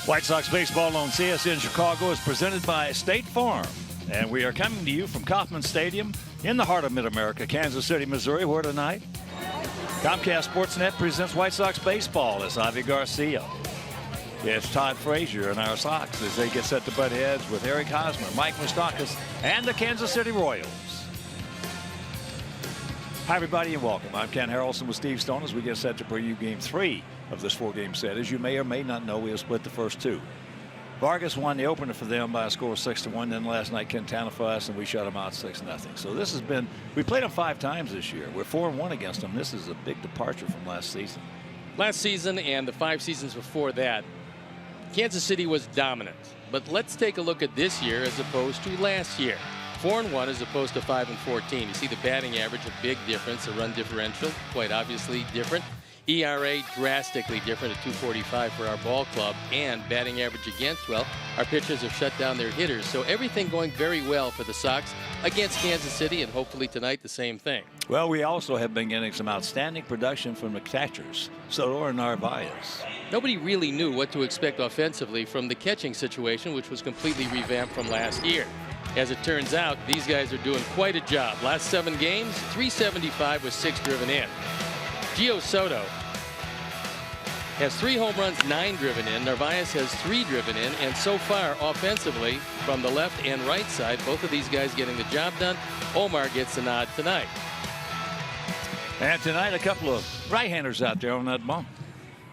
White Sox baseball on CSN Chicago is presented by State Farm. And we are coming to you from Kauffman Stadium in the heart of Mid-America, Kansas City, Missouri, where tonight Comcast Sportsnet presents White Sox baseball. It's Ivy Garcia. It's Todd Frazier and our Sox as they get set to butt heads with Eric Hosmer, Mike Moustakas, and the Kansas City Royals. Hi, everybody, and welcome. I'm Ken Harrelson with Steve Stone as we get set to preview Game 3 of this 4-game set. As you may or may not know, we have split the first two. Vargas won the opener for them by a score of 6-1. Then last night, Quintana for us, and we shut them out 6-0. So this has been, we played them 5 times this year. We're 4-1 against them. This is a big departure from last season. Last season and the 5 seasons before that, Kansas City was dominant. But let's take a look at this year as opposed to last year. 4-1 as opposed to 5-14. You see the batting average, a big difference. The run differential, quite obviously different. ERA drastically different at 2.45 for our ball club, and batting average against, well, our pitchers have shut down their hitters. So everything going very well for the Sox against Kansas City, and hopefully tonight the same thing. Well, we also have been getting some outstanding production from the catchers, Soto and Narvaez. Nobody really knew what to expect offensively from the catching situation, which was completely revamped from last year. As it turns out, these guys are doing quite a job. Last 7 games, 375 with 6 driven in. Gio Soto has 3 home runs, 9 driven in. Narvaez has 3 driven in. And so far, offensively, from the left and right side, both of these guys getting the job done. Omar gets a nod tonight. And tonight, a couple of right-handers out there on that bump.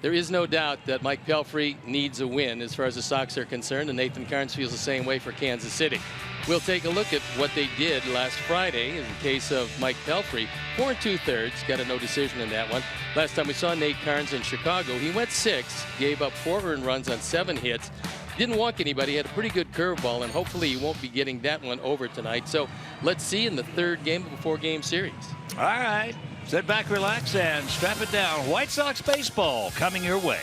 There is no doubt that Mike Pelfrey needs a win as far as the Sox are concerned, and Nathan Karns feels the same way for Kansas City. We'll take a look at what they did last Friday in the case of Mike Pelfrey. 4 2/3, got a no decision in that one. Last time we saw Nate Karns in Chicago, he went 6, gave up 4 earned runs on 7 hits. Didn't walk anybody, had a pretty good curveball, and hopefully he won't be getting that one over tonight. So let's see in the 3rd game of a 4-game series. All right. Sit back, relax, and strap it down. White Sox baseball coming your way.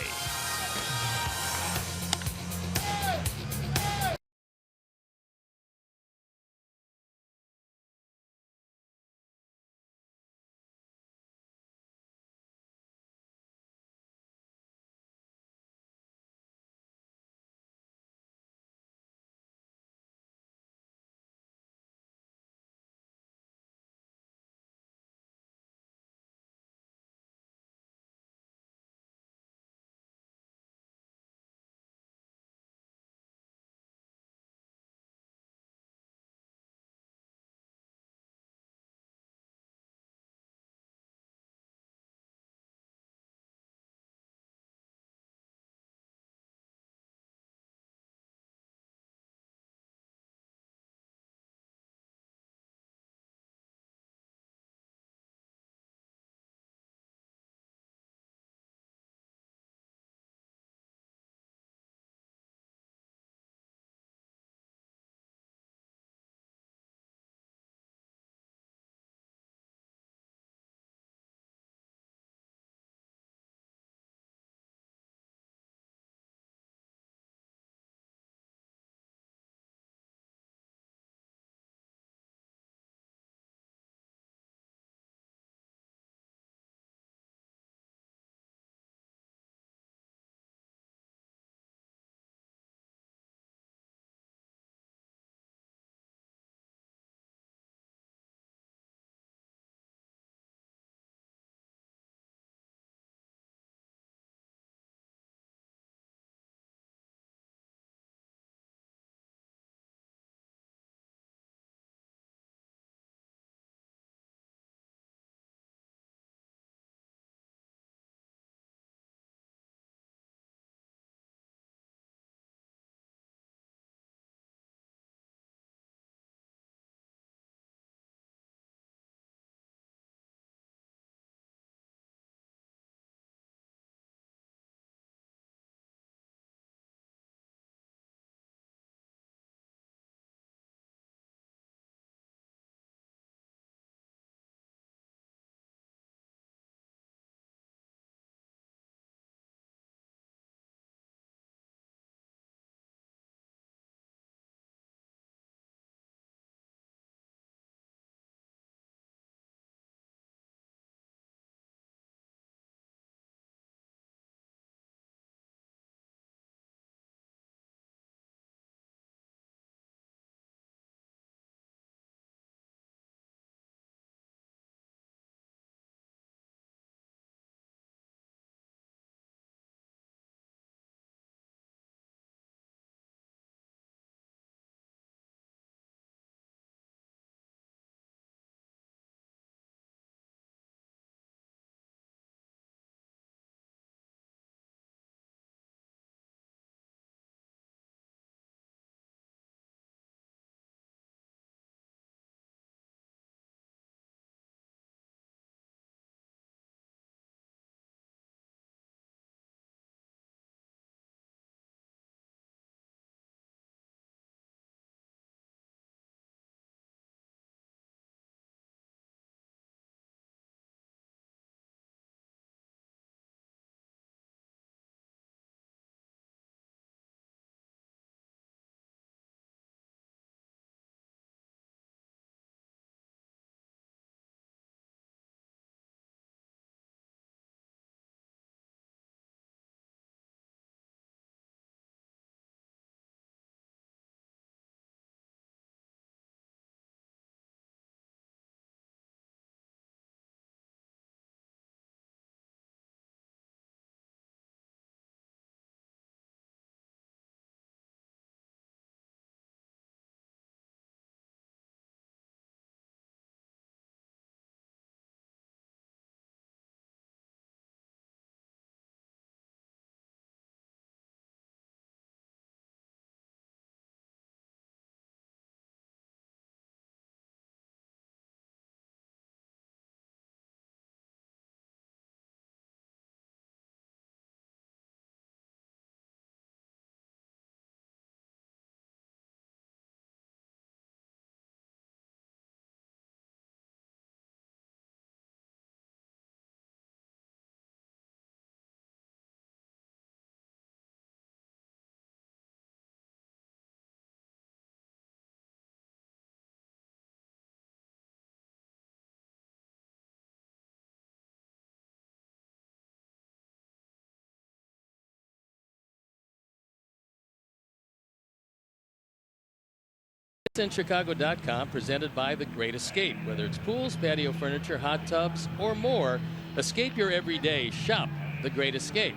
ChristianChicago.com, presented by The Great Escape. Whether it's pools, patio furniture, hot tubs, or more, escape your everyday. Shop The Great Escape.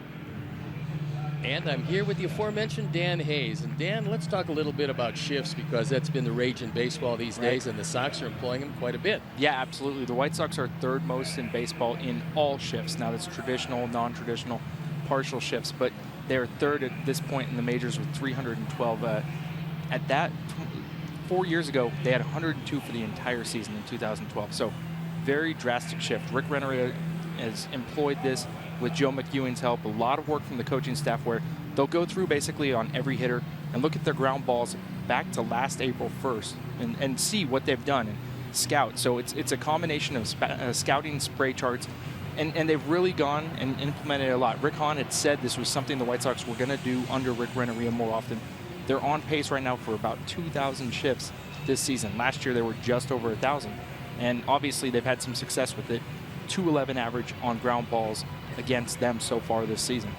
And I'm here with the aforementioned Dan Hayes. And Dan, let's talk a little bit about shifts, because that's been the rage in baseball these days, and the Sox are employing them quite a bit. Yeah, absolutely. The White Sox are third most in baseball in all shifts. Now, that's traditional, non-traditional, partial shifts, but they're third at this point in the majors with 312. At that, 4 years ago, they had 102 for the entire season in 2012. So, very drastic shift. Rick Rennery has employed this with Joe McEwen's help. A lot of work from the coaching staff where they'll go through basically on every hitter and look at their ground balls back to last April 1st and see what they've done and scout. So it's a combination of scouting, spray charts, and they've really gone and implemented a lot. Rick Hahn had said this was something the White Sox were going to do under Rick Rennery more often. They're on pace right now for about 2,000 shifts this season. Last year they were just over 1,000, and obviously they've had some success with it. 211 average on ground balls against them so far this season.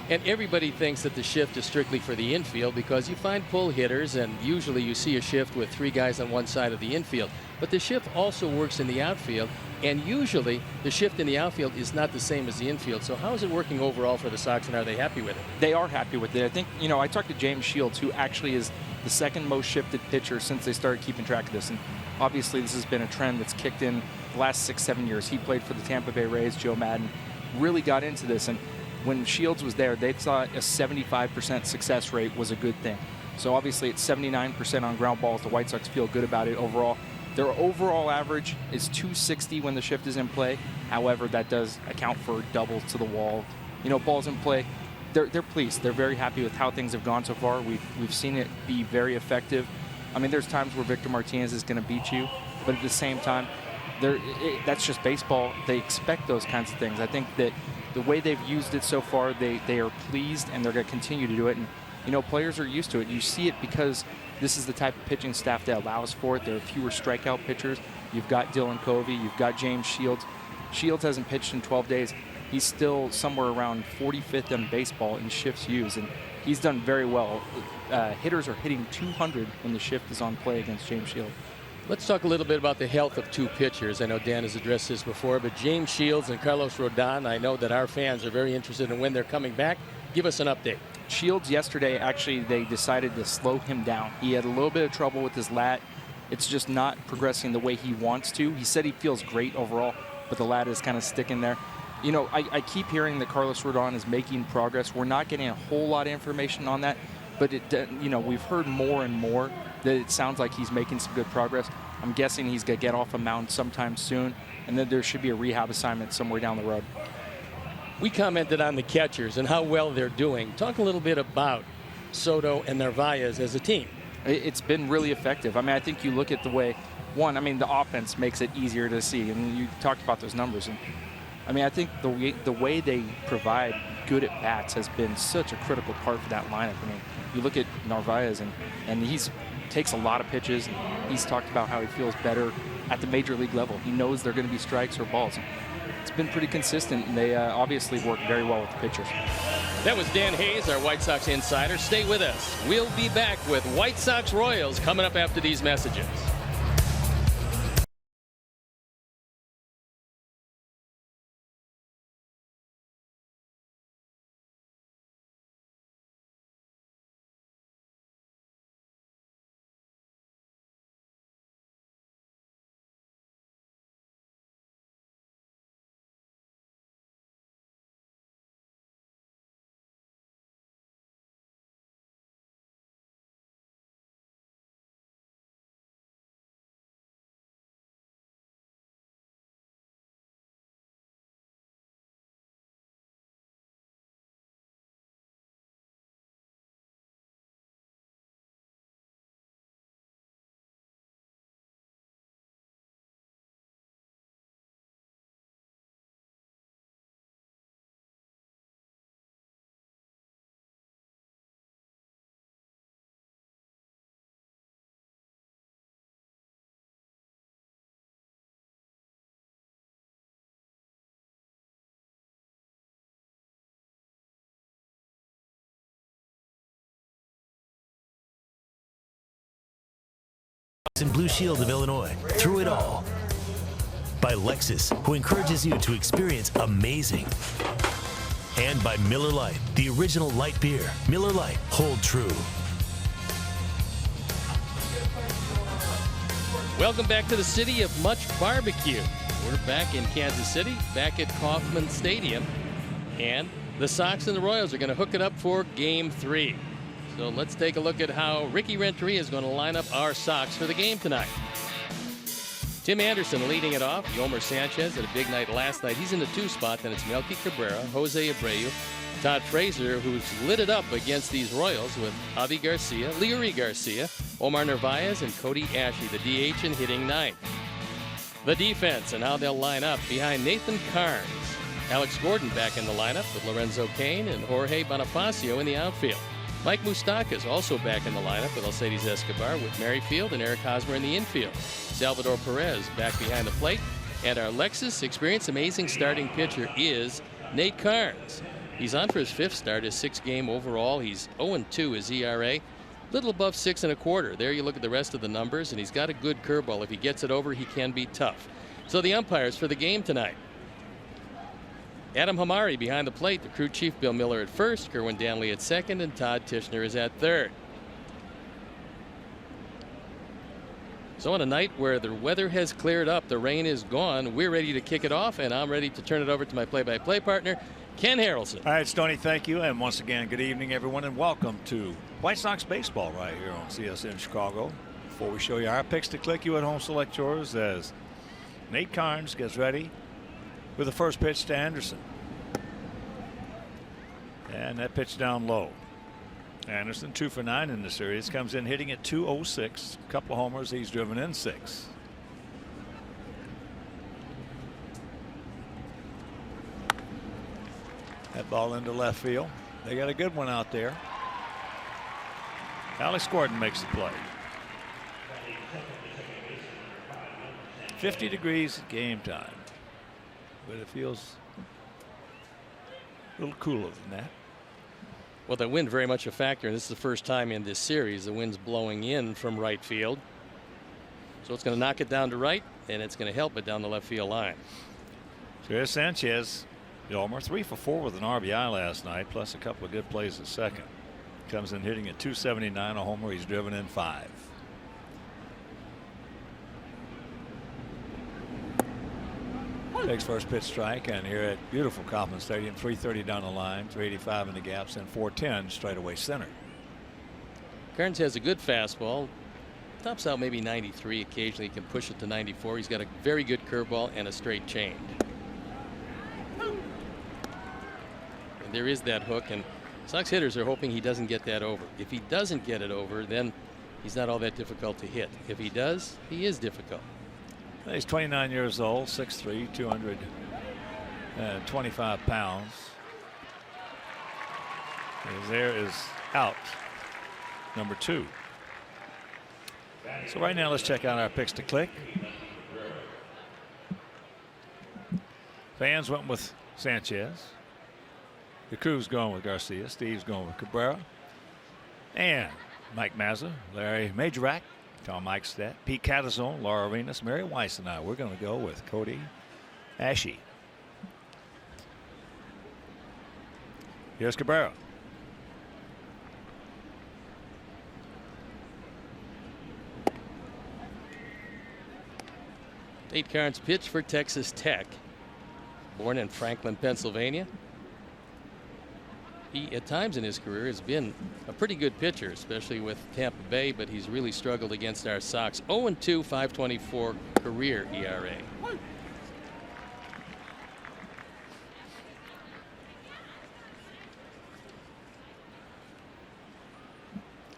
And everybody thinks that the shift is strictly for the infield, because you find pull hitters, and usually you see a shift with 3 guys on one side of the infield. But the shift also works in the outfield, and usually the shift in the outfield is not the same as the infield. So how is it working overall for the Sox, and are they happy with it? They are happy with it. I think, I talked to James Shields, who actually is the second most shifted pitcher since they started keeping track of this. And obviously this has been a trend that's kicked in the last 6-7 years. He played for the Tampa Bay Rays. Joe Madden really got into this, and when Shields was there, they thought a 75% success rate was a good thing. So obviously it's 79% on ground balls. The White Sox feel good about it overall. Their overall average is 260 when the shift is in play. However, that does account for doubles to the wall. Balls in play. They're pleased. They're very happy with how things have gone so far. We've seen it be very effective. I mean, there's times where Victor Martinez is going to beat you, but at the same time, that's just baseball. They expect those kinds of things. I think that the way they've used it so far, they are pleased, and they're going to continue to do it. And players are used to it. You see it because this is the type of pitching staff that allows for it. There are fewer strikeout pitchers. You've got Dylan Covey. You've got James Shields. Shields hasn't pitched in 12 days. He's still somewhere around 45th in baseball in shifts used, and he's done very well. Hitters are hitting 200 when the shift is on play against James Shields. Let's talk a little bit about the health of 2 pitchers. I know Dan has addressed this before, but James Shields and Carlos Rodon, I know that our fans are very interested in when they're coming back. Give us an update. Shields yesterday, actually, they decided to slow him down. He had a little bit of trouble with his lat. It's just not progressing the way he wants to. He said he feels great overall, but the lat is kind of sticking there. I keep hearing that Carlos Rodon is making progress. We're not getting a whole lot of information on that, but we've heard more and more that it sounds like he's making some good progress. I'm guessing he's going to get off a mound sometime soon, and then there should be a rehab assignment somewhere down the road. We commented on the catchers and how well they're doing. Talk a little bit about Soto and Narvaez as a team. It's been really effective. I mean, I think you look at the way, the offense makes it easier to see, and you talked about those numbers. And I mean, I think the way they provide good at bats has been such a critical part for that lineup. I mean, you look at Narvaez, and he's takes a lot of pitches. And he's talked about how he feels better at the major league level. He knows they're going to be strikes or balls. It's been pretty consistent, and they obviously work very well with the pitchers. That was Dan Hayes, our White Sox insider. Stay with us. We'll be back with White Sox Royals coming up after these messages. West and Blue Shield of Illinois. Through it all. By Lexus, who encourages you to experience amazing. And by Miller Lite, the original light beer. Miller Lite, hold true. Welcome back to the city of much barbecue. We're back in Kansas City, back at Kauffman Stadium. And the Sox and the Royals are going to hook it up for Game 3. So let's take a look at how Ricky Renteria is going to line up our Sox for the game tonight. Tim Anderson leading it off. Yomer Sanchez had a big night last night. He's in the 2 spot. Then it's Melky Cabrera, Jose Abreu, Todd Frazier, who's lit it up against these Royals with Javi Garcia, Leury Garcia, Omar Narvaez, and Cody Ashley, the DH and hitting 9th. The defense and how they'll line up behind Nathan Carnes. Alex Gordon back in the lineup with Lorenzo Cain and Jorge Bonifacio in the outfield. Mike Moustakas also back in the lineup with Alcides Escobar with Merrifield and Eric Hosmer in the infield. Salvador Perez back behind the plate. And our Lexus experienced amazing starting pitcher is Nate Carnes. He's on for his 5th start, his 6th game overall. He's 0-2 his ERA. Little above 6 1/4. There you look at the rest of the numbers, and he's got a good curveball. If he gets it over, he can be tough. So the umpires for the game tonight. Adam Hamari behind the plate. The crew chief Bill Miller at first, Kerwin Danley at second, and Todd Tishner is at third. So on a night where the weather has cleared up, the rain is gone, we're ready to kick it off, and I'm ready to turn it over to my play-by-play partner, Ken Harrelson. All right, Stoney, thank you. And once again, good evening, everyone, and welcome to White Sox baseball right here on CSN Chicago. Before we show you our picks to click, you at home select yours as Nate Carnes gets ready with the first pitch to Anderson. And that pitch down low. Anderson 2 for 9 in the series, comes in hitting at 206. A couple of homers, he's driven in 6. That ball into left field. They got a good one out there. Alex Gordon makes the play. 50 degrees at game time, but it feels a little cooler than that. Well, the wind very much a factor, and this is the first time in this series the wind's blowing in from right field. So it's going to knock it down to right, and it's going to help it down the left field line. So here's Sanchez. Yomer 3 for 4 with an RBI last night, plus a couple of good plays at second. Comes in hitting at 279, a homer. He's driven in 5. Takes first pitch strike, and here at beautiful Kauffman Stadium, 330 down the line, 385 in the gaps, and 410 straight away center. Carnes has a good fastball. Tops out maybe 93. Occasionally he can push it to 94. He's got a very good curveball and a straight change. And there is that hook, and Sox hitters are hoping he doesn't get that over. If he doesn't get it over, then he's not all that difficult to hit. If he does, he is difficult. He's 29 years old, 6'3", 225 pounds. His air is out, number 2. So right now let's check out our picks to click. Fans went with Sanchez. The crew's going with Garcia. Steve's going with Cabrera. And Mike Mazza, Larry Majorak, Tom Eichstadt, Pete Catazone, Laura Arenas, Mary Weiss, and I. We're going to go with Cody Ashley. Here's Cabrera. Nate Carnes pitched for Texas Tech. Born in Franklin, Pennsylvania. He, at times in his career, has been a pretty good pitcher, especially with Tampa Bay, but he's really struggled against our Sox. 0-2, 5.24 career ERA.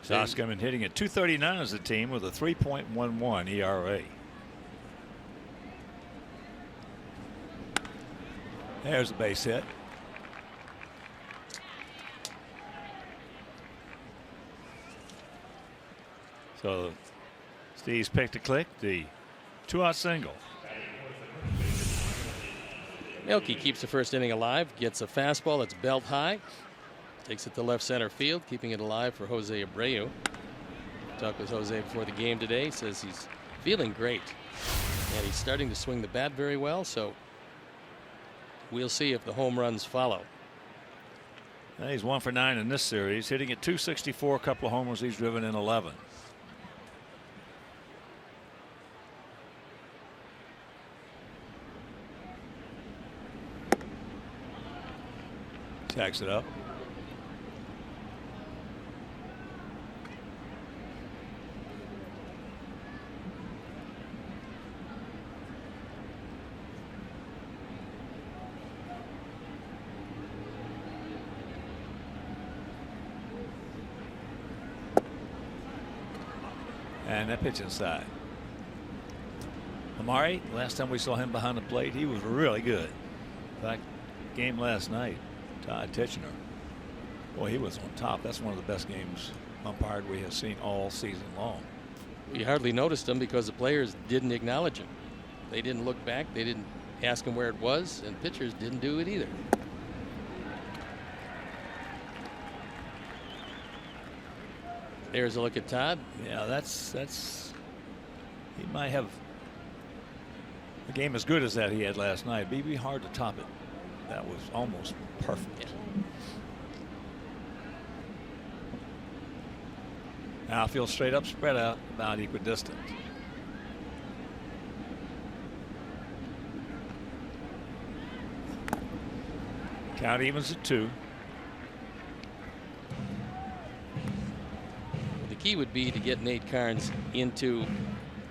Sox coming hitting at 239 as a team with a 3.11 ERA. There's a base hit. So Steve's pick to click, the 2-out single. Melky keeps the first inning alive, gets a fastball that's belt high, takes it to left center field, keeping it alive for Jose Abreu. talked with Jose before the game today. He says he's feeling great. And he's starting to swing the bat very well. So we'll see if the home runs follow. He's 1 for 9 in this series, hitting at .264, a couple of homers. He's driven in 11. Tags it up. And that pitch inside. Amari, last time we saw him behind the plate, he was really good. In fact, game last night, Todd Titchener, boy, he was on top. That's one of the best games umpired we have seen all season long. You hardly noticed him because the players didn't acknowledge him. They didn't look back. They didn't ask him where it was, and pitchers didn't do it either. There's a look at Todd. Yeah, that's he might have a game as good as that he had last night. It'd be hard to top it. That was almost perfect. Yeah. Now field straight up, spread out, about equidistant. Count evens at 2. The key would be to get Nate Carnes into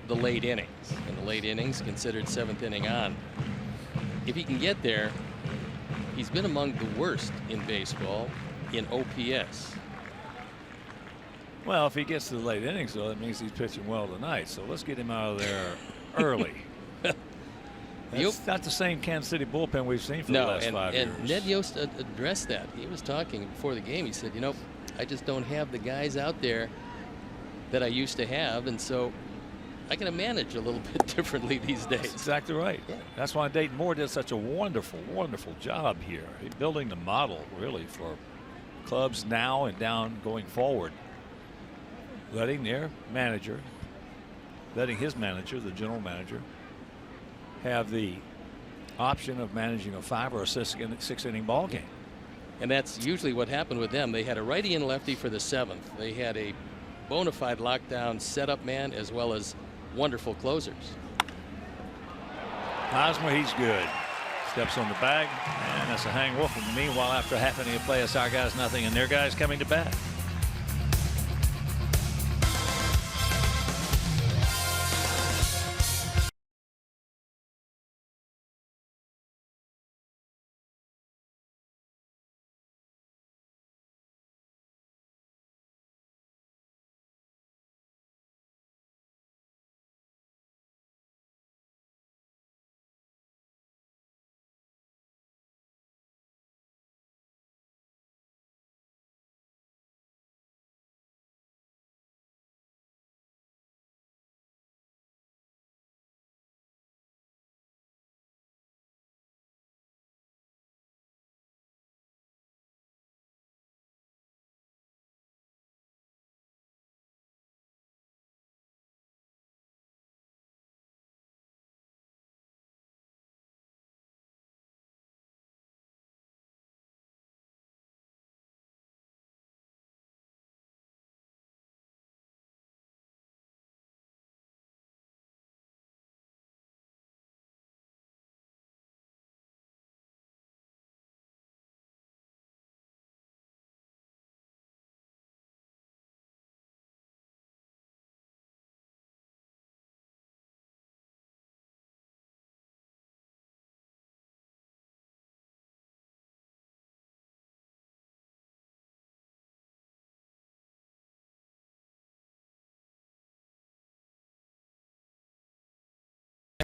the late innings. And the late innings considered 7th inning on. If he can get there, he's been among the worst in baseball in OPS. Well, if he gets to the late innings, though, that means he's pitching well tonight. So let's get him out of there early. That's not the same Kansas City bullpen we've seen for the last 5 years. And Ned Yost addressed that. He was talking before the game. He said, you know, I just don't have the guys out there that I used to have, and so I got to manage a little bit differently these days. That's exactly right. Yeah. That's why Dayton Moore did such a wonderful, wonderful job here. He's building the model, really, for clubs now and down going forward. Letting their manager, letting his manager, the general manager, have the option of managing a 5 or a 6 inning ball game. And that's usually what happened with them. They had a righty and lefty for the 7th. They had a bona fide lockdown setup man as well as wonderful closers. Hosmer, he's good. Steps on the bag, and that's a hang wolf. And meanwhile, after half inning of play, it's our guys nothing, and their guys coming to bat.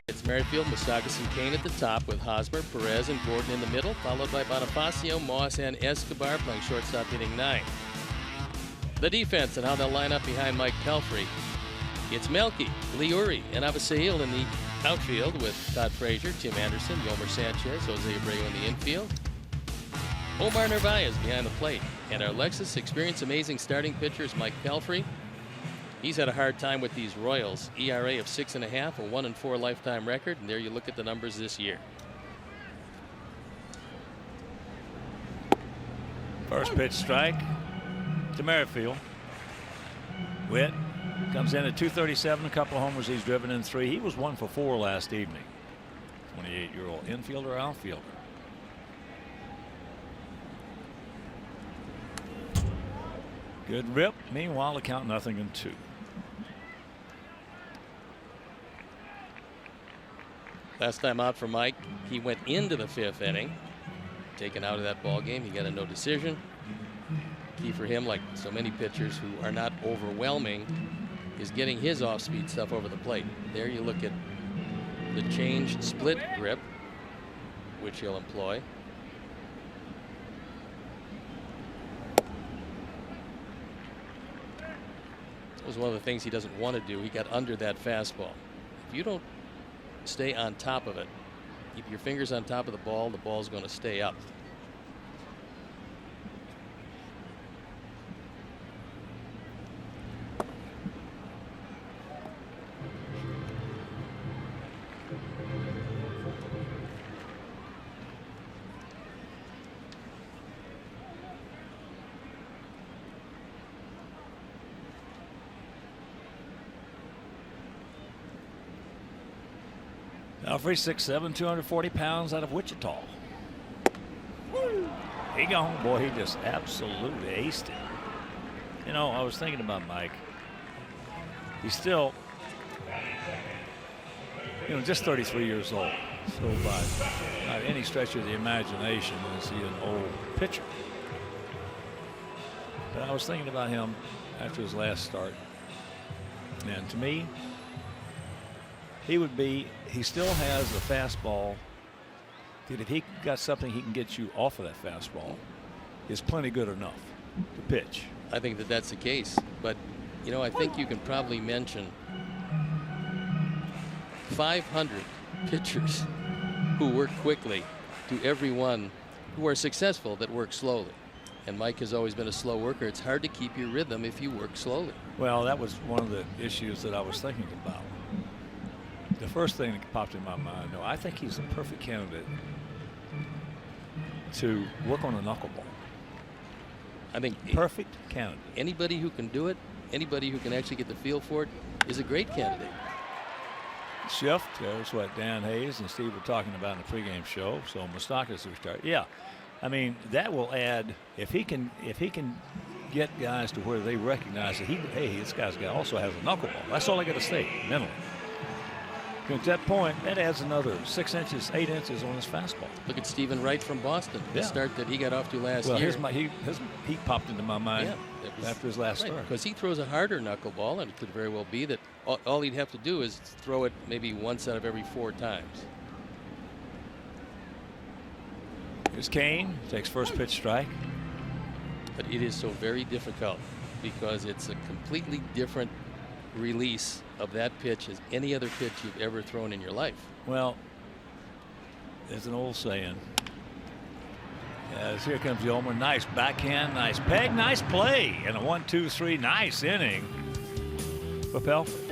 It's Merrifield, Moustakas, and Kane at the top with Hosmer, Perez, and Gordon in the middle, followed by Bonifacio, Moss, and Escobar playing shortstop, hitting 9. The defense and how they'll line up behind Mike Pelfrey. It's Melky, Liuri, and Avisail in the outfield with Todd Frazier, Tim Anderson, Yomer Sanchez, Jose Abreu in the infield. Omar Narvaez behind the plate. And our Lexus experienced amazing starting pitchers, Mike Pelfrey. He's had a hard time with these Royals. ERA of 6.5, a 1-4 lifetime record, and there you look at the numbers this year. First pitch strike to Merrifield. Witt comes in at 237, a couple of homers. He's driven in 3. He was 1 for 4 last evening. 28-year-old infielder, outfielder. Good rip. Meanwhile, the count 0-2. Last time out for Mike, he went into the 5th inning. Taken out of that ball game. He got a no decision. Key for him, like so many pitchers who are not overwhelming, is getting his off-speed stuff over the plate. There you look at the changed split grip, which he'll employ. That was one of the things he doesn't want to do. He got under that fastball. If you don't stay on top of it, keep your fingers on top of the ball's going to stay up. Alfrey, 6'7", 240 pounds, out of Wichita. He gone. Boy, he just absolutely aced it. You know, I was thinking about Mike. He's still, just 33 years old. So by not any stretch of the imagination is he an old pitcher. But I was thinking about him after his last start. And to me, he still has a fastball that if he got something he can get you off of that fastball is plenty good enough to pitch. I think that that's the case. But, I think you can probably mention 500 pitchers who work quickly to everyone who are successful that work slowly. And Mike has always been a slow worker. It's hard to keep your rhythm if you work slowly. Well, that was one of the issues that I was thinking about. The first thing that popped in my mind, I think he's a perfect candidate to work on a knuckleball. I think perfect candidate. Anybody who can do it, anybody who can actually get the feel for it, is a great candidate. Shift. There's what Dan Hayes and Steve were talking about in the pregame show. So Moustakas will start. Yeah, I mean that will add if he can get guys to where they recognize that this guy's also has a knuckleball. That's all I got to say mentally. At that point, that adds another 6 inches, 8 inches on his fastball. Look at Stephen Wright from Boston. The start that he got off to last year. He popped into my mind after his last start. Because he throws a harder knuckleball, and it could very well be that all he'd have to do is throw it maybe once out of every 4 times. Here's Kane, takes first pitch strike. But it is so very difficult because it's a completely different release of that pitch as any other pitch you've ever thrown in your life. Well, there's an old saying. As here comes the homer. Nice backhand, nice peg, nice play, and a 1-2-3 nice inning for Pelfrey.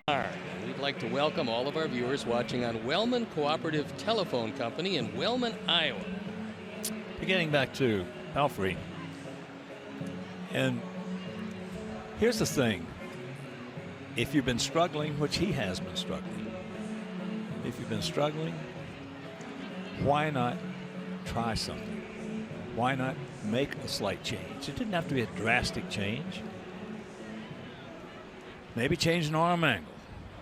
We'd like to welcome all of our viewers watching on Wellman Cooperative Telephone Company in Wellman, Iowa. Beginning back to Pelfrey. And here's the thing. If you've been struggling, which he has been struggling, if you've been struggling, why not try something? Why not make a slight change? It didn't have to be a drastic change. Maybe change an arm angle.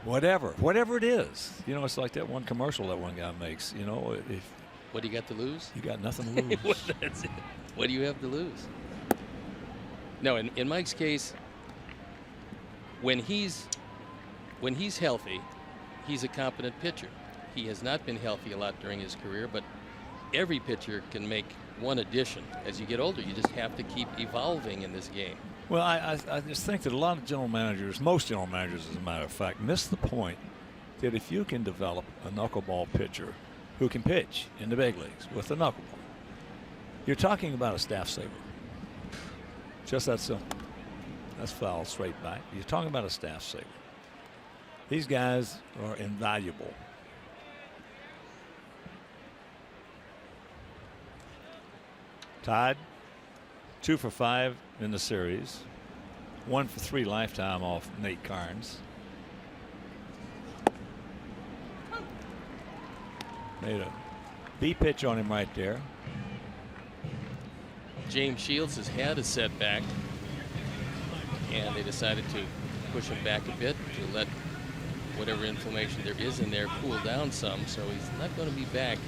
Whatever it is. You know, it's like that one commercial that one guy makes. You know, if what do you got to lose? You got nothing to lose. That's it. What do you have to lose? No, in Mike's case, when he's healthy, he's a competent pitcher. He has not been healthy a lot during his career, but every pitcher can make one addition. As you get older, you just have to keep evolving in this game. Well, I just think that a lot of general managers, most general managers, as a matter of fact, miss the point that if you can develop a knuckleball pitcher who can pitch in the big leagues with a knuckleball, you're talking about a staff saver. Just that simple. That's foul straight back. You're talking about a staff saver. These guys are invaluable. Tied 2 for 5 in the series. 1 for 3 lifetime off Nate Carnes. Made a B pitch on him right there. James Shields has had a setback, and they decided to push him back a bit to let whatever inflammation there is in there cool down some, so he's not going to be back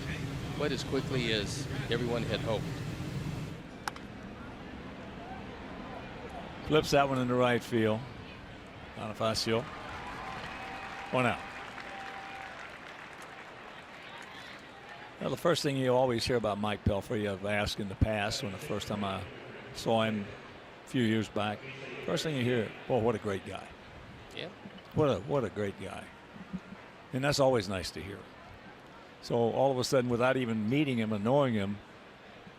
quite as quickly as everyone had hoped. Flips that one into right field. Bonifacio. 1 out. Well, the first thing you always hear about Mike Pelfrey, I've asked in the past when the first time I saw him a few years back. First thing you hear, oh, what a great guy. Yeah. What a great guy. And that's always nice to hear. So all of a sudden, without even meeting him and knowing him,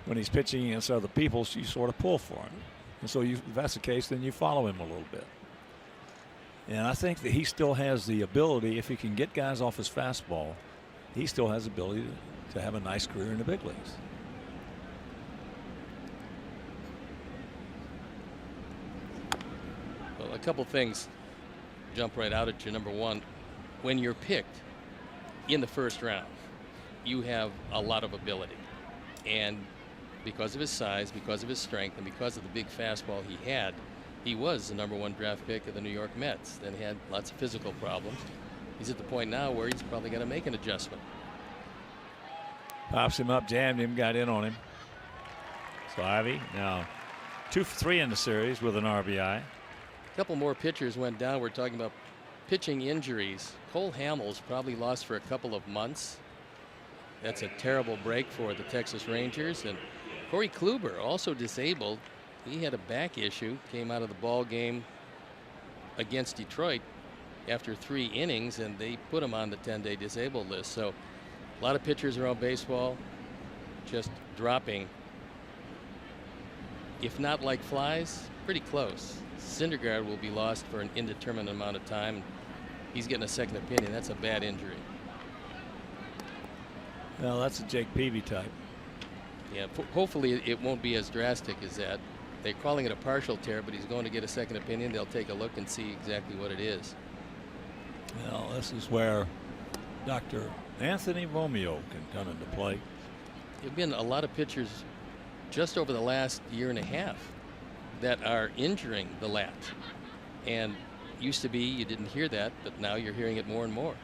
when he's pitching against other people, you sort of pull for him. And so if that's the case, then you follow him a little bit. And I think that he still has the ability, if he can get guys off his fastball, he still has the ability to have a nice career in the big leagues. Well, a couple things jump right out at you. Number one, when you're picked in the first round, you have a lot of ability. And because of his size, because of his strength, and because of the big fastball he had, he was the #1 draft pick of the New York Mets. Then he had lots of physical problems. He's at the point now where he's probably got to make an adjustment. Pops him up, jammed him, got in on him. So Ivy now 2 for 3 in the series with an RBI. A couple more pitchers went down. We're talking about pitching injuries. Cole Hamels probably lost for a couple of months. That's a terrible break for the Texas Rangers. And Corey Kluber also disabled. He had a back issue, came out of the ball game against Detroit after 3 innings, and they put him on the 10-day disabled list. So a lot of pitchers around baseball just dropping, if not like flies, pretty close. Syndergaard will be lost for an indeterminate amount of time. He's getting a second opinion. That's a bad injury. Well, that's a Jake Peavy type. Yeah, hopefully it won't be as drastic as that. They're calling it a partial tear, but he's going to get a second opinion. They'll take a look and see exactly what it is. Well, this is where Dr. Anthony Romeo can come into play. There have been a lot of pitchers just over the last year and a half that are injuring the lat. And used to be you didn't hear that, but now you're hearing it more and more.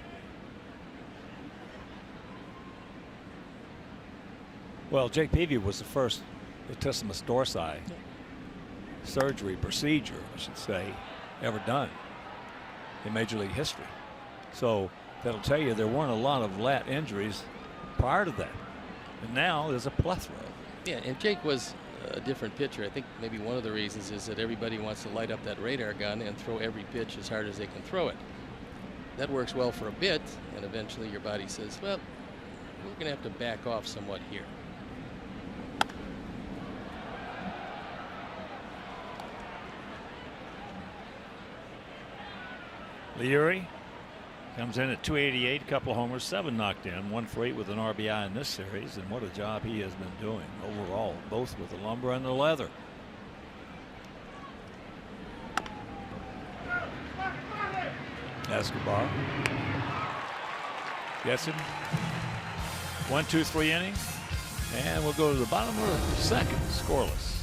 Well, Jake Peavy was the first latissimus dorsi surgery procedure, I should say, ever done in Major League history. So that'll tell you there weren't a lot of lat injuries prior to that. And now there's a plethora. Yeah, and Jake was a different pitcher. I think maybe one of the reasons is that everybody wants to light up that radar gun and throw every pitch as hard as they can throw it. That works well for a bit, and eventually your body says, well, we're going to have to back off somewhat here. Leary Comes in at 288, a couple of homers, 7 knocked in, 1 for 8 with an RBI in this series, and what a job he has been doing overall, both with the lumber and the leather. Escobar gets him. 1, 2, 3 innings, and we'll go to the bottom of the second, scoreless.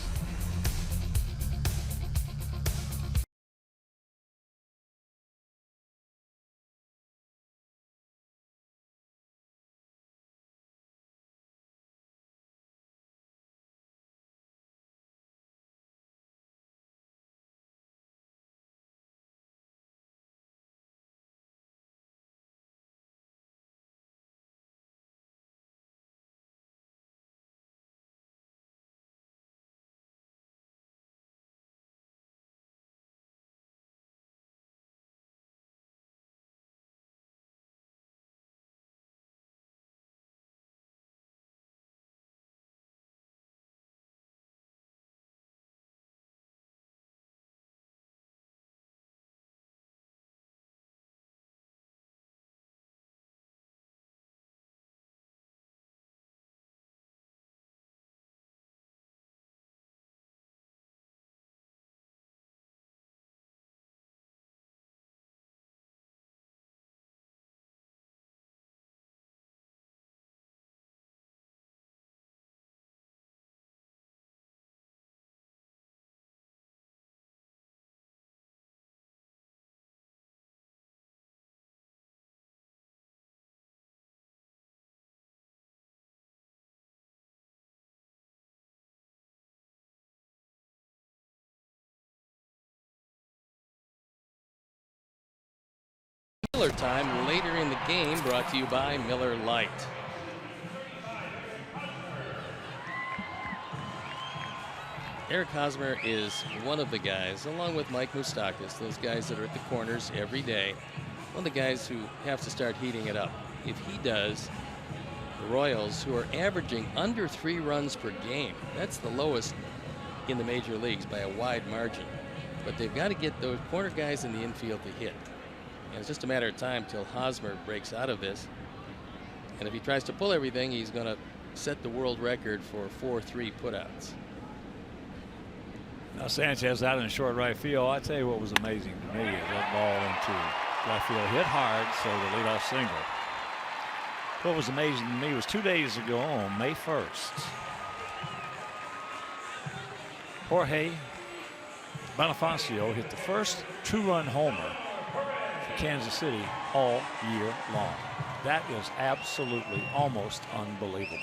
Miller time later in the game, brought to you by Miller Lite. Eric Hosmer is one of the guys, along with Mike Moustakas, those guys that are at the corners every day, one of the guys who have to start heating it up. If he does, the Royals, who are averaging under 3 runs per game, that's the lowest in the major leagues by a wide margin. But they've got to get those corner guys in the infield to hit. And it's just a matter of time till Hosmer breaks out of this. And if he tries to pull everything, he's going to set the world record for 4-3 putouts. Now Sanchez out in short right field. I tell you what was amazing to me is that ball into left field hit hard, so the leadoff single. What was amazing to me was 2 days ago on May 1st, Jorge Bonifacio hit the first 2-run homer for Kansas City all year long. That is absolutely almost unbelievable.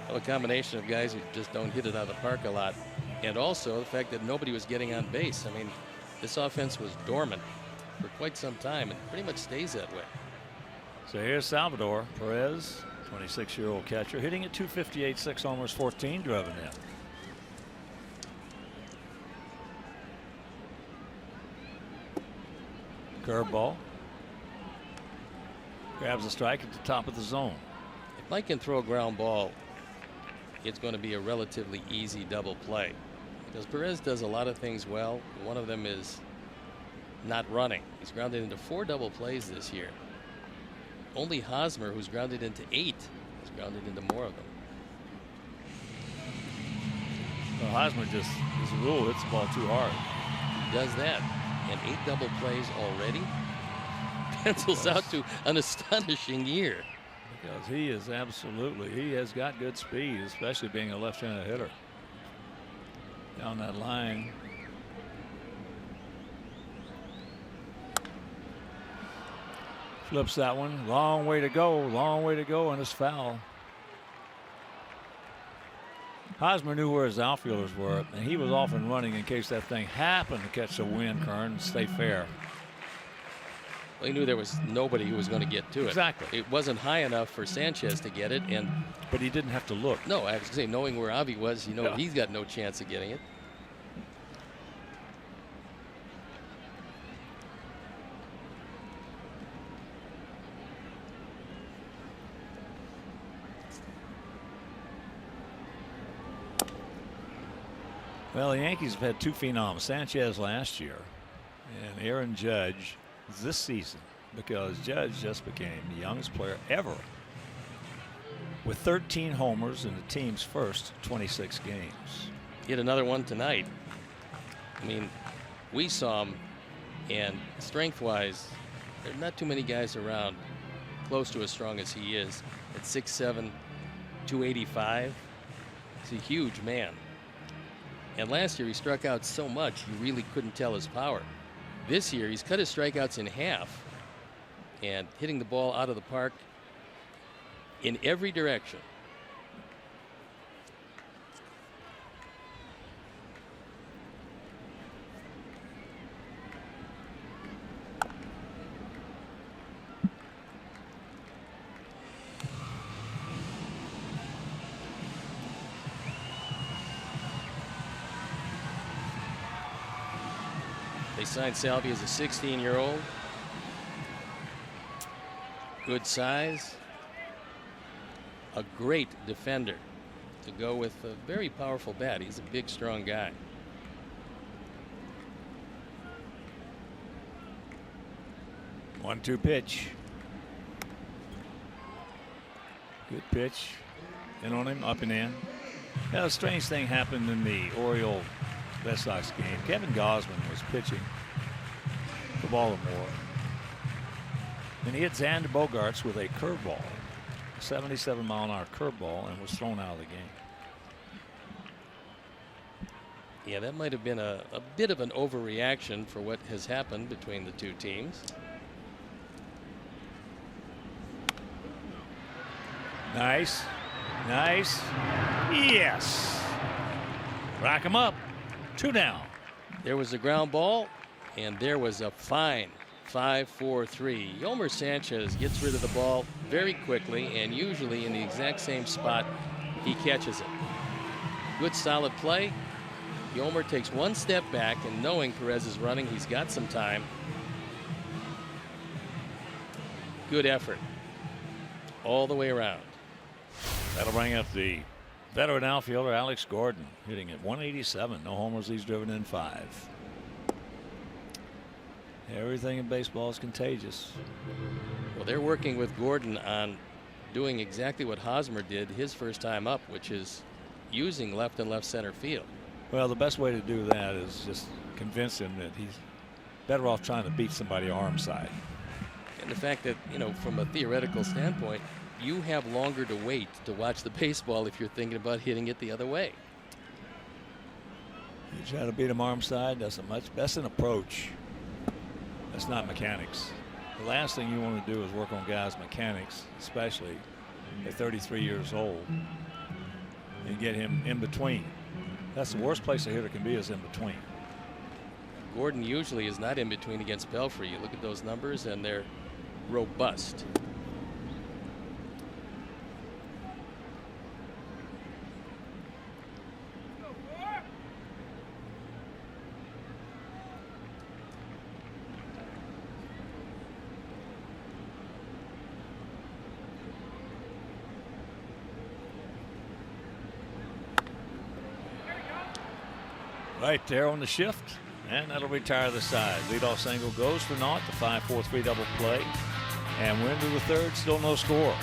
Well, a combination of guys who just don't hit it out of the park a lot, and also the fact that nobody was getting on base. I mean, this offense was dormant for quite some time and pretty much stays that way. So here's Salvador Perez, 26-year-old catcher, hitting at 258, 6 homers, 14 driven in. Curveball. Grabs a strike at the top of the zone. If Mike can throw a ground ball, it's going to be a relatively easy double play. Because Perez does a lot of things well. One of them is not running. He's grounded into 4 double plays this year. Only Hosmer, who's grounded into 8, is grounded into more of them. Well, Hosmer just, as a rule, hits the ball too hard. He does that. And 8 double plays already. Pencils out to an astonishing year. Because he is absolutely, he has got good speed, especially being a left-handed hitter. Down that line. Flips that one. Long way to go, and it's foul. Hosmer knew where his outfielders were, and he was off and running in case that thing happened to catch the wind, Kern, and stay fair. Well, he knew there was nobody who was going to get to it. Exactly. It wasn't high enough for Sanchez to get it, but he didn't have to look. No, I was going to say, knowing where Avi was, you know, yeah, he's got no chance of getting it. Well, the Yankees have had 2 phenoms, Sanchez last year and Aaron Judge this season. because Judge just became the youngest player ever with 13 homers in the team's first 26 games. He had another one tonight. I mean, we saw him, and strength-wise, there are not too many guys around close to as strong as he is. At 6'7", 285. He's a huge man. And last year he struck out so much you really couldn't tell his power. This year he's cut his strikeouts in half and hitting the ball out of the park in every direction. They signed Salvi as a 16-year-old. Good size. A great defender to go with a very powerful bat. He's a big, strong guy. One-two pitch. Good pitch. In on him, up and in. Now, a strange thing happened in the Orioles Red Sox game. Kevin Gausman was pitching for Baltimore, and he hit Xander Bogaerts with a curveball, a 77-mile-an-hour curveball, and was thrown out of the game. Yeah, that might have been a bit of an overreaction for what has happened between the two teams. Nice. Nice. Yes. Rack him up. 2 down. There was a ground ball, and there was a fine 5-4-3. Yolmer Sanchez gets rid of the ball very quickly, and usually in the exact same spot he catches it. Good solid play. Yolmer takes one step back, and knowing Perez is running, he's got some time. Good effort all the way around. That'll bring up the veteran outfielder Alex Gordon, hitting at 187. No homers. He's driven in 5. Everything in baseball is contagious. Well, they're working with Gordon on doing exactly what Hosmer did his first time up, which is using left and left center field. Well, the best way to do that is just convince him that he's better off trying to beat somebody arm side. And the fact that, you know, from a theoretical standpoint, you have longer to wait to watch the baseball if you're thinking about hitting it the other way. You try to beat him arm side, that's an approach. That's not mechanics. The last thing you want to do is work on guys' mechanics, especially at 33 years old, and get him in between. That's the worst place a hitter can be, is in between. Gordon usually is not in between against Belfry. You look at those numbers and they're robust. Right there on the shift, and that'll retire the side. Leadoff single goes for naught. The 5-4-3 double play, and we're into the third. Still no score.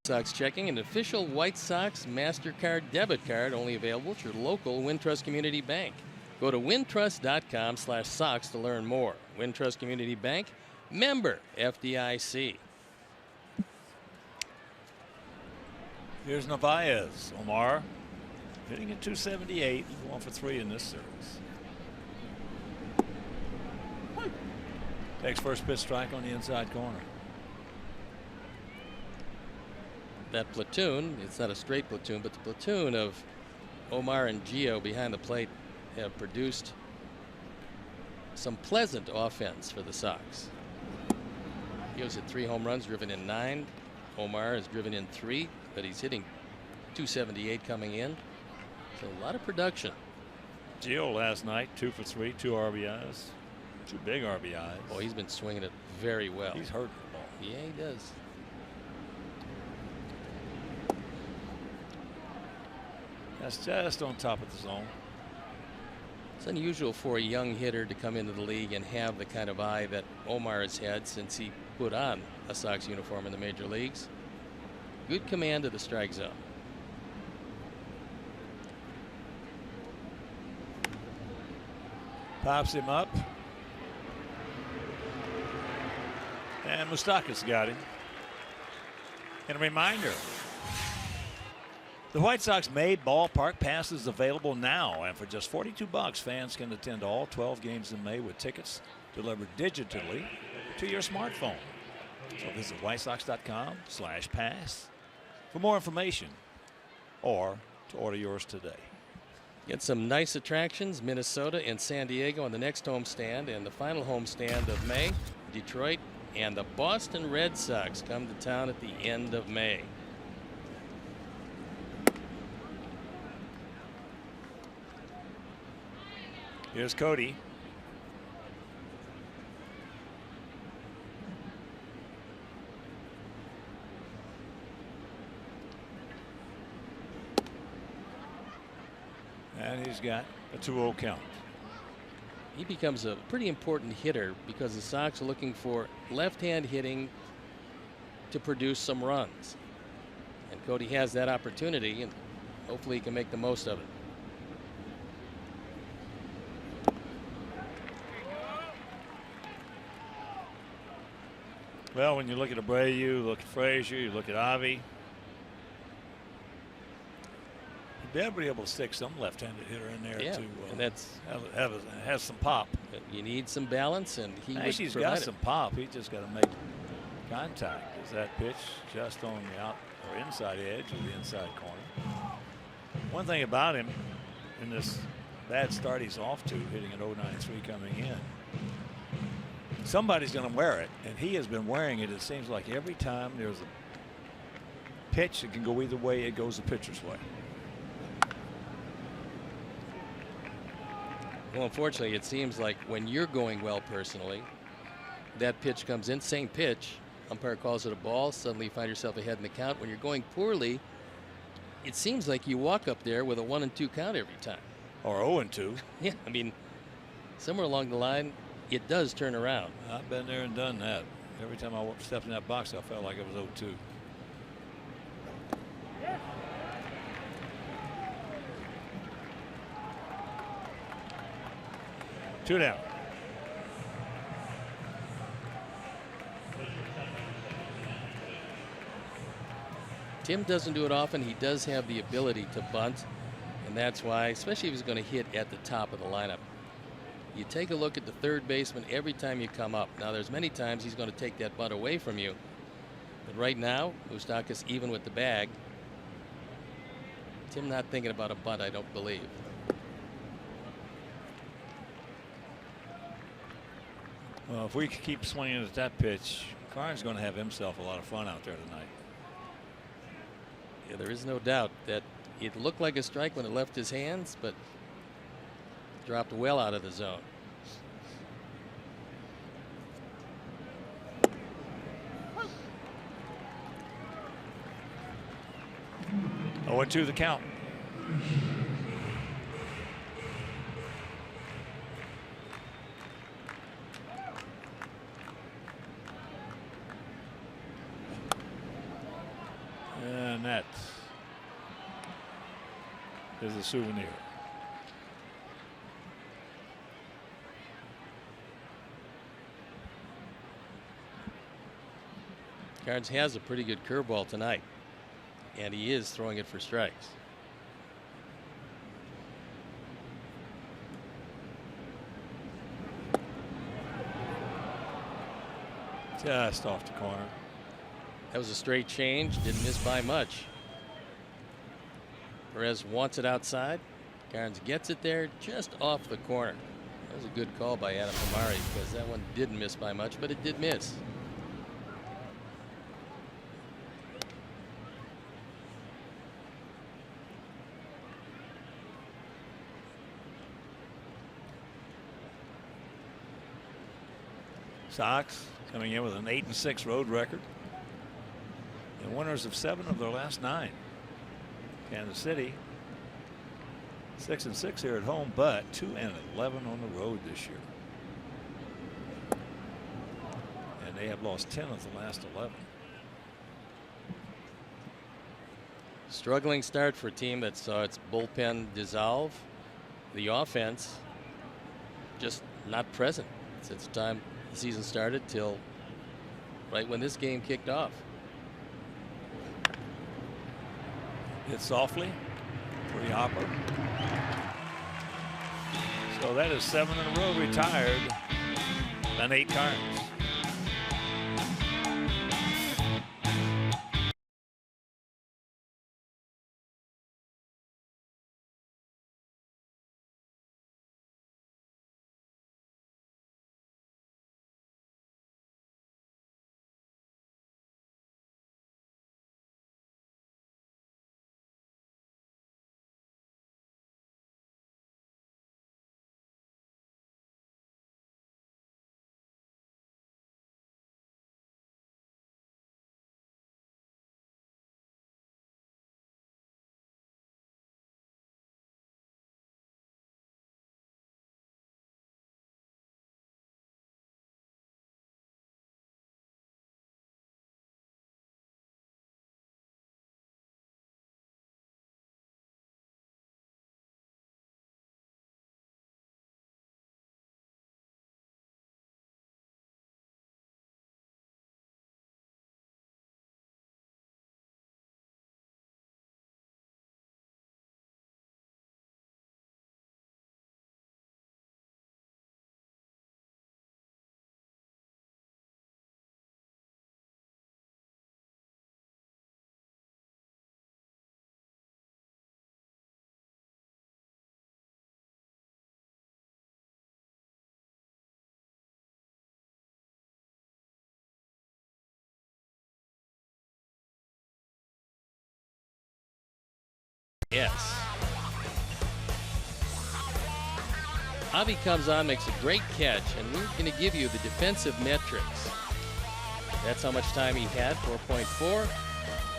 Sox checking an official White Sox MasterCard debit card only available at your local Wintrust Community Bank. Go to wintrust.com/Sox to learn more. Wintrust Community Bank, member FDIC. Here's Narvaez. Omar hitting at 278. 1 for 3 in this series. Takes first pitch strike on the inside corner. That platoon, it's not a straight platoon, but the platoon of Omar and Gio behind the plate have produced some pleasant offense for the Sox. Gio's hit 3 home runs, driven in 9. Omar has driven in 3, but he's hitting 278 coming in. So a lot of production. Gio last night, 2 for 3, 2 RBIs, 2 big RBIs. Oh, he's been swinging it very well. He's hurting the ball. Yeah, he does. That's just on top of the zone. It's unusual for a young hitter to come into the league and have the kind of eye that Omar has had since he put on a Sox uniform in the major leagues. Good command of the strike zone. Pops him up. And Moustakas got him. And a reminder, the White Sox May ballpark pass is available now, and for just $42, fans can attend all 12 games in May with tickets delivered digitally to your smartphone. So visit whitesox.com/pass for more information or to order yours today. Get some nice attractions, Minnesota and San Diego on the next homestand, and the final homestand of May, Detroit and the Boston Red Sox come to town at the end of May. Here's Cody. And he's got a 2-0 count. He becomes a pretty important hitter because the Sox are looking for left-hand hitting to produce some runs. And Cody has that opportunity, and hopefully he can make the most of it. Well, when you look at Abreu, you look at Frazier, you look at Avi, you'd better be able to stick some left-handed hitter in there to and that's have some pop. You need some balance, and Actually, he's got some pop. He just got to make contact. Is that pitch just on the out or inside edge of the inside corner? One thing about him in this bad start he's off to, hitting an 0.93 coming in, somebody's going to wear it, and he has been wearing it. It seems like every time there's a pitch that can go either way, it goes the pitcher's way. Well, unfortunately, it seems like when you're going well personally, that pitch comes in, same pitch, umpire calls it a ball, suddenly you find yourself ahead in the count. When you're going poorly, it seems like you walk up there with a 1-2 count every time. Or 0-2. Yeah, I mean, somewhere along the line, it does turn around. I've been there and done that. Every time I stepped in that box, I felt like it was 0-2. Two down. Tim doesn't do it often. He does have the ability to bunt, and that's why, especially if he's going to hit at the top of the lineup, you take a look at the third baseman every time you come up. Now, there's many times he's going to take that bunt away from you, but right now, Moustakas even with the bag. Tim not thinking about a bunt, I don't believe. Well, if we keep swinging at that pitch, Karn's going to have himself a lot of fun out there tonight. Yeah, there is no doubt that it looked like a strike when it left his hands, but dropped well out of the zone. Oh, 0-2 the count. that is a souvenir. Carnes has a pretty good curveball tonight, and he is throwing it for strikes. Just off the corner. That was a straight change. Didn't miss by much. Perez wants it outside. Carnes gets it there just off the corner. That was a good call by Adam Amari because that one didn't miss by much, but it did miss. Sox coming in with an 8-6 road record. The winners of 7 of their last 9. Kansas City 6-6 here at home, but 2-11 on the road this year. And they have lost 10 of the last 11. Struggling start for a team that saw its bullpen dissolve. The offense just not present since the time the season started till right when this game kicked off. Hit softly for the hopper. So that is 7 in a row retired by Nate Carnes. Yes. Javi comes on, makes a great catch, and we're going to give you the defensive metrics. That's how much time he had, 4.4.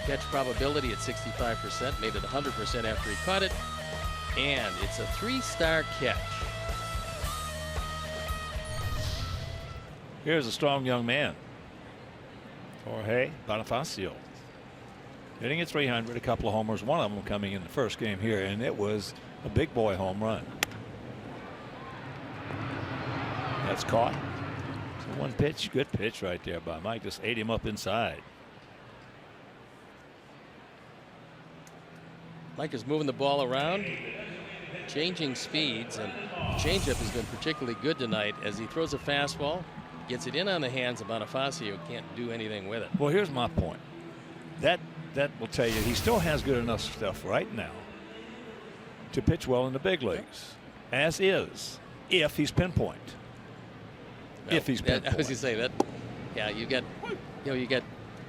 Catch probability at 65%, made it 100% after he caught it. And it's a 3-star catch. Here's a strong young man, Jorge Bonifacio, hitting at 300, a couple of homers, one of them coming in the first game here, and it was a big boy home run. That's caught. So one pitch, good pitch right there by Mike, just ate him up inside. Mike is moving the ball around, changing speeds, and the changeup has been particularly good tonight as he throws a fastball, gets it in on the hands of Bonifacio, can't do anything with it. Well, here's my point. That will tell you he still has good enough stuff right now to pitch well in the big leagues, as is, if he's pinpoint. Well, if he's pinpoint. I was going to say that. Yeah, you got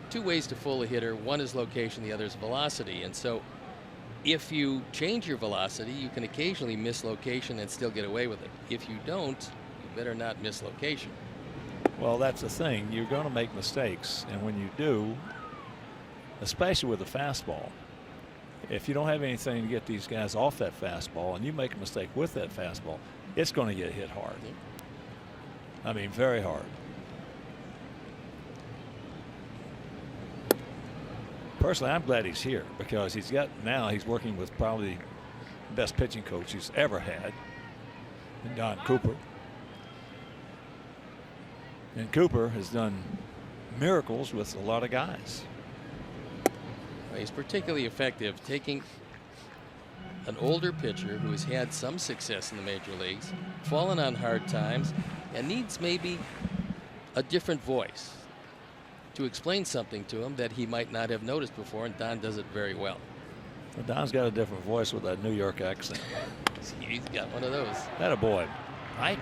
2 ways to fool a hitter. One is location, the other is velocity, and so if you change your velocity, you can occasionally miss location and still get away with it. If you don't, you better not miss location. Well, that's the thing. You're going to make mistakes, and when you do, especially with a fastball, if you don't have anything to get these guys off that fastball and you make a mistake with that fastball, it's going to get hit hard. I mean, very hard. Personally, I'm glad he's here because he's working with probably the best pitching coach he's ever had, in Don Cooper. And Cooper has done miracles with a lot of guys. He's particularly effective taking an older pitcher who has had some success in the major leagues, fallen on hard times, and needs maybe a different voice to explain something to him that he might not have noticed before, and Don does it very well. Well, Don's got a different voice with that New York accent. He's got one of those. That a boy. Mike.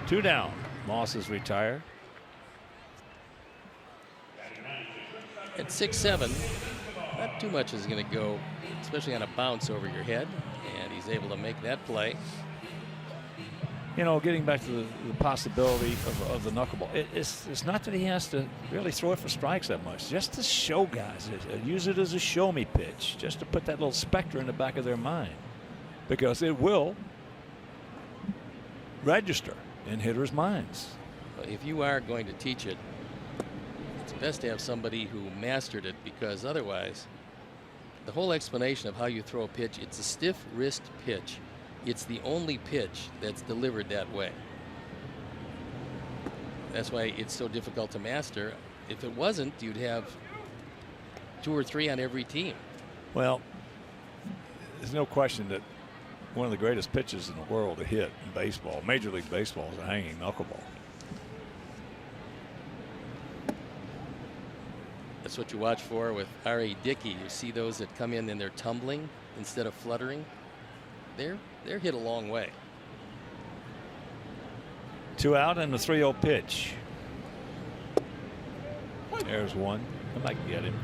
2 down. Moss is retired. At 6'7", not too much is going to go, especially on a bounce over your head, and he's able to make that play. You know, getting back to the possibility of the knuckleball, it's not that he has to really throw it for strikes that much. Just to show guys, use it as a show-me pitch, just to put that little specter in the back of their mind, because it will register in hitters' minds. If you are going to teach it, it's best to have somebody who mastered it, because otherwise, the whole explanation of how you throw a pitch, it's a stiff wrist pitch. It's the only pitch that's delivered that way. That's why it's so difficult to master. If it wasn't, you'd have 2 or 3 on every team. Well, there's no question that one of the greatest pitches in the world to hit in baseball, Major League Baseball, is a hanging knuckleball. That's what you watch for with R.A. Dickey. You see those that come in and they're tumbling instead of fluttering. They're hit a long way. 2 out and the 3-0 pitch. There's one. I might get him.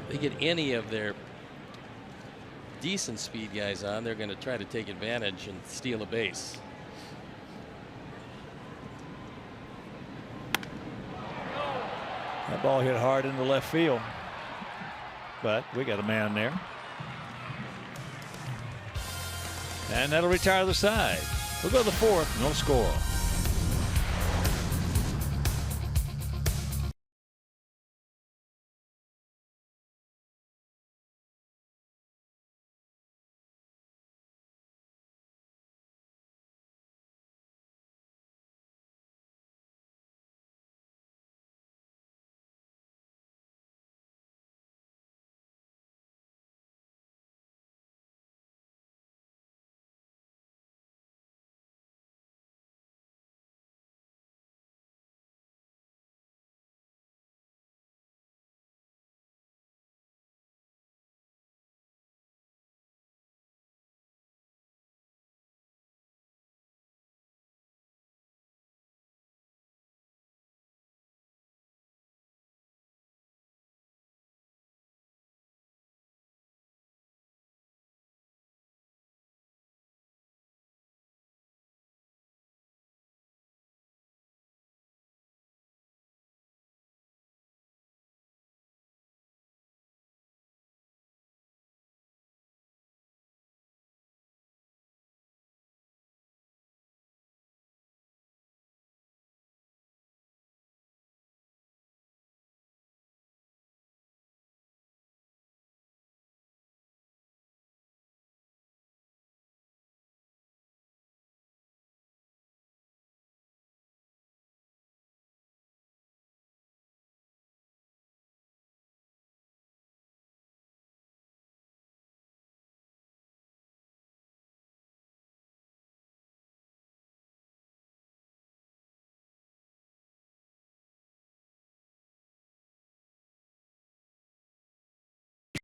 They get any of their decent speed guys on, they're going to try to take advantage and steal a base. That ball hit hard into left field, but we got a man there. And that'll retire the side. We'll go to the 4th, no score.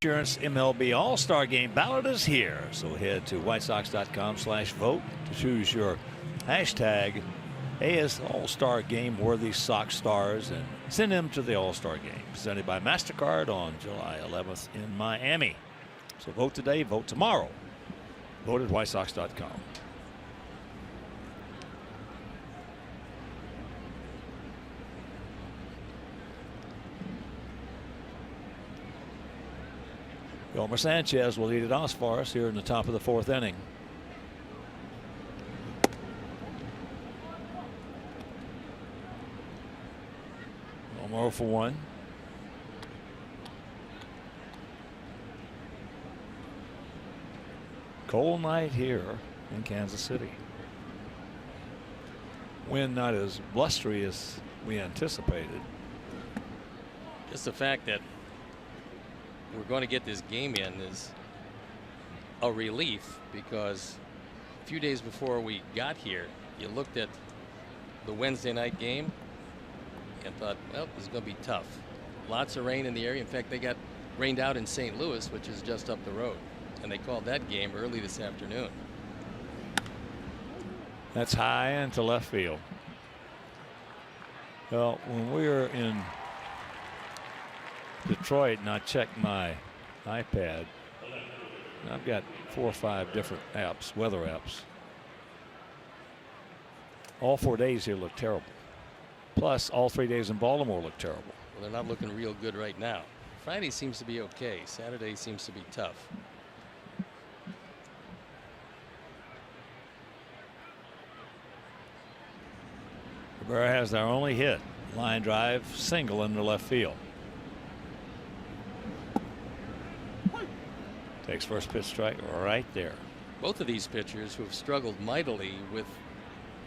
Insurance MLB All-Star Game ballot is here. So head to whitesox.com/vote to choose your hashtag AS All-Star Game worthy Sox stars and send them to the All-Star Game. Presented by MasterCard on July 11th in Miami. So vote today, vote tomorrow. Vote at whitesox.com. Yolmer Sanchez will lead it off for us here in the top of the 4th inning. 0 for 1. Cold night here in Kansas City. Wind not as blustery as we anticipated. Just the fact that we're going to get this game in is a relief, because a few days before we got here, you looked at the Wednesday night game and thought, well, this is going to be tough. Lots of rain in the area. In fact, they got rained out in St. Louis, which is just up the road. And they called that game early this afternoon. That's high into left field. Well, when we were in Detroit and I checked my iPad, I've got 4 or 5 different apps, weather apps. All 4 days here look terrible. Plus, all 3 days in Baltimore look terrible. Well, they're not looking real good right now. Friday seems to be okay. Saturday seems to be tough. Cabrera has their only hit. Line drive, single into left field. Takes first pitch strike right there. Both of these pitchers, who have struggled mightily with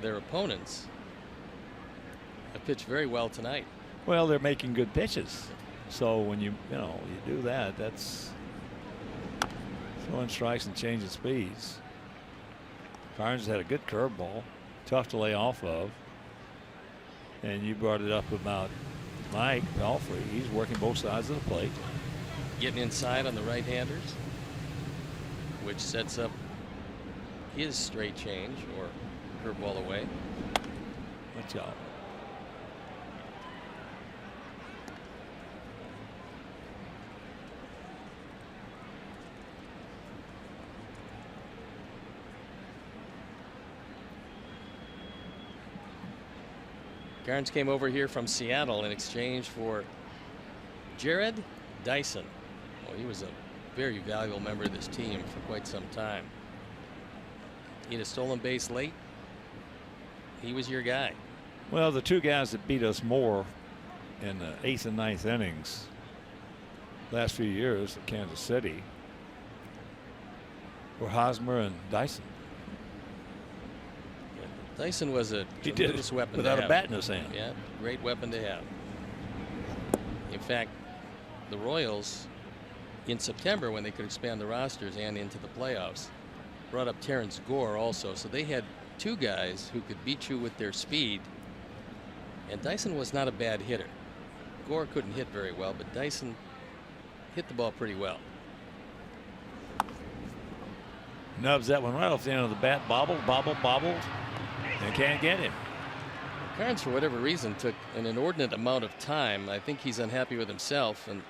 their opponents, have pitched very well tonight. Well, they're making good pitches. So when you do that, that's throwing strikes and changing speeds. Carnes had a good curveball, tough to lay off of. And you brought it up about Mike Pelfrey. He's working both sides of the plate. Getting inside on the right-handers, which sets up his straight change or curveball away. Good job. Carnes came over here from Seattle in exchange for Jared Dyson. Well, he was a very valuable member of this team for quite some time. He had a stolen base late. He was your guy. Well, the 2 guys that beat us more in the 8th and 9th innings last few years at Kansas City were Hosmer and Dyson. Dyson was a tremendous weapon without to a bat in his hand. Yeah, great weapon to have. In fact, the Royals in September, when they could expand the rosters and into the playoffs, brought up Terrence Gore also. So they had 2 guys who could beat you with their speed. And Dyson was not a bad hitter. Gore couldn't hit very well, but Dyson hit the ball pretty well. Nubs that one right off the end of the bat. Bobbled. And can't get him. Carnes, for whatever reason, took an inordinate amount of time. I think he's unhappy with himself, and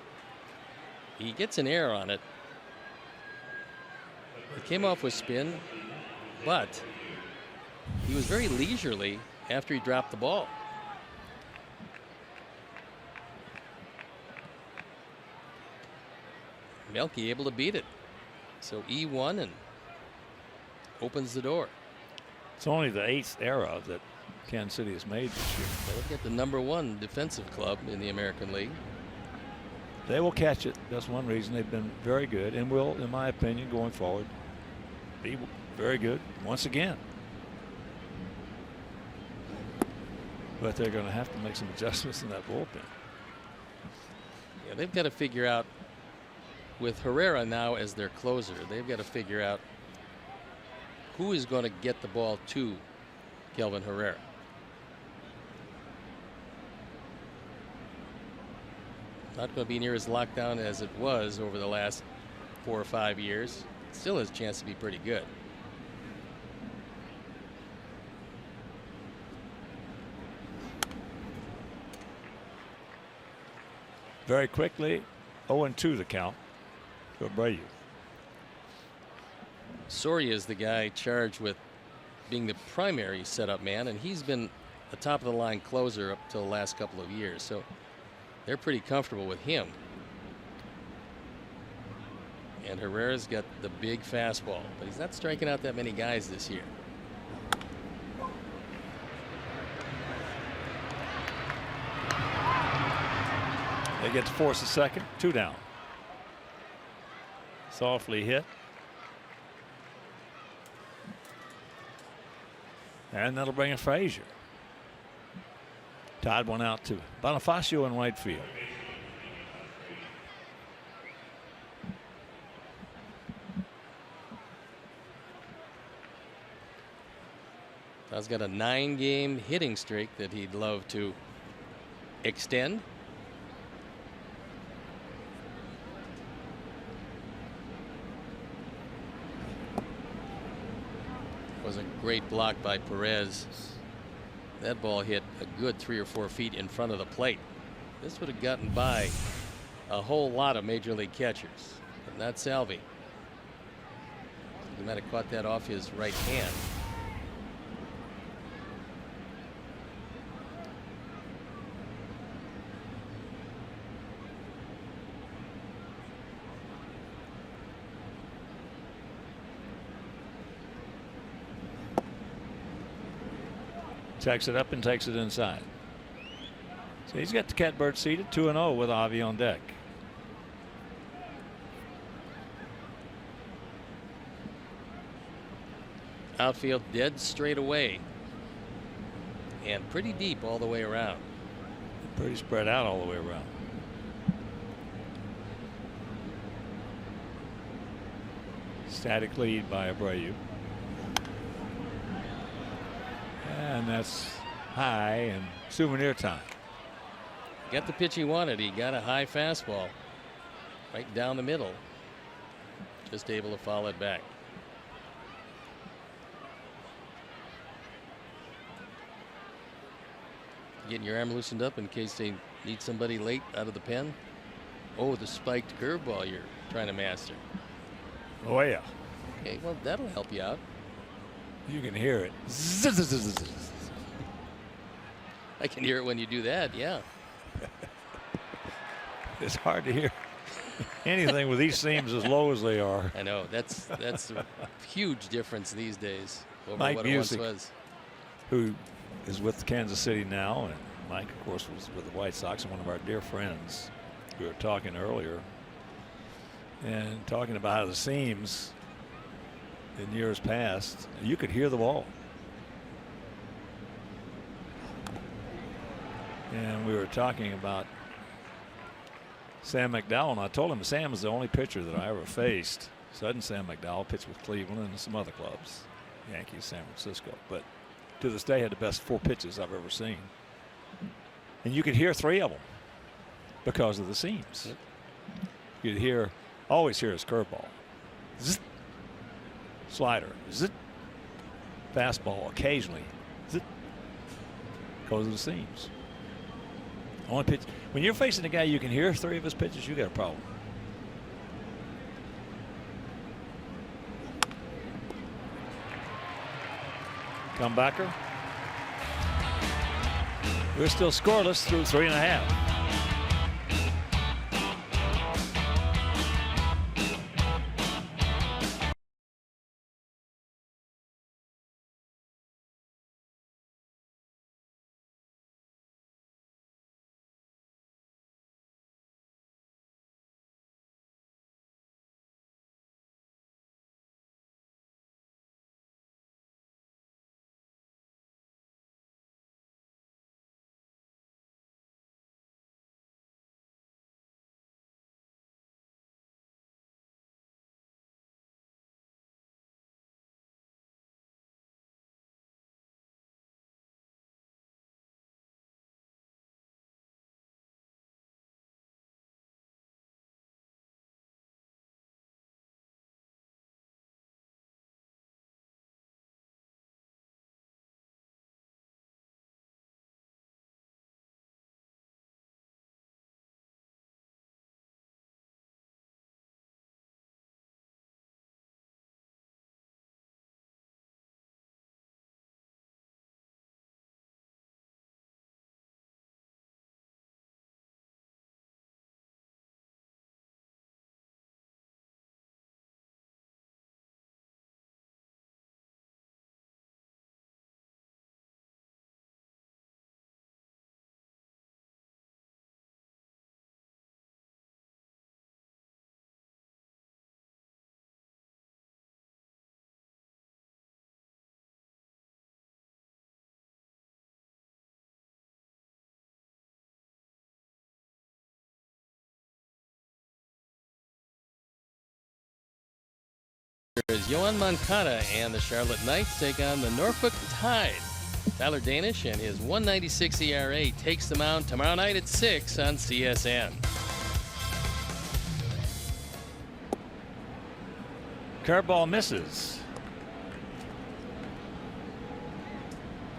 he gets an error on it. It came off with spin, but he was very leisurely after he dropped the ball. Melky able to beat it. So E1 and opens the door. It's only the 8th error that Kansas City has made this year. Look at the #1 defensive club in the American League. They will catch it. That's one reason they've been very good and will, in my opinion, going forward, be very good once again. But they're going to have to make some adjustments in that bullpen. Yeah, they've got to figure out, with Herrera now as their closer, they've got to figure out who is going to get the ball to Kelvin Herrera. Not going to be near as locked down as it was over the last 4 or 5 years. Still has a chance to be pretty good. Very quickly, 0-2 the count to Abreu. Soria is the guy charged with being the primary setup man, and he's been a top of the line closer up till the last couple of years, so they're pretty comfortable with him. And Herrera's got the big fastball, but he's not striking out that many guys this year. They get to force a second. 2 down. Softly hit. And that'll bring in Frazier. Tied one out to Bonifacio in right field. Todd's got a 9-game hitting streak that he'd love to extend. Was a great block by Perez. That ball hit a good 3 or 4 feet in front of the plate. This would have gotten by a whole lot of major league catchers, but not Salvi. He might have caught that off his right hand. Takes it up and takes it inside. So he's got the catbird seated 2-0 with Avi on deck. Outfield dead straight away and pretty deep all the way around. Pretty spread out all the way around. Static lead by Abreu. And that's high and souvenir time. Got the pitch he wanted. He got a high fastball right down the middle. Just able to foul it back. Getting your arm loosened up in case they need somebody late out of the pen. Oh, the spiked curveball you're trying to master. Oh yeah. Okay, well that'll help you out. You can hear it. I can hear it when you do that. Yeah. It's hard to hear anything with these seams as low as they are. I know that's a huge difference these days over Mike what Music, it once was. Who is with Kansas City now, and Mike, of course, was with the White Sox, and one of our dear friends. We were talking earlier and talking about how the seams in years past, you could hear the ball. And we were talking about Sam McDowell, and I told him Sam is the only pitcher that I ever faced. Sudden Sam McDowell pitched with Cleveland and some other clubs, Yankees, San Francisco, but to this day had the best 4 pitches I've ever seen. And you could hear 3 of them because of the seams. You'd hear, always hear his curveball, zzz, slider, zzz, fastball occasionally, zzz, because of the seams. Only pitch. When you're facing a guy you can hear 3 of his pitches, you got a problem. Comebacker. We're still scoreless through 3.5. There's Yoan Moncada, and the Charlotte Knights take on the Norfolk Tide. Tyler Danish and his 1.96 ERA takes the mound tomorrow night at 6 on CSN. Curveball misses.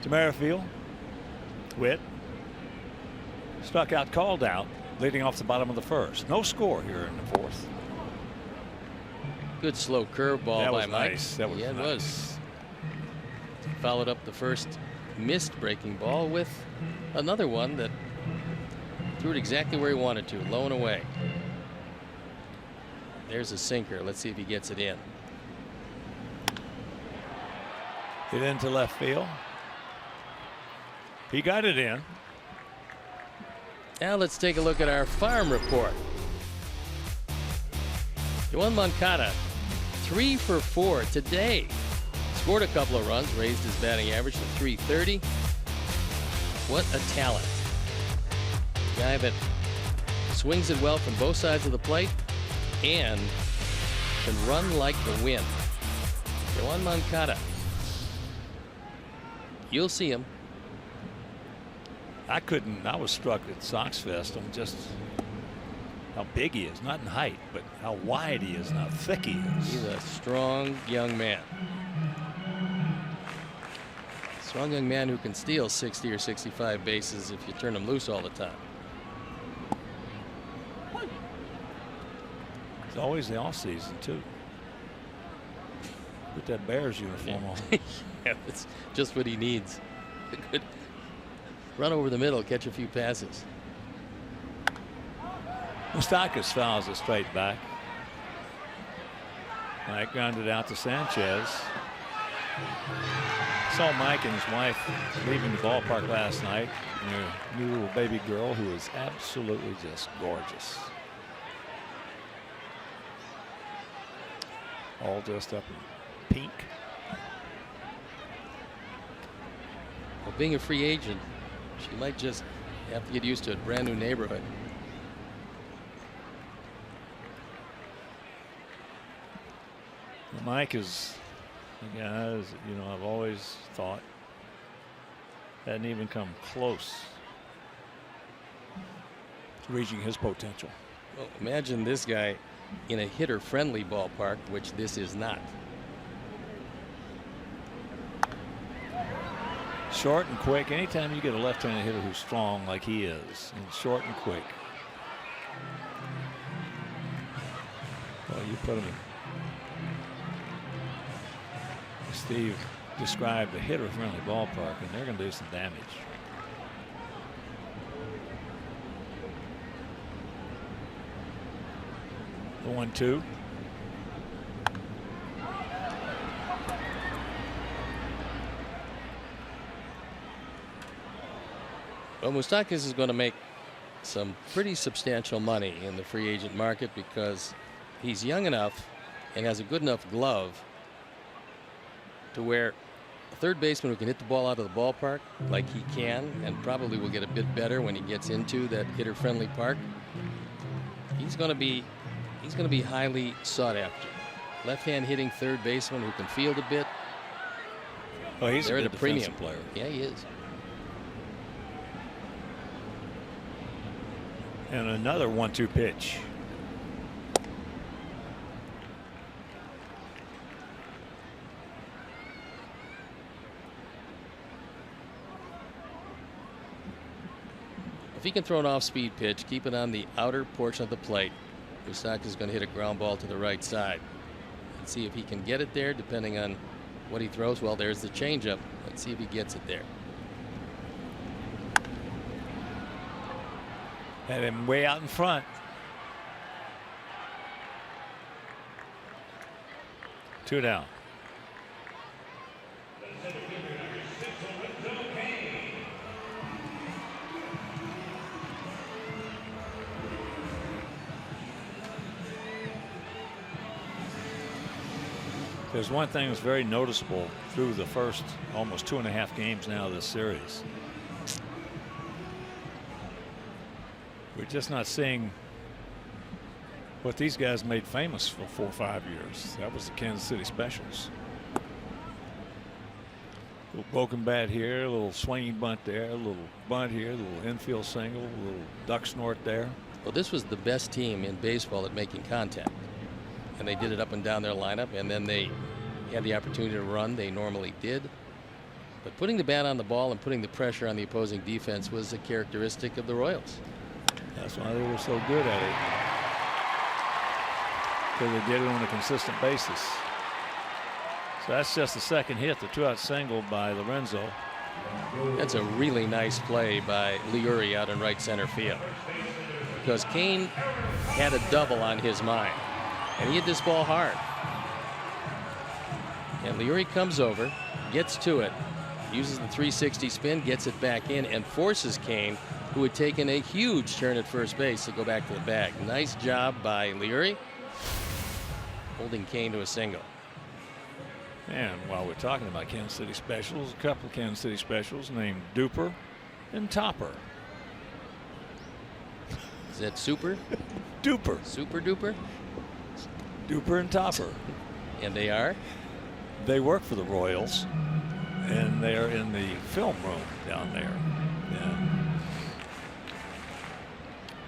To Merrifield. Witt. Struck out, called out, leading off the bottom of the first. No score here in the fourth. Good slow curveball by Mike. Nice. That was yeah, it nice. was. Followed up the first missed breaking ball with another one that threw it exactly where he wanted to, low and away. There's a sinker. Let's see if he gets it in. Hit into left field. He got it in. Now let's take a look at our farm report. Yoan Moncada, 3 for 4 today. Scored a couple of runs, raised his batting average to .330. What a talent. Guy that swings it well from both sides of the plate and can run like the wind. Yoan Moncada. You'll see him. I was struck at Sox Fest on just how big he is, not in height, but how wide he is and how thick he is. He's a strong young man. Strong young man who can steal 60 or 65 bases if you turn him loose all the time. It's always the off season too. Put that Bears uniform on. Yeah, that's just what he needs. A good run over the middle, catch a few passes. Moustakas fouls it straight back. Mike grounded out to Sanchez. Saw Mike and his wife leaving the ballpark last night. And their new little baby girl who is absolutely just gorgeous. All dressed up in pink. Well, being a free agent, she might just have to get used to a brand new neighborhood. Mike is a guy, you know, I've always thought hadn't even come close to reaching his potential. Well, imagine this guy in a hitter-friendly ballpark, which this is not. Short and quick. Anytime you get a left-handed hitter who's strong like he is, and short and quick, well, you put him in. Steve described a hitter-friendly ballpark, and they're going to do some damage. The 1-2. Well, Moustakas is going to make some pretty substantial money in the free agent market because he's young enough and has a good enough glove to where a third baseman who can hit the ball out of the ballpark like he can, and probably will get a bit better when he gets into that hitter-friendly park, he's going to be highly sought after. Left-hand hitting third baseman who can field a bit. Oh, he's They're a at good a premium player. Yeah, he is. And another 1-2 pitch. If he can throw an off-speed pitch, keep it on the outer portion of the plate, Moustakas is going to hit a ground ball to the right side. And see if he can get it there, depending on what he throws. Well, there's the changeup. Let's see if he gets it there. Had him way out in front. 2 down. There's one thing that's very noticeable through the first almost 2.5 games now of this series. We're just not seeing What these guys made famous for 4 or 5 years. That was the Kansas City Specials. A little broken bat here, a little swinging bunt there, a little bunt here, a little infield single, a little duck snort there. Well, this was the best team in baseball at making contact. And they did it up and down their lineup, and then they had the opportunity to run. They normally did. But putting the bat on the ball and putting the pressure on the opposing defense was a characteristic of the Royals. That's why they were so good at it. Because they did it on a consistent basis. So that's just the second hit, the 2-out single by Lorenzo. That's a really nice play by Leury out in right center field. Because Kane had a double on his mind. And he hit this ball hard. And Leury comes over, gets to it, uses the 360 spin, gets it back in, and forces Kane, who had taken a huge turn at first base, to go back to the bag. Nice job by Leury, holding Kane to a single. And while we're talking about Kansas City Specials, a couple of Kansas City Specials named Duper and Topper. Is that super? Duper. Super duper? Duper and Topper. And they are? They work for the Royals, and they are in the film room down there. And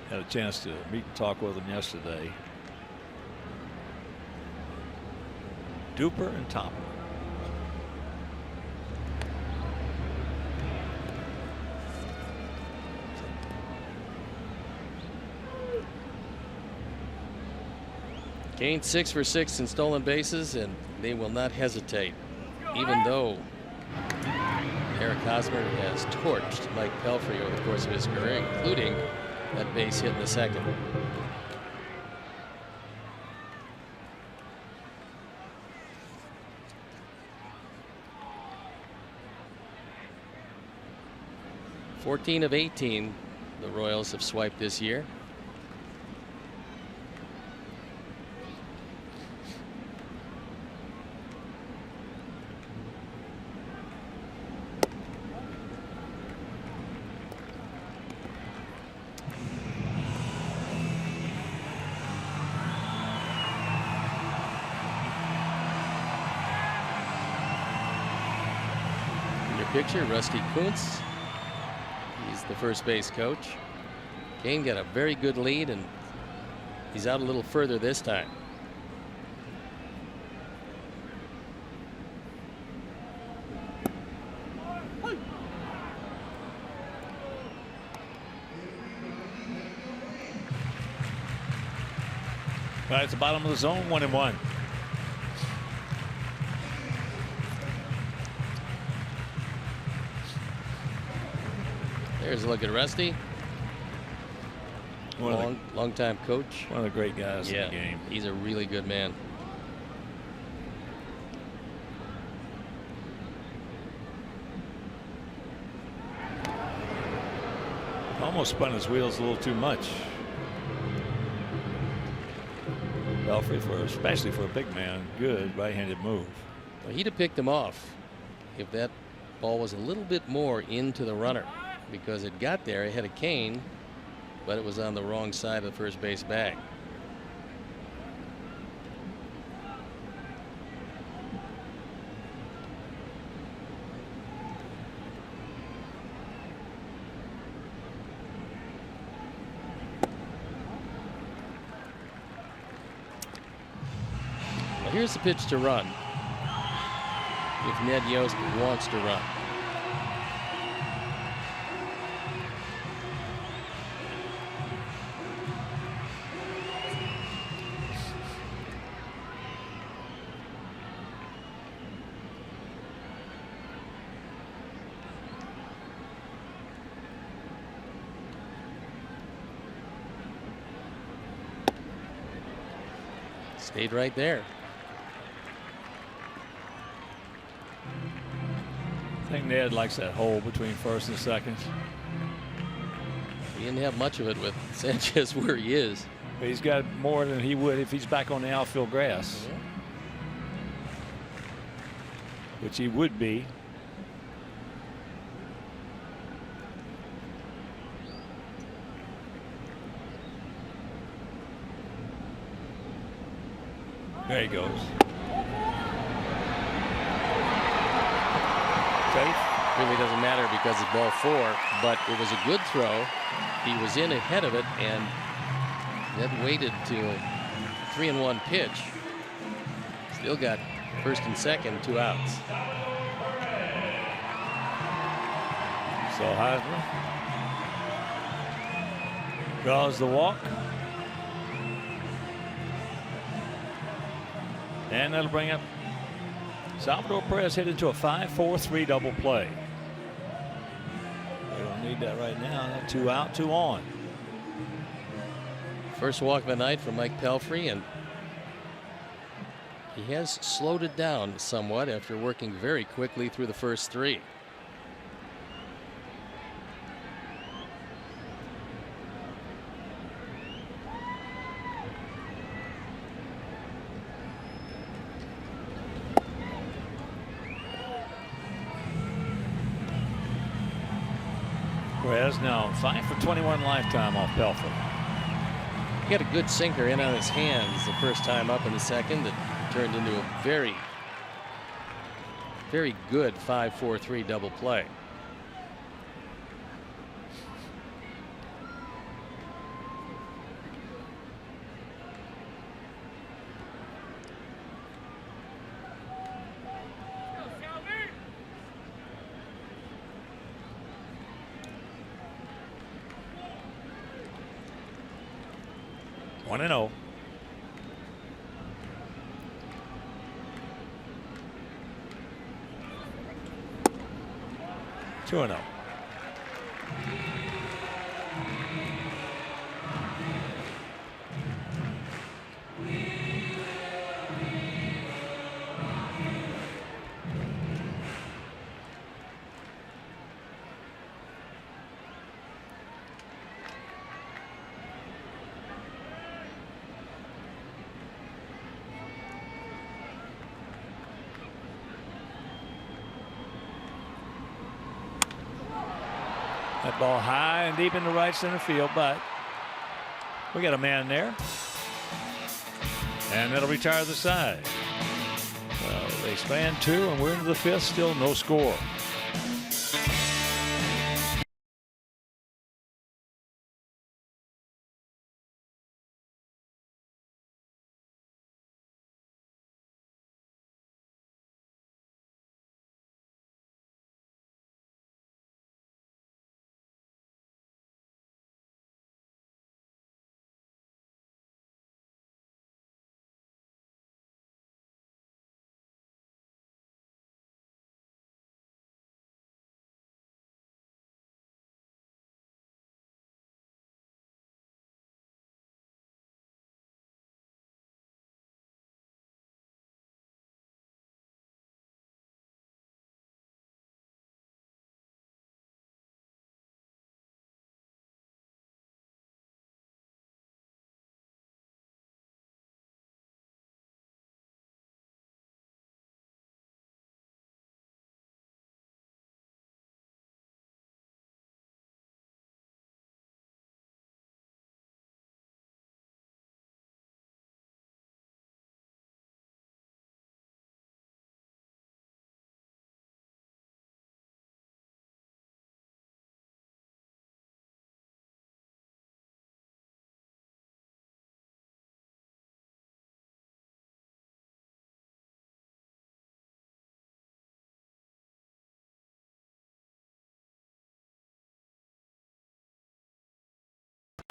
had a chance to meet and talk with them yesterday. Duper and Topper. Kane 6 for 6 in stolen bases, and they will not hesitate, even though Eric Hosmer has torched Mike Pelfrey over the course of his career, including that base hit in the second. $14 of 18 the Royals have swiped this year. Picture, Rusty Kuntz. He's the first base coach. Kane got a very good lead, and he's out a little further this time. Right at the bottom of the zone, 1-1. There's a look at Rusty. Long time coach. One of the great guys in the game. He's a really good man. Almost spun his wheels a little too much. Belfry, especially for a big man, good right-handed move. Well, he'd have picked him off if that ball was a little bit more into the runner, because it got there ahead of Kane, but it was on the wrong side of the first base bag. Well, here's the pitch to run if Ned Yost wants to run. Stayed right there. I think Ned likes that hole between first and second. He didn't have much of it with Sanchez where he is. But he's got more than he would if he's back on the outfield grass. Yeah. Which he would be. There he goes. Safe. Really doesn't matter because it's ball 4, but it was a good throw. He was in ahead of it and then waited to a 3-1 pitch. Still got first and second, 2 outs. So Heisman draws the walk. And that'll bring up Salvador Perez hit into a 5-4-3 double play. We don't need that right now. 2 out, 2 on. First walk of the night for Mike Pelfrey, and he has slowed it down somewhat after working very quickly through the first 3. Perez now 5 for 21 lifetime off Pelfrey. He had a good sinker in on his hands the first time up in the second that turned into a very, very good 5-4-3 double play. One and 0. Two and 0. That ball high and deep into right center field, but we got a man there. And that'll retire the side. Well, they span 2 and we're into the 5th, still no score.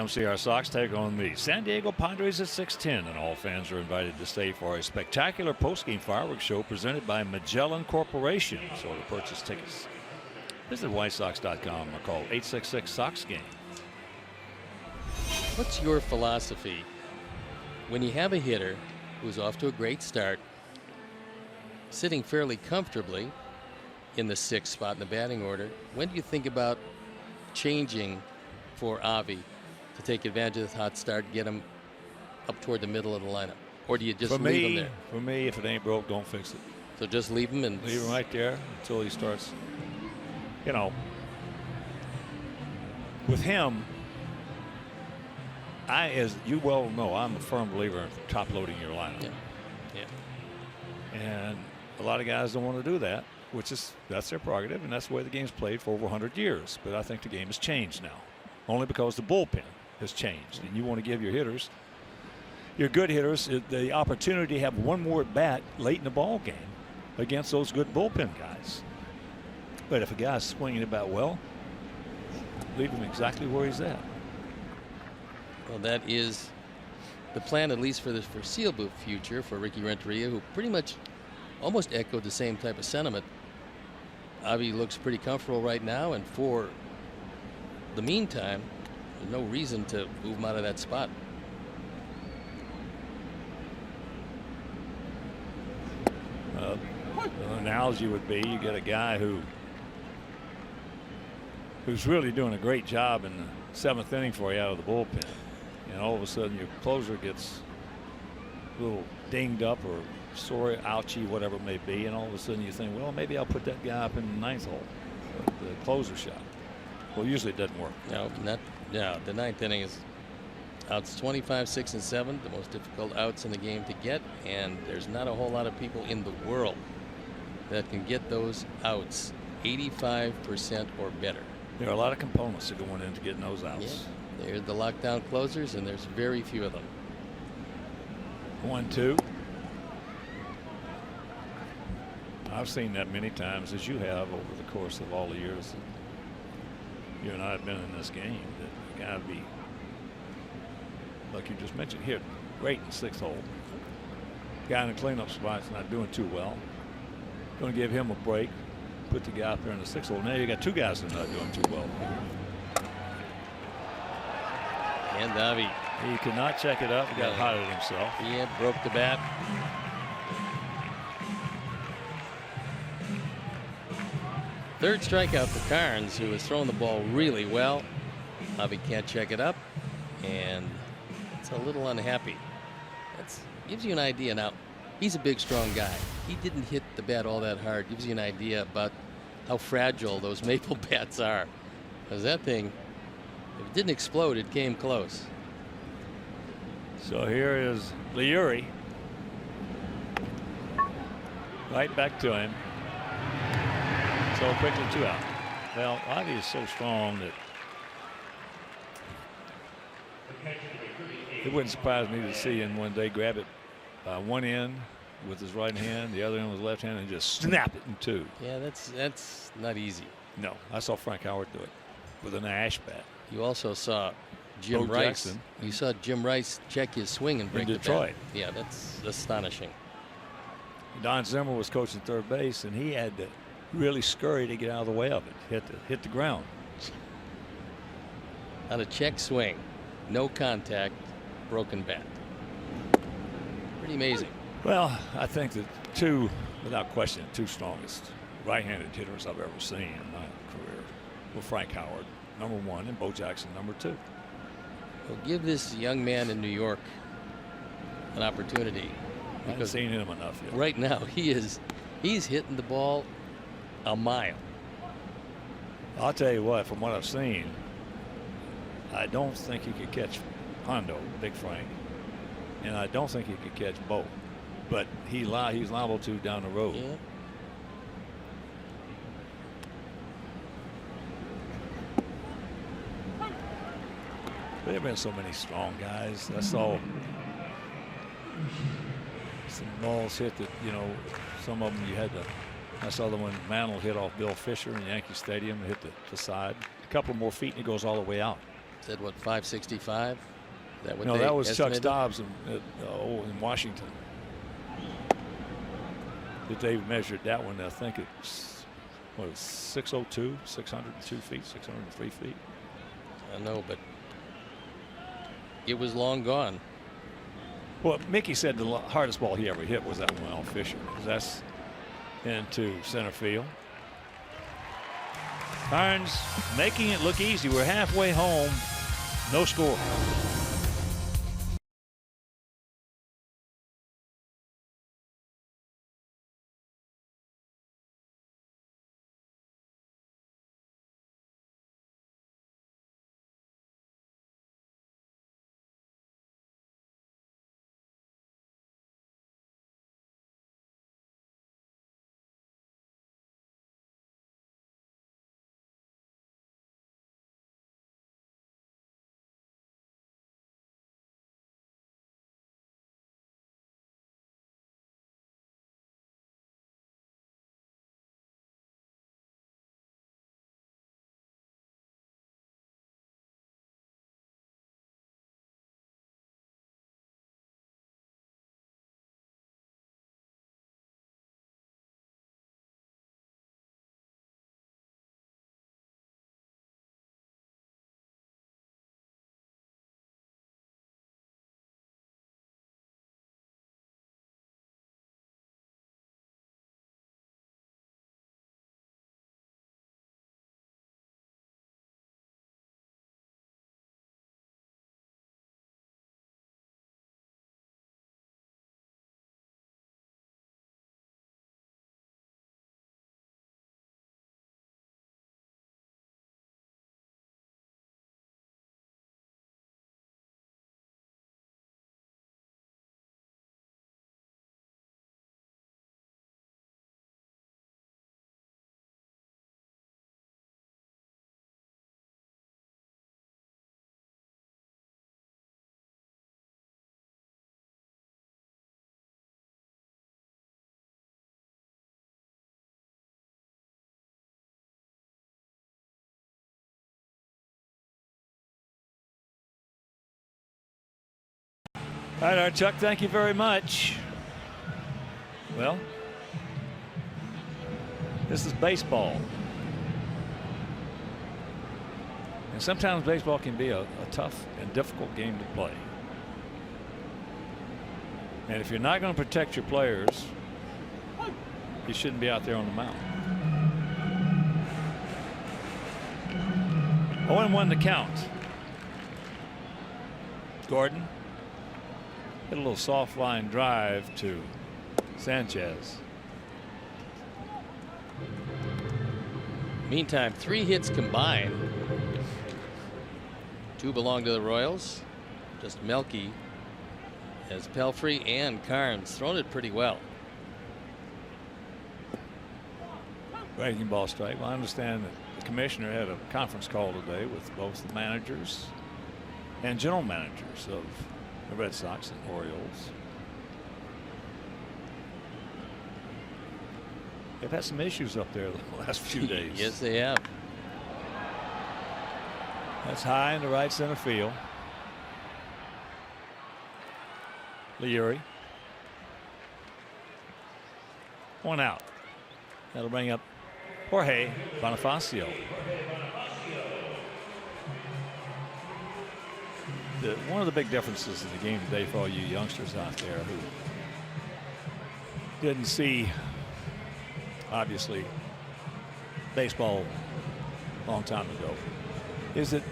MCR Sox take on the San Diego Padres at 6:10, and all fans are invited to stay for a spectacular postgame fireworks show presented by Magellan Corporation. So to purchase tickets, visit whitesox.com or call 866-SOX-GAME. What's your philosophy when you have a hitter who's off to a great start, sitting fairly comfortably in the 6th spot in the batting order? When do you think about changing for Avi to take advantage of the hot start, get him up toward the middle of the lineup? Or do you just leave him there? For me, if it ain't broke, don't fix it. So just leave him and leave him right there until he starts. You know, with him, as you well know, I'm a firm believer in top loading your lineup. Yeah. Yeah. And a lot of guys don't want to do that, that's their prerogative, and that's the way the game's played for over 100 years. But I think the game has changed now, only because the bullpen has changed, and you want to give your hitters, your good hitters, the opportunity to have one more at bat late in the ball game against those good bullpen guys. But if a guy's swinging the bat well, leave him exactly where he's at. Well, that is the plan, at least for the foreseeable future, for Ricky Renteria, who pretty much almost echoed the same type of sentiment. Avi looks pretty comfortable right now, and for the meantime, there's no reason to move him out of that spot. The analogy would be you get a guy who's really doing a great job in the 7th inning for you out of the bullpen, and all of a sudden your closer gets a little dinged up or sore, ouchy, whatever it may be, and all of a sudden you think, well, maybe I'll put that guy up in the 9th hole, the closer shot. Well, usually it doesn't work. No, the 9th inning is outs 25, 6, and 7, the most difficult outs in the game to get, and there's not a whole lot of people in the world that can get those outs 85% or better. There are a lot of components that go into getting those outs. Yeah, they're the lockdown closers, and there's very few of them. 1-2. I've seen that many times, as you have over the course of all the years that you and I have been in this game, that the guy would be, like you just mentioned, hit great in 6th hole. Guy in the cleanup spot's not doing too well. Going to give him a break. Put the guy up there in the 6th hole. Now you got 2 guys that are not doing too well. And Avi, he could not check it up. He got hot at himself. Yeah, broke the bat. Third strikeout for Carnes, who has thrown the ball really well. Avi can't check it up, and it's a little unhappy. That gives you an idea. Now, he's a big, strong guy. He didn't hit the bat all that hard. Gives you an idea about how fragile those maple bats are. Because that thing, if it didn't explode, it came close. So here is Leury. Right back to him. So quickly 2 out. Well, Ivy is so strong that it wouldn't surprise me to see him one day grab it by one end with his right hand, the other end with his left hand, and just snap it in 2. Yeah, that's not easy. No, I saw Frank Howard do it with an ash bat. You also saw Jim Bo Rice. Jackson. You saw Jim Rice check his swing and break in Detroit. The bat. Yeah, that's astonishing. Don Zimmer was coaching third base, and he had to really scurry to get out of the way of it. Hit the ground. On a check swing, no contact, broken bat. Pretty amazing. Well, I think that without question, 2 strongest right-handed hitters I've ever seen in my career were Frank Howard, number 1, and Bo Jackson, number 2. Well, give this young man in New York an opportunity. I haven't seen him enough yet. Right now, he's hitting the ball a mile. I'll tell you what, from what I've seen, I don't think he could catch Hondo, Big Frank, and I don't think he could catch Bo, but he's liable to down the road. Yeah. There have been so many strong guys. I saw some balls hit that, some of them you had to. I saw the one Mantle hit off Bill Fisher in Yankee Stadium and hit the side. A couple more feet and it goes all the way out. Said what, 565? No, that was Chuck Dobbs in Washington. That they measured that one. I think it's 602, 602 feet, 603 feet. I know, but it was long gone. Well, Mickey said the hardest ball he ever hit was that one off Fisher. That's into center field. Carnes making it look easy. We're halfway home. No score. right, Chuck, thank you very much. Well, this is baseball. And sometimes baseball can be a tough and difficult game to play. And if you're not going to protect your players, you shouldn't be out there on the mound. 0-1 to count. Gordon hit a little soft line drive to Sanchez. Meantime, 3 hits combined. 2 belong to the Royals. Just Melky, as Pelfrey and Carnes thrown it pretty well. Breaking ball strike. Well, I understand that the commissioner had a conference call today with both the managers and general managers of the Red Sox and Orioles. They've had some issues up there the last few days. Yes, they have. That's high in the right center field. Leary. 1 out. That'll bring up Jorge Bonifacio. One of the big differences in the game today for all you youngsters out there who didn't see, obviously, baseball a long time ago, is that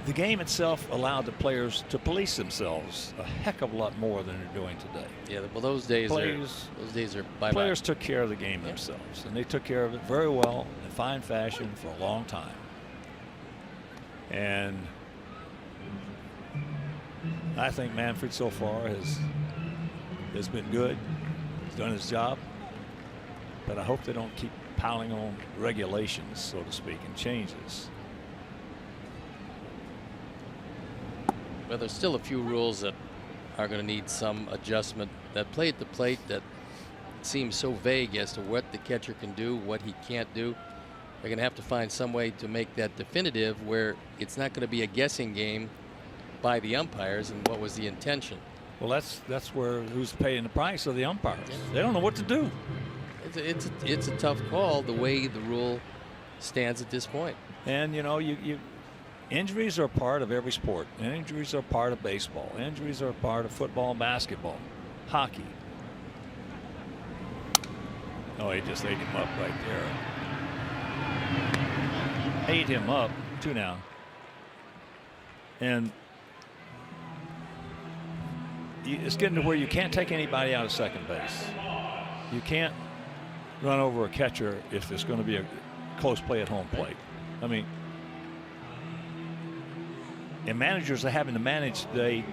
the game itself allowed the players to police themselves a heck of a lot more than they're doing today. Yeah, well, those days are bye-bye. Players took care of the game themselves, and they took care of it very well in fine fashion for a long time. And I think Manfred so far has been good. He's done his job, but I hope they don't keep piling on regulations, so to speak, and changes. Well, there's still a few rules that are going to need some adjustment. That play at the plate that seems so vague as to what the catcher can do, what he can't do. They're going to have to find some way to make that definitive, where it's not going to be a guessing game by the umpires and what was the intention. Well, that's where who's paying the price of the umpires. Yeah. They don't know what to do. It's a tough call the way the rule stands at this point. And you know, injuries are part of every sport. Injuries are part of baseball. Injuries are part of football and basketball, hockey. Oh, he just ate him up right there. Ate him up. 2 now. And it's getting to where you can't take anybody out of second base. You can't run over a catcher if it's going to be a close play at home plate. I mean, and managers are having to manage today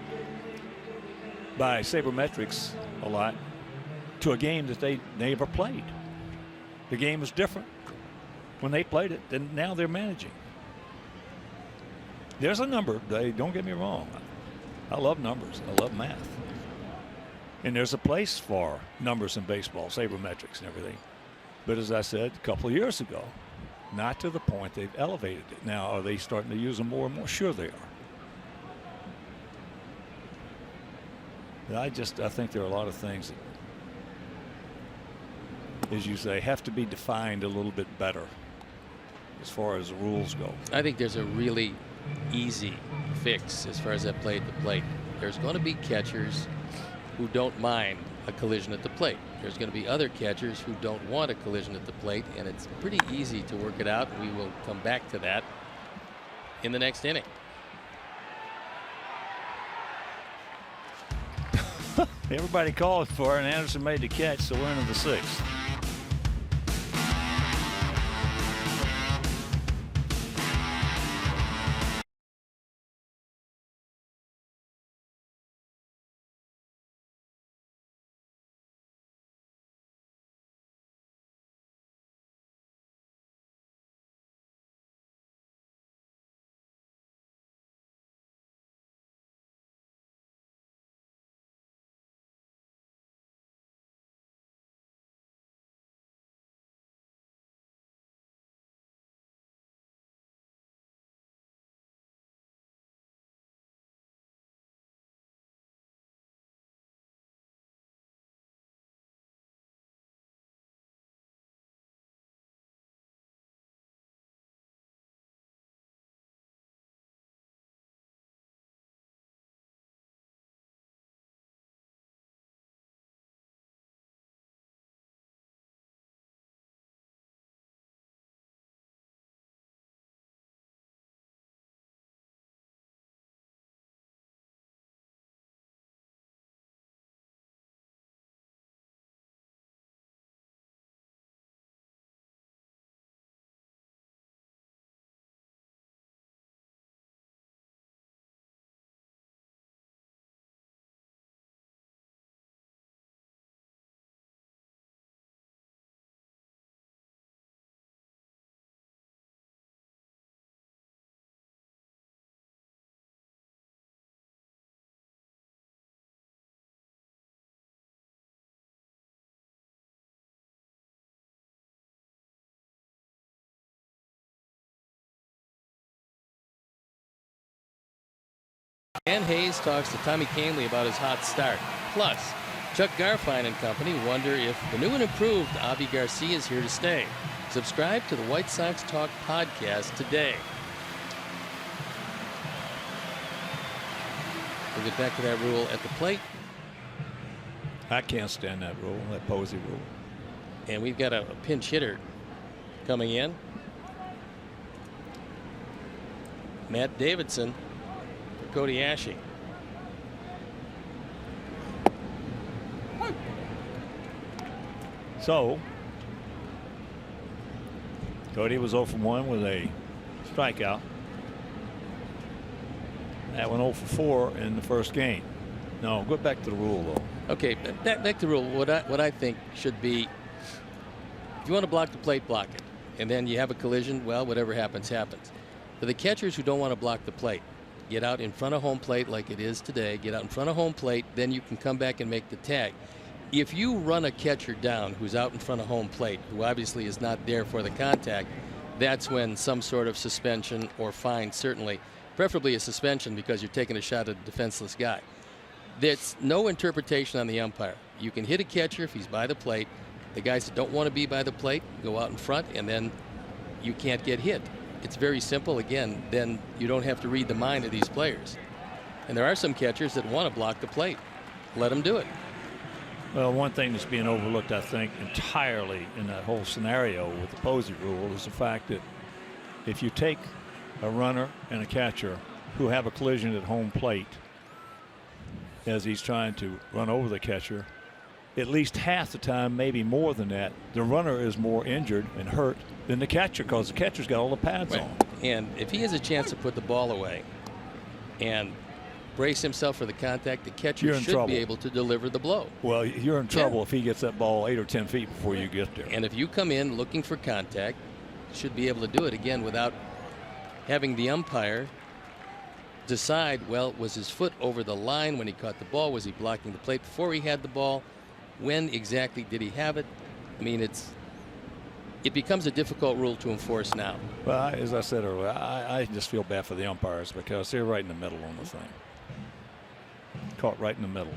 by sabermetrics a lot to a game that they never played. The game was different when they played it than now they're managing. There's a number. Don't get me wrong. I love numbers. I love math. And there's a place for numbers in baseball, sabermetrics and everything. But as I said a couple of years ago, not to the point they've elevated it. Now, are they starting to use them more and more? Sure they are. But I think there are a lot of things that, as you say, have to be defined a little bit better as far as the rules go. I think there's a really easy fix as far as that play at the plate. There's going to be catchers who don't mind a collision at the plate. There's going to be other catchers who don't want a collision at the plate, and it's pretty easy to work it out. We will come back to that in the next inning. Everybody called for it, and Anderson made the catch, so we're into the 6th. Dan Hayes talks to Tommy Kahnle about his hot start. Plus, Chuck Garfien and company wonder if the new and improved Avi Garcia is here to stay. Subscribe to the White Sox Talk podcast today. We'll get back to that rule at the plate. I can't stand that rule, that Posey rule. And we've got a pinch hitter coming in. Matt Davidson for Cody Ashe. So, Cody was 0 for 1 with a strikeout. That went 0 for 4 in the first game. No, go back to the rule, though. Okay, back to the rule. What I think should be, if you want to block the plate, block it. And then you have a collision, well, whatever happens, happens. For the catchers who don't want to block the plate, get out in front of home plate like it is today. Get out in front of home plate, then you can come back and make the tag. If you run a catcher down who's out in front of home plate, who obviously is not there for the contact, that's when some sort of suspension or fine, certainly, preferably a suspension because you're taking a shot at a defenseless guy. There's no interpretation on the umpire. You can hit a catcher if he's by the plate. The guys that don't want to be by the plate go out in front, and then you can't get hit. It's very simple. Again, then you don't have to read the mind of these players. And there are some catchers that want to block the plate. Let them do it. Well, one thing that's being overlooked, I think, entirely in that whole scenario with the Posey rule is the fact that if you take a runner and a catcher who have a collision at home plate as he's trying to run over the catcher, at least half the time, maybe more than that, the runner is more injured and hurt than the catcher because the catcher's got all the pads on. And if he has a chance to put the ball away and brace himself for the contact, the catcher should be able to deliver the blow. Well, you're in trouble if he gets that ball 8 or 10 feet before you get there. And if you come in looking for contact, should be able to do it again without having the umpire decide, well, was his foot over the line when he caught the ball? Was he blocking the plate before he had the ball? When exactly did he have it? I mean, it becomes a difficult rule to enforce now. Well, as I said earlier, I just feel bad for the umpires because they're right in the middle on the thing. Caught right in the middle.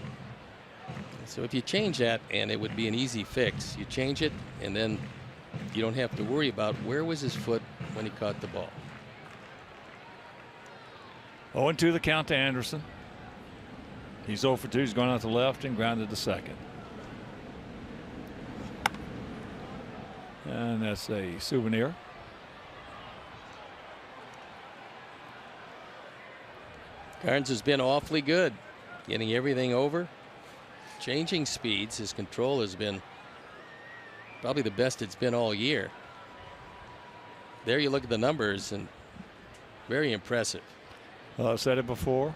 So if you change that, and it would be an easy fix, you change it, and then you don't have to worry about where was his foot when he caught the ball. 0-2 the count to Anderson. He's 0 for 2. He's gone out to left and grounded to second. And that's a souvenir. Carnes has been awfully good, getting everything over, changing speeds. His control has been probably the best it's been all year. There you look at the numbers, and very impressive. Well, I've said it before.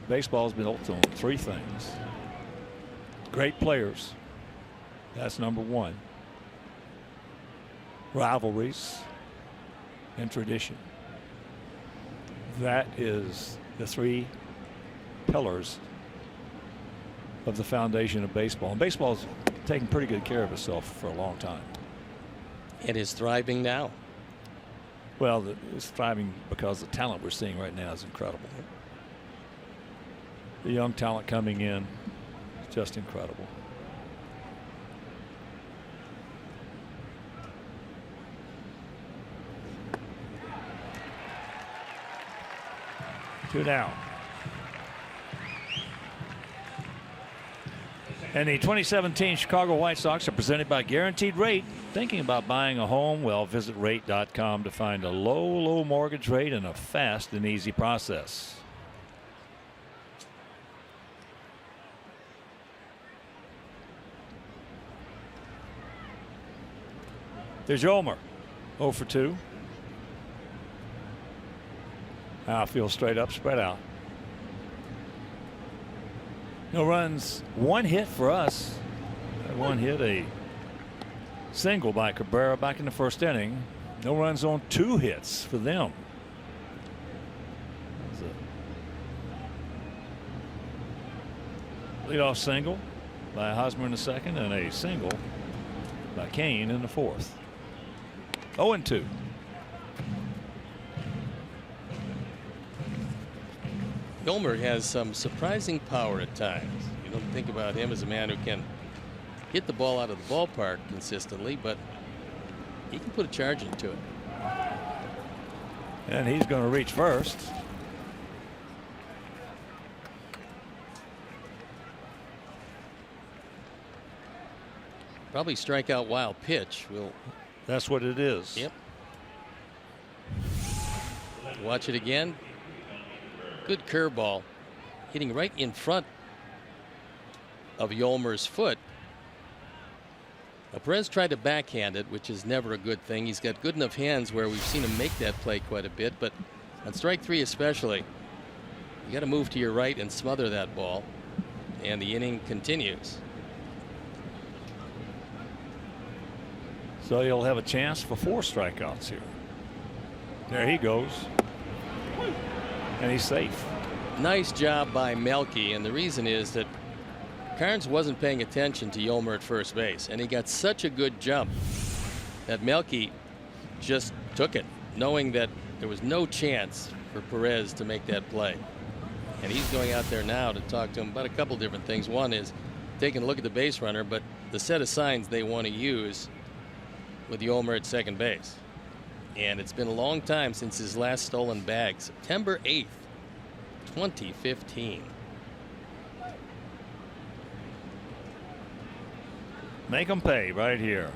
Baseball's been built on 3 things. Great players. That's number 1. Rivalries and tradition. That is the 3 pillars of the foundation of baseball. And baseball's taken pretty good care of itself for a long time. It is thriving now. Well, it's thriving because the talent we're seeing right now is incredible. The young talent coming in is just incredible. Two down. And the 2017 Chicago White Sox are presented by Guaranteed Rate. Thinking about buying a home? Well, visit rate.com to find a low mortgage rate and a fast and easy process. There's Ulmer, 0 for 2. Outfield straight up, spread out. No runs, 1 hit for us. That 1 hit, a single by Cabrera back in the first inning. No runs on 2 hits for them. Leadoff single by Hosmer in the second, and a single by Kane in the fourth. 0-2. Yolmer has some surprising power at times. You don't think about him as a man who can hit the ball out of the ballpark consistently, but he can put a charge into it. And he's going to reach first. Probably strike out wild pitch. That's what it is. Yep. Watch it again. Good curveball, hitting right in front of Yolmer's foot. Now, Perez tried to backhand it, which is never a good thing. He's got good enough hands where we've seen him make that play quite a bit, but on strike 3 especially, you got to move to your right and smother that ball, and the inning continues. So you'll have a chance for 4 strikeouts here. There he goes. And he's safe. Nice job by Melky, and the reason is that Carnes wasn't paying attention to Yolmer at first base, and he got such a good jump that Melky just took it, knowing that there was no chance for Perez to make that play. And he's going out there now to talk to him about a couple different things. One is taking a look at the base runner, but the set of signs they want to use with Yolmer at second base. And it's been a long time since his last stolen bag, September 8th, 2015. Make them pay right here.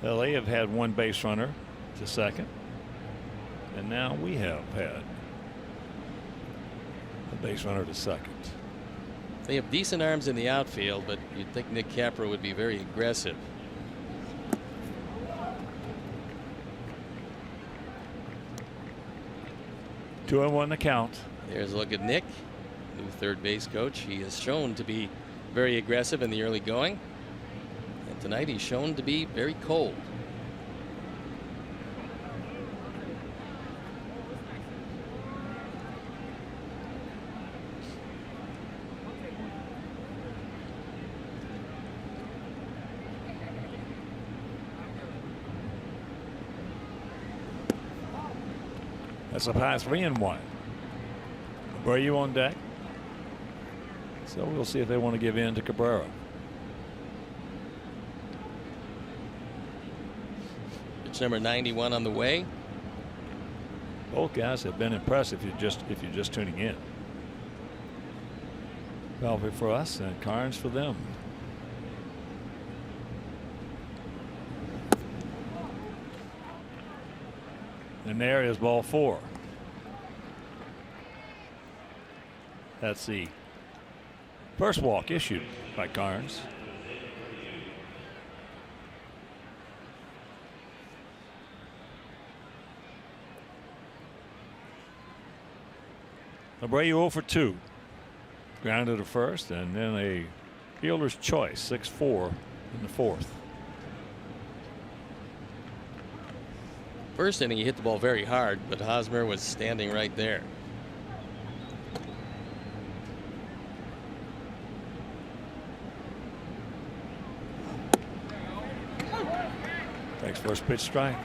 Well, they have had 1 base runner to second, and now we have had a base runner to second. They have decent arms in the outfield, but you'd think Nick Capra would be very aggressive. Two and 1 the count. There's a look at Nick, new third base coach. He is shown to be very aggressive in the early going. And tonight he's shown to be very cold. That's up high, 3-1. Abreu on deck. So we'll see if they want to give in to Cabrera. Pitch number 91 on the way. Both guys have been impressive if you're just tuning in. Velvet for us and Carnes for them. And there is ball 4. That's the first walk issued by Carnes. Abreu 0 for 2. Grounded to first, and then a fielder's choice, 6-4 in the 4th. First inning, he hit the ball very hard, but Hosmer was standing right there. Takes first pitch strike.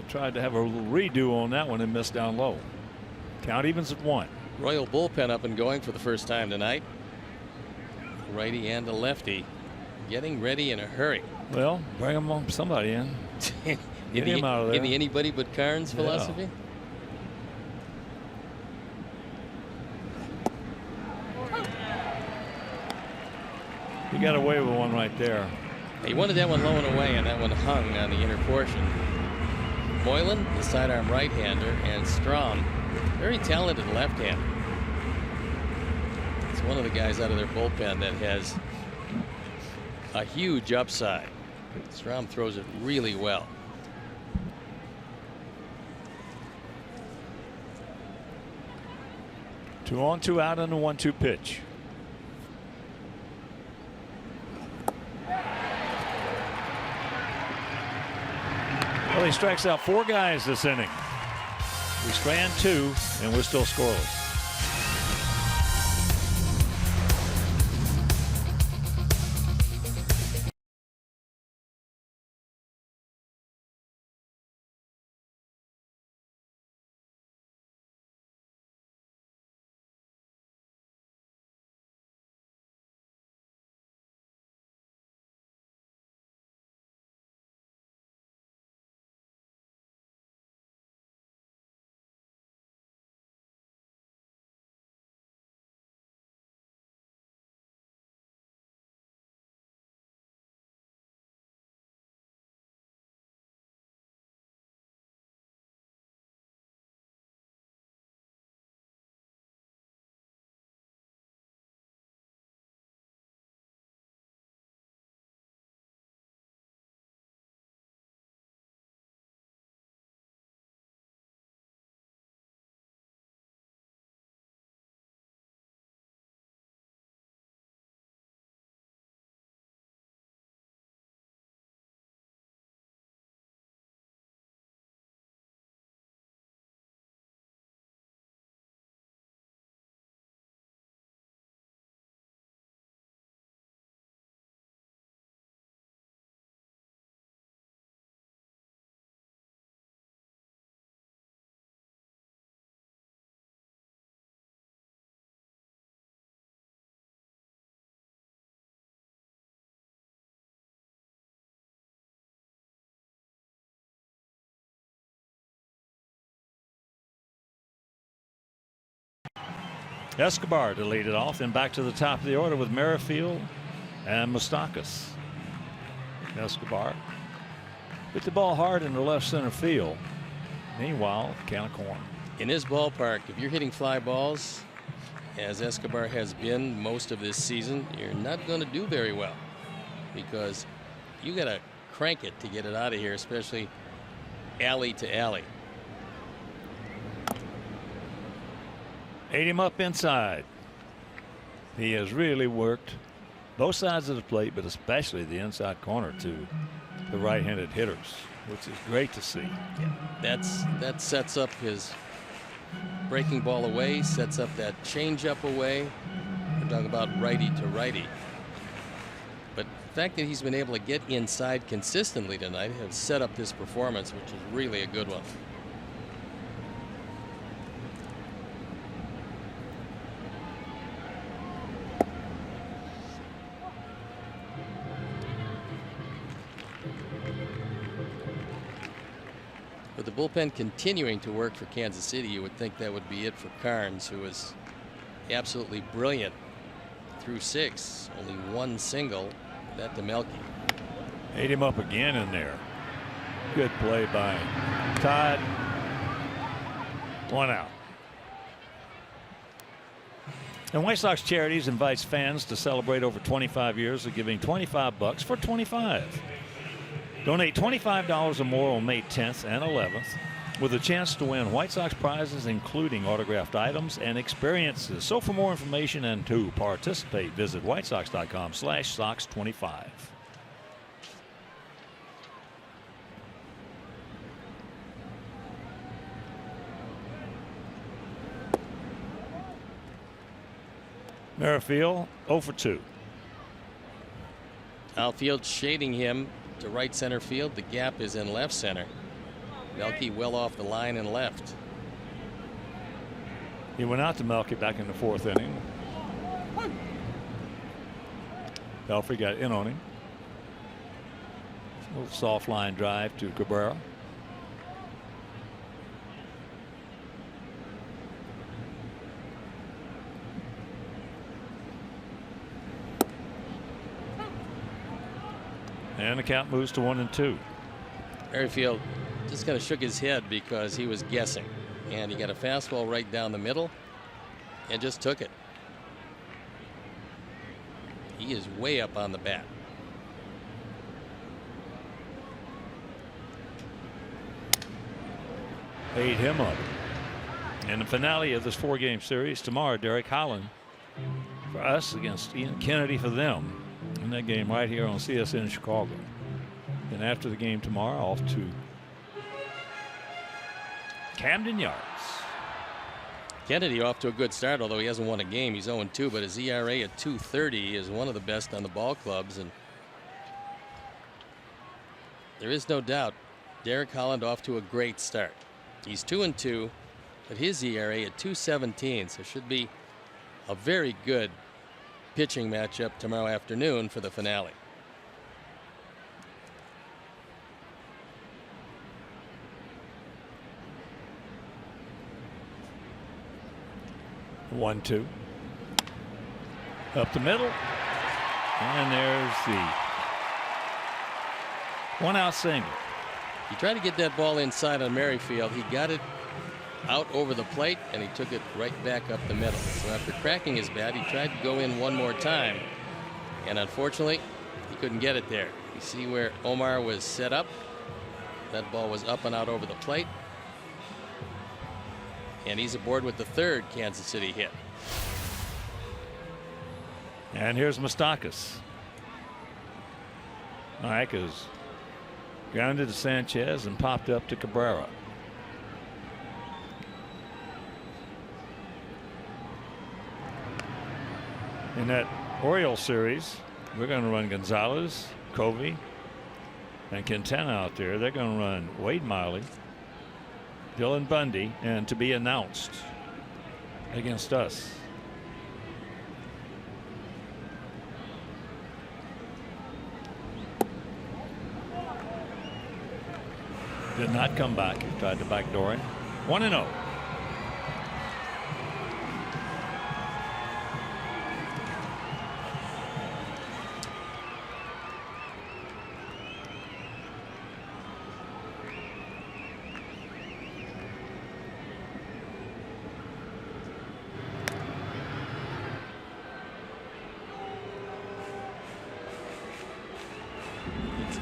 Tried to have a little redo on that one and missed down low. Count evens at 1. Royal bullpen up and going for the first time tonight. Righty and a lefty getting ready in a hurry. Well, bring him on, somebody in. Get him out of there. In the anybody but Carnes philosophy. He got away with one right there. He wanted that one low and away, and that one hung on the inner portion. Moylan, the sidearm right-hander, and Strom, very talented left-hander. It's one of the guys out of their bullpen that has a huge upside. Strom throws it really well. Two on, two out on the 1-2 pitch. Well, he strikes out 4 guys this inning. We strand 2, and we're still scoreless. Escobar to lead it off, then back to the top of the order with Merrifield and Moustakas. Escobar hit the ball hard in the left center field. Meanwhile, can of corn. In his ballpark, if you're hitting fly balls, as Escobar has been most of this season, you're not going to do very well, because you got to crank it to get it out of here, especially alley to alley. Ate him up inside. He has really worked both sides of the plate, but especially the inside corner to the right-handed hitters, which is great to see. Yeah, that sets up his breaking ball away, sets up that changeup away. We're talking about righty to righty. But the fact that he's been able to get inside consistently tonight has set up this performance, which is really a good one. With the bullpen continuing to work for Kansas City, you would think that would be it for Carnes, who was absolutely brilliant through 6. Only 1 single, that to Melky. Ate him up again in there. Good play by Todd. 1 out. And White Sox Charities invites fans to celebrate over 25 years of giving $25 for 25. Donate $25 or more on May 10th and 11th with a chance to win White Sox prizes, including autographed items and experiences. So for more information and to participate, visit whitesox.com/Sox25. Merrifield 0 for 2. Outfield shading him to right center field. The gap is in left center. Melky well off the line and left. He went out to Melky back in the 4th inning. Belfry got in on him. A little soft line drive to Cabrera. And the count moves to 1-2. Merrifield just kind of shook his head because he was guessing, and he got a fastball right down the middle and just took it. He is way up on the bat. ate him up. And the finale of this 4-game series tomorrow, Derek Holland for us against Ian Kennedy for them in that game right here on CSN Chicago. And after the game tomorrow, off to Camden Yards. Kennedy off to a good start, although he hasn't won a game. He's 0-2, but his ERA at 2.30 is one of the best on the ball clubs. And there is no doubt Derek Holland off to a great start. He's 2-2, but his ERA at 2.17, so should be a very good pitching matchup tomorrow afternoon for the finale. One, two. Up the middle. And there's the 1-out single. He tried to get that ball inside on Merrifield. He got it out over the plate, and he took it right back up the middle. So after cracking his bat, he tried to go in one more time, and unfortunately, he couldn't get it there. You see where Omar was set up? That ball was up and out over the plate. And he's aboard with the 3rd Kansas City hit. And here's Moustakas. Ike grounded to Sanchez and popped up to Cabrera. In that Orioles series, we're going to run Gonzalez, Covey, and Quintana out there. They're going to run Wade Miley, Dylan Bundy, and to be announced against us. Did not come back. He tried to backdoor him. 1-0.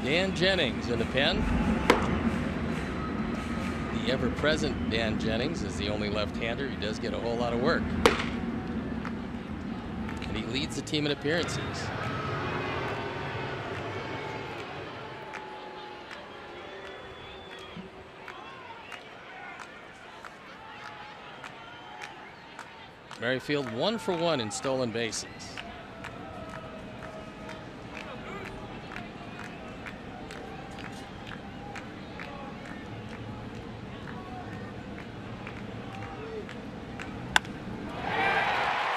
Dan Jennings in the pen. The ever-present Dan Jennings is the only left-hander. He does get a whole lot of work. And he leads the team in appearances. Merrifield 1 for 1 in stolen bases.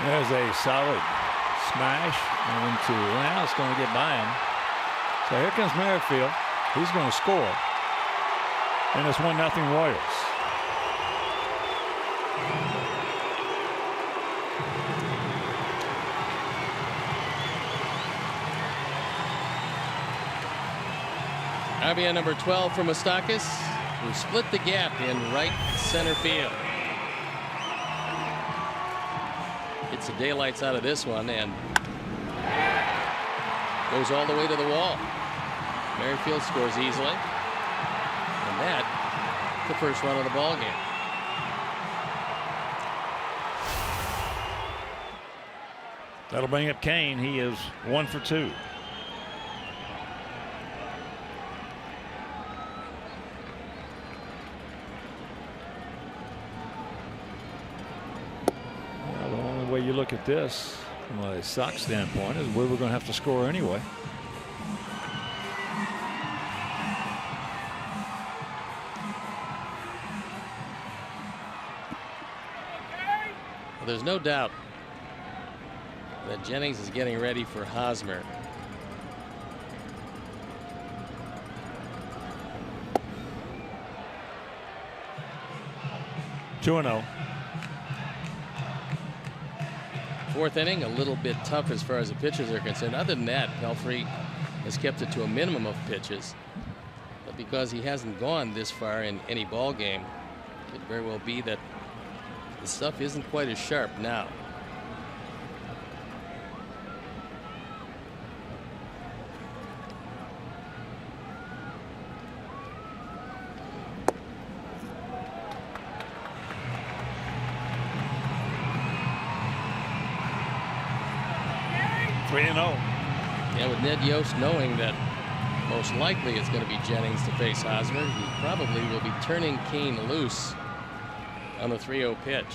There's a solid smash into, well, it's going to get by him. So here comes Merrifield. He's going to score. And it's 1-0 Royals. RBI number 12 for Moustakas, who split the gap in right center field. Gets the daylights out of this one and goes all the way to the wall. Merrifield scores easily. And that, the first run of the ball game. That'll bring up Kane. He is 1 for 2. You look at this from a Sox standpoint is we were going to have to score anyway. Well, there's no doubt that Jennings is getting ready for Hosmer. Two 2-0. Fourth inning, a little bit tough as far as the pitchers are concerned. Other than that, Pelfrey has kept it to a minimum of pitches. But because he hasn't gone this far in any ball game, it could very well be that the stuff isn't quite as sharp now. 3-0. Yeah, with Ned Yost knowing that most likely it's going to be Jennings to face Hosmer, he probably will be turning Kane loose on the 3-0 pitch.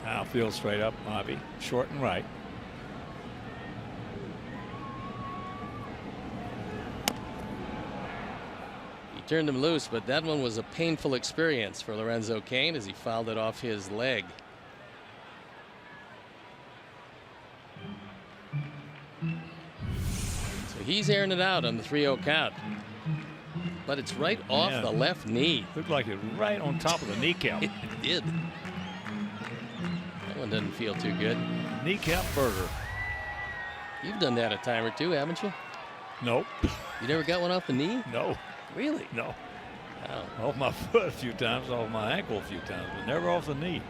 Outfield straight up, Bobby. Short and right. He turned him loose, but that one was a painful experience for Lorenzo Cain as he fouled it off his leg. So he's airing it out on the 3-0 count. But it's right off the left knee. Looked like it right on top of the kneecap. It did. That one doesn't feel too good. Kneecap burger. You've done that a time or two, haven't you? Nope. You never got one off the knee? No. Really? No. Wow. Off my foot a few times, off my ankle a few times, but never off the knee.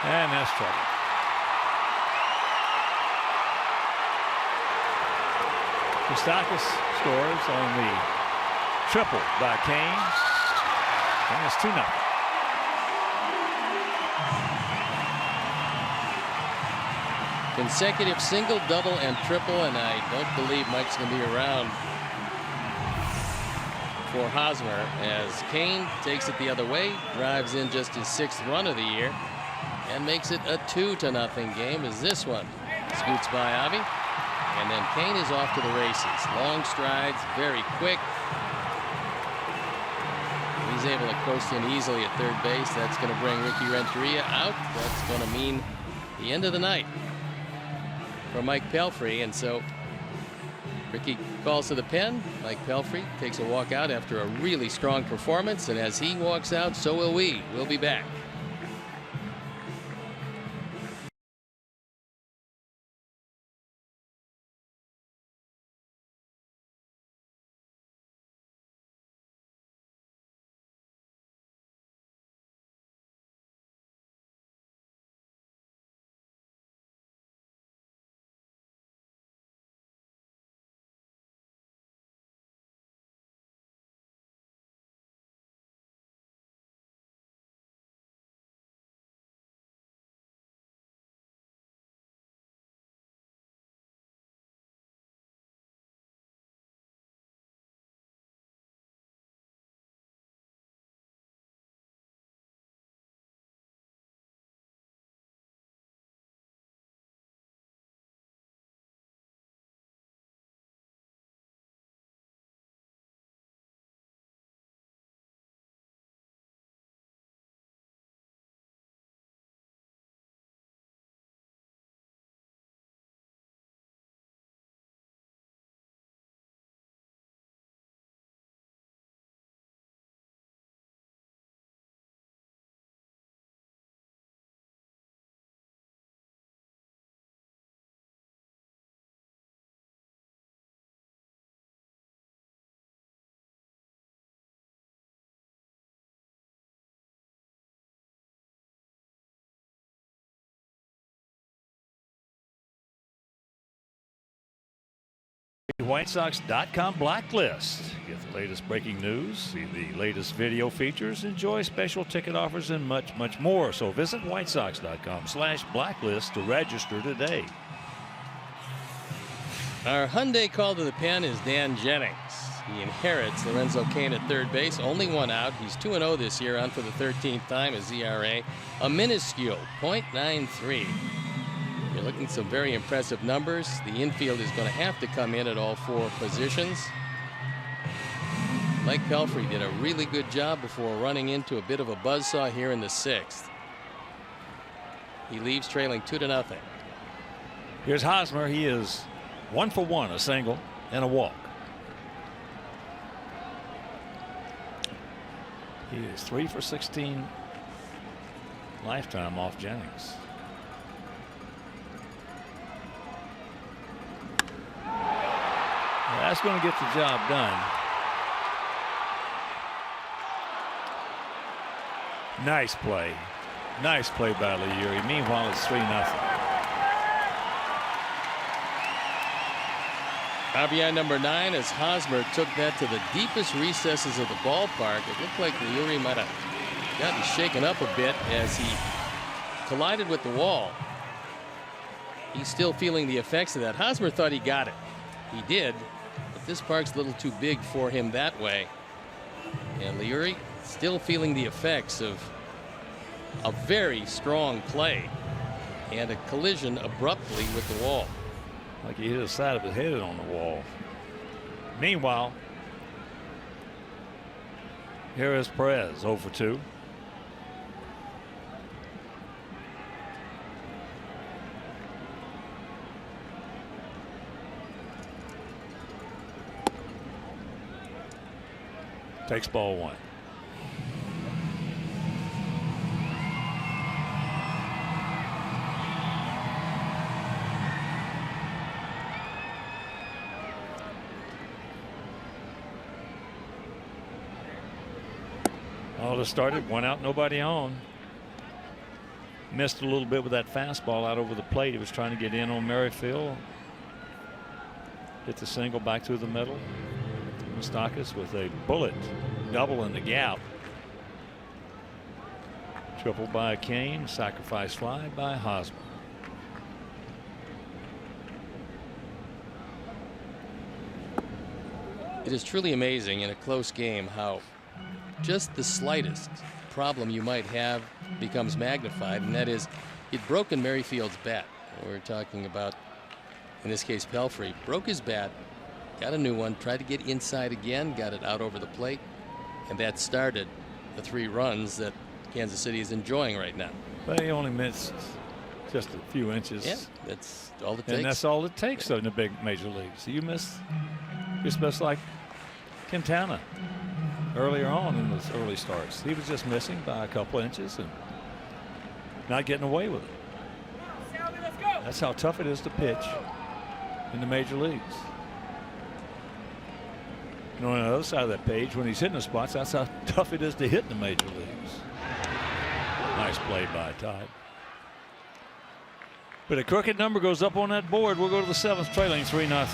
And that's trouble. Kostakis scores on the triple by Cain. And it's 2-0. Consecutive single, double, and triple, and I don't believe Mike's going to be around for Hosmer as Cain takes it the other way, drives in just his 6th run of the year, and makes it a 2-0 game as this one scoots by Avi. And then Cain is off to the races. Long strides, very quick. He's able to coast in easily at third base. That's going to bring Ricky Renteria out. That's going to mean the end of the night for Mike Pelfrey. And so Ricky calls to the pen. Mike Pelfrey takes a walk out after a really strong performance. And as he walks out, so will we. We'll be back. WhiteSox.com blacklist. Get the latest breaking news, see the latest video features, enjoy special ticket offers, and much, much more. So visit WhiteSox.com/blacklist to register today. Our Hyundai call to the pen is Dan Jennings. He inherits Lorenzo Cain at third base. Only one out. He's 2-0 this year, on for the 13th time. His ERA a minuscule .93. You're looking at some very impressive numbers. The infield is going to have to come in at all 4 positions. Mike Pelfrey did a really good job before running into a bit of a buzzsaw here in the 6th. He leaves trailing 2-0. Here's Hosmer. He is 1 for 1, a single and a walk. He is 3 for 16 lifetime off Jennings. That's going to get the job done. Nice play. Nice play by Leary. Meanwhile, it's 3-0. RBI number 9 as Hosmer took that to the deepest recesses of the ballpark. It looked like Leury might have gotten shaken up a bit as he collided with the wall. He's still feeling the effects of that. Hosmer thought he got it. He did, but this park's a little too big for him that way. And Leury still feeling the effects of a very strong play and a collision abruptly with the wall. Like he hit the side of his head on the wall. Meanwhile, here is Perez, 0 for 2. Takes ball 1. All just started, 1 out, nobody on. Missed a little bit with that fastball out over the plate. He was trying to get in on Merrifield. Hit the single back through the middle. Moustakas with a bullet double in the gap. Triple by Kane, sacrifice fly by Hosmer. It is truly amazing in a close game how just the slightest problem you might have becomes magnified, and that is he'd broken Merrifield's bat. We're talking about, in this case, Pelfrey broke his bat, got a new one, tried to get inside again, got it out over the plate, and that started the 3 runs that Kansas City is enjoying right now. But he only missed just a few inches. Yeah, that's all it takes. And that's all it takes in the big major leagues. So you miss like Quintana earlier on in those early starts. He was just missing by a couple inches and not getting away with it. That's how tough it is to pitch in the major leagues. And on the other side of that page, when he's hitting the spots, that's how tough it is to hit in the major leagues. Nice play by Todd. But a crooked number goes up on that board. We'll go to the 7th, trailing 3-0.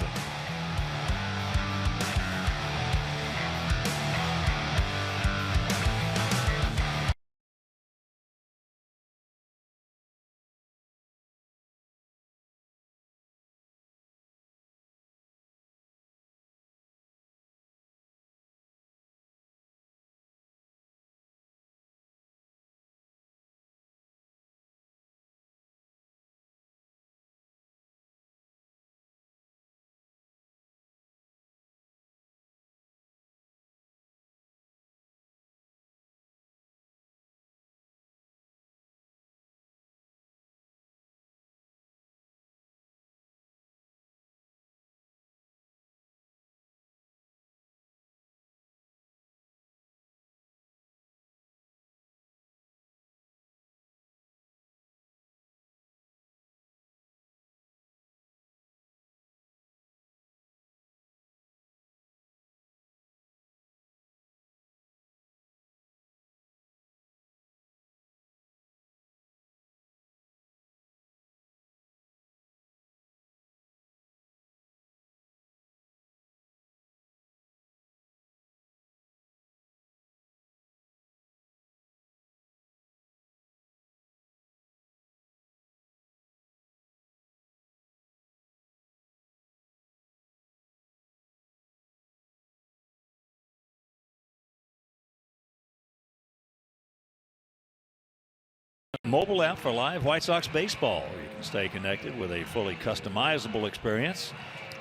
Mobile app for live White Sox baseball. You can stay connected with a fully customizable experience.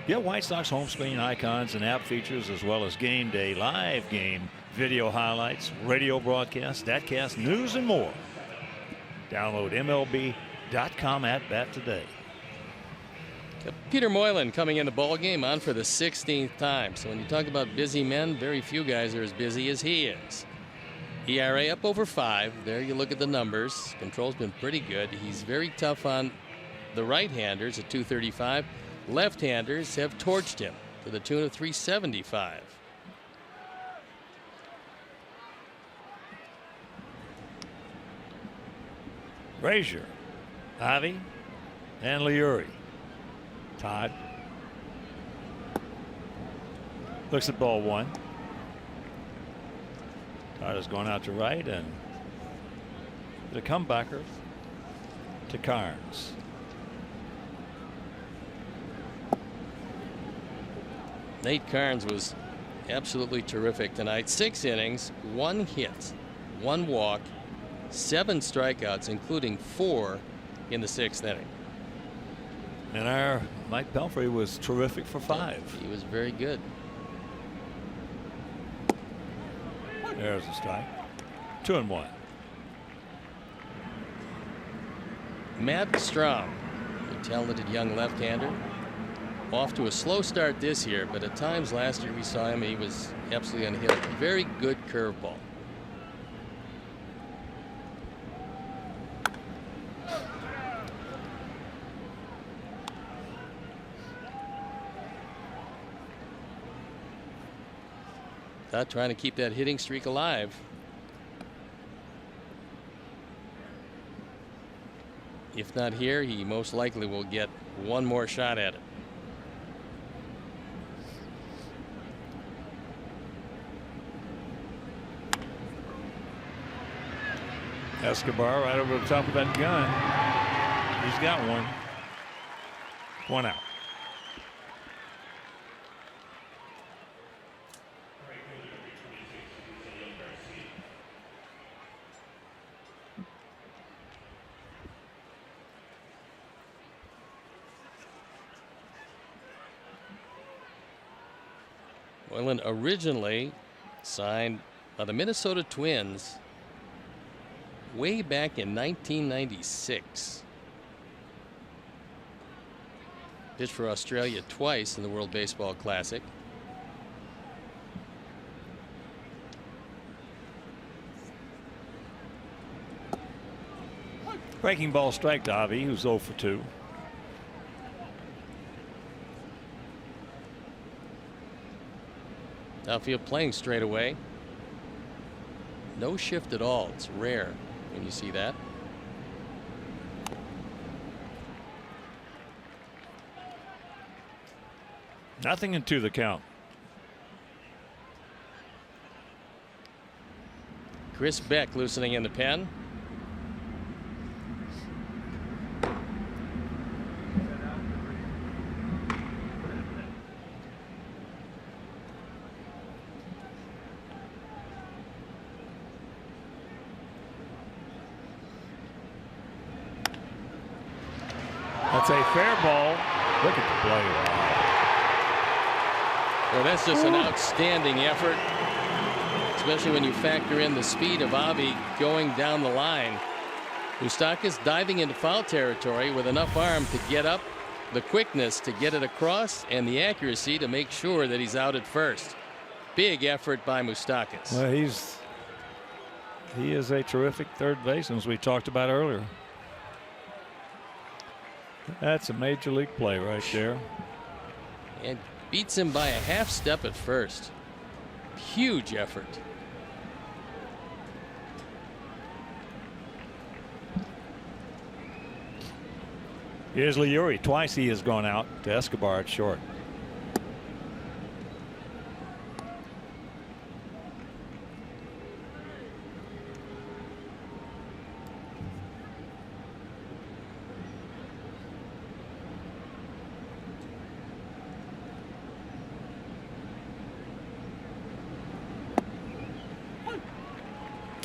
Get White Sox home screen icons and app features, as well as game day, live game, video highlights, radio broadcasts, statcast, news, and more. Download MLB.com at bat today. Peter Moylan coming in the ball game on for the 16th time. So when you talk about busy men, very few guys are as busy as he is. ERA up over 5. There you look at the numbers. Control's been pretty good. He's very tough on the right-handers at 235. Left-handers have torched him to the tune of 375. Frazier, Ivy, and Leury. Todd. Looks at ball one. Carter's going out to right, and the comebacker to Carnes. Nate Carnes was absolutely terrific tonight. 6 innings, 1 hit, 1 walk, 7 strikeouts, including 4 in the 6th inning. And our Mike Pelfrey was terrific for 5. He was very good. There's a strike. 2-1. Matt Strahm, a talented young left-hander, off to a slow start this year, but at times last year we saw him, he was absolutely unhittable. Very good curveball. Trying to keep that hitting streak alive. If not here, he most likely will get one more shot at it. Escobar right over the top of that gun. He's got one. 1 out. Moylan originally signed by the Minnesota Twins way back in 1996. Pitched for Australia twice in the World Baseball Classic. Breaking ball strike to Avi, who's 0 for 2. Outfield playing straight away. No shift at all. It's rare when you see that. Nothing into the count. Chris Beck loosening in the pen. That's a fair ball. Look at the play. Well, that's just an outstanding effort, especially when you factor in the speed of Avi going down the line. Moustakas diving into foul territory with enough arm to get up, the quickness to get it across, and the accuracy to make sure that he's out at first. Big effort by Moustakas. Well, he is a terrific third baseman, as we talked about earlier. That's a major league play right there. And beats him by a half step at first. Huge effort. Here's Liuri. Twice he has gone out to Escobar at short.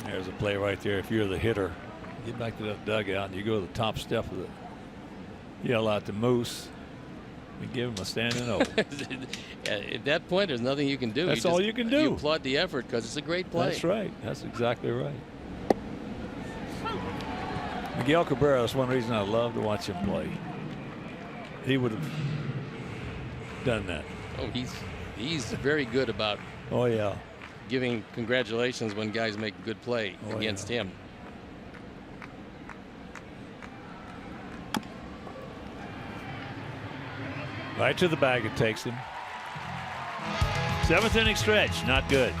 There's a play right there. If you're the hitter, get back to that dugout and you go to the top step of it. Yell out to Moose and give him a standing O. At that point, there's nothing you can do. That's all you can do. You applaud the effort because it's a great play. That's right. That's exactly right. Miguel Cabrera is one reason I love to watch him play. He would have done that. Oh, he's very good about. Oh yeah. Giving congratulations when guys make a good play against him. Right to the bag it takes him. 7th inning stretch, not good.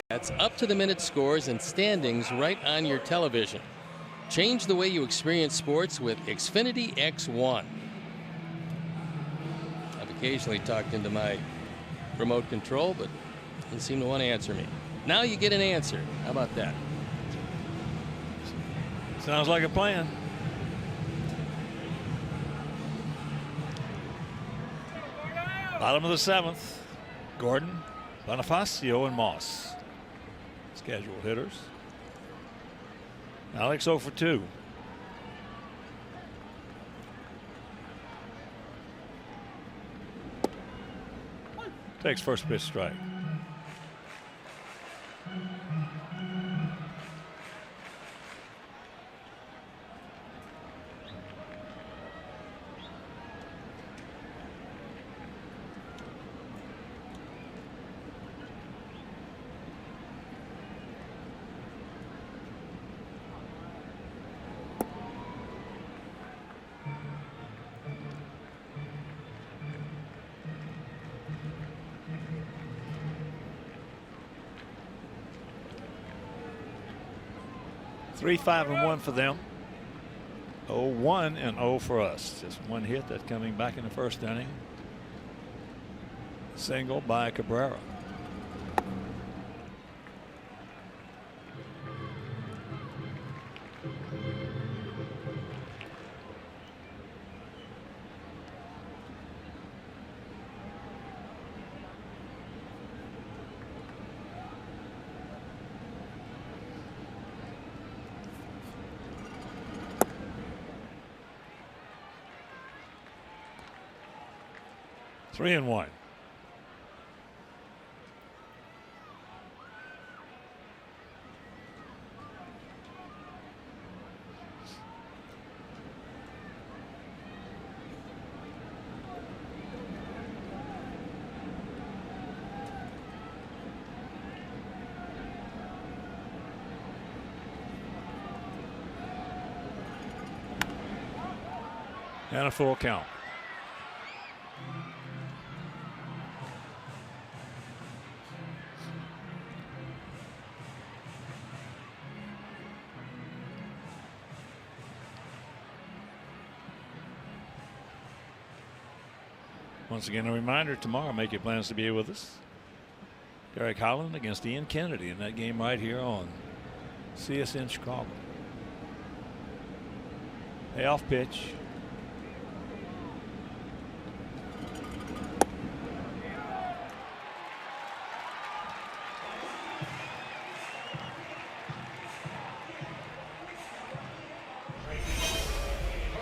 That's up-to-the-minute scores and standings right on your television. Change the way you experience sports with Xfinity X1. I've occasionally talked into my remote control, but didn't seem to want to answer me. Now you get an answer. How about that? Sounds like a plan. Bottom of the 7th. Gordon, Bonifacio, and Moss. Scheduled hitters. Alex 0 for 2. Takes first pitch strike. Three, 5, and 1 for them. 0-1 and 0 for us. Just one hit, that coming back in the first inning. Single by Cabrera. Three and 1. And a full count. Once again, a reminder, tomorrow make your plans to be with us. Derek Holland against Ian Kennedy in that game right here on CSN Chicago. Payoff pitch.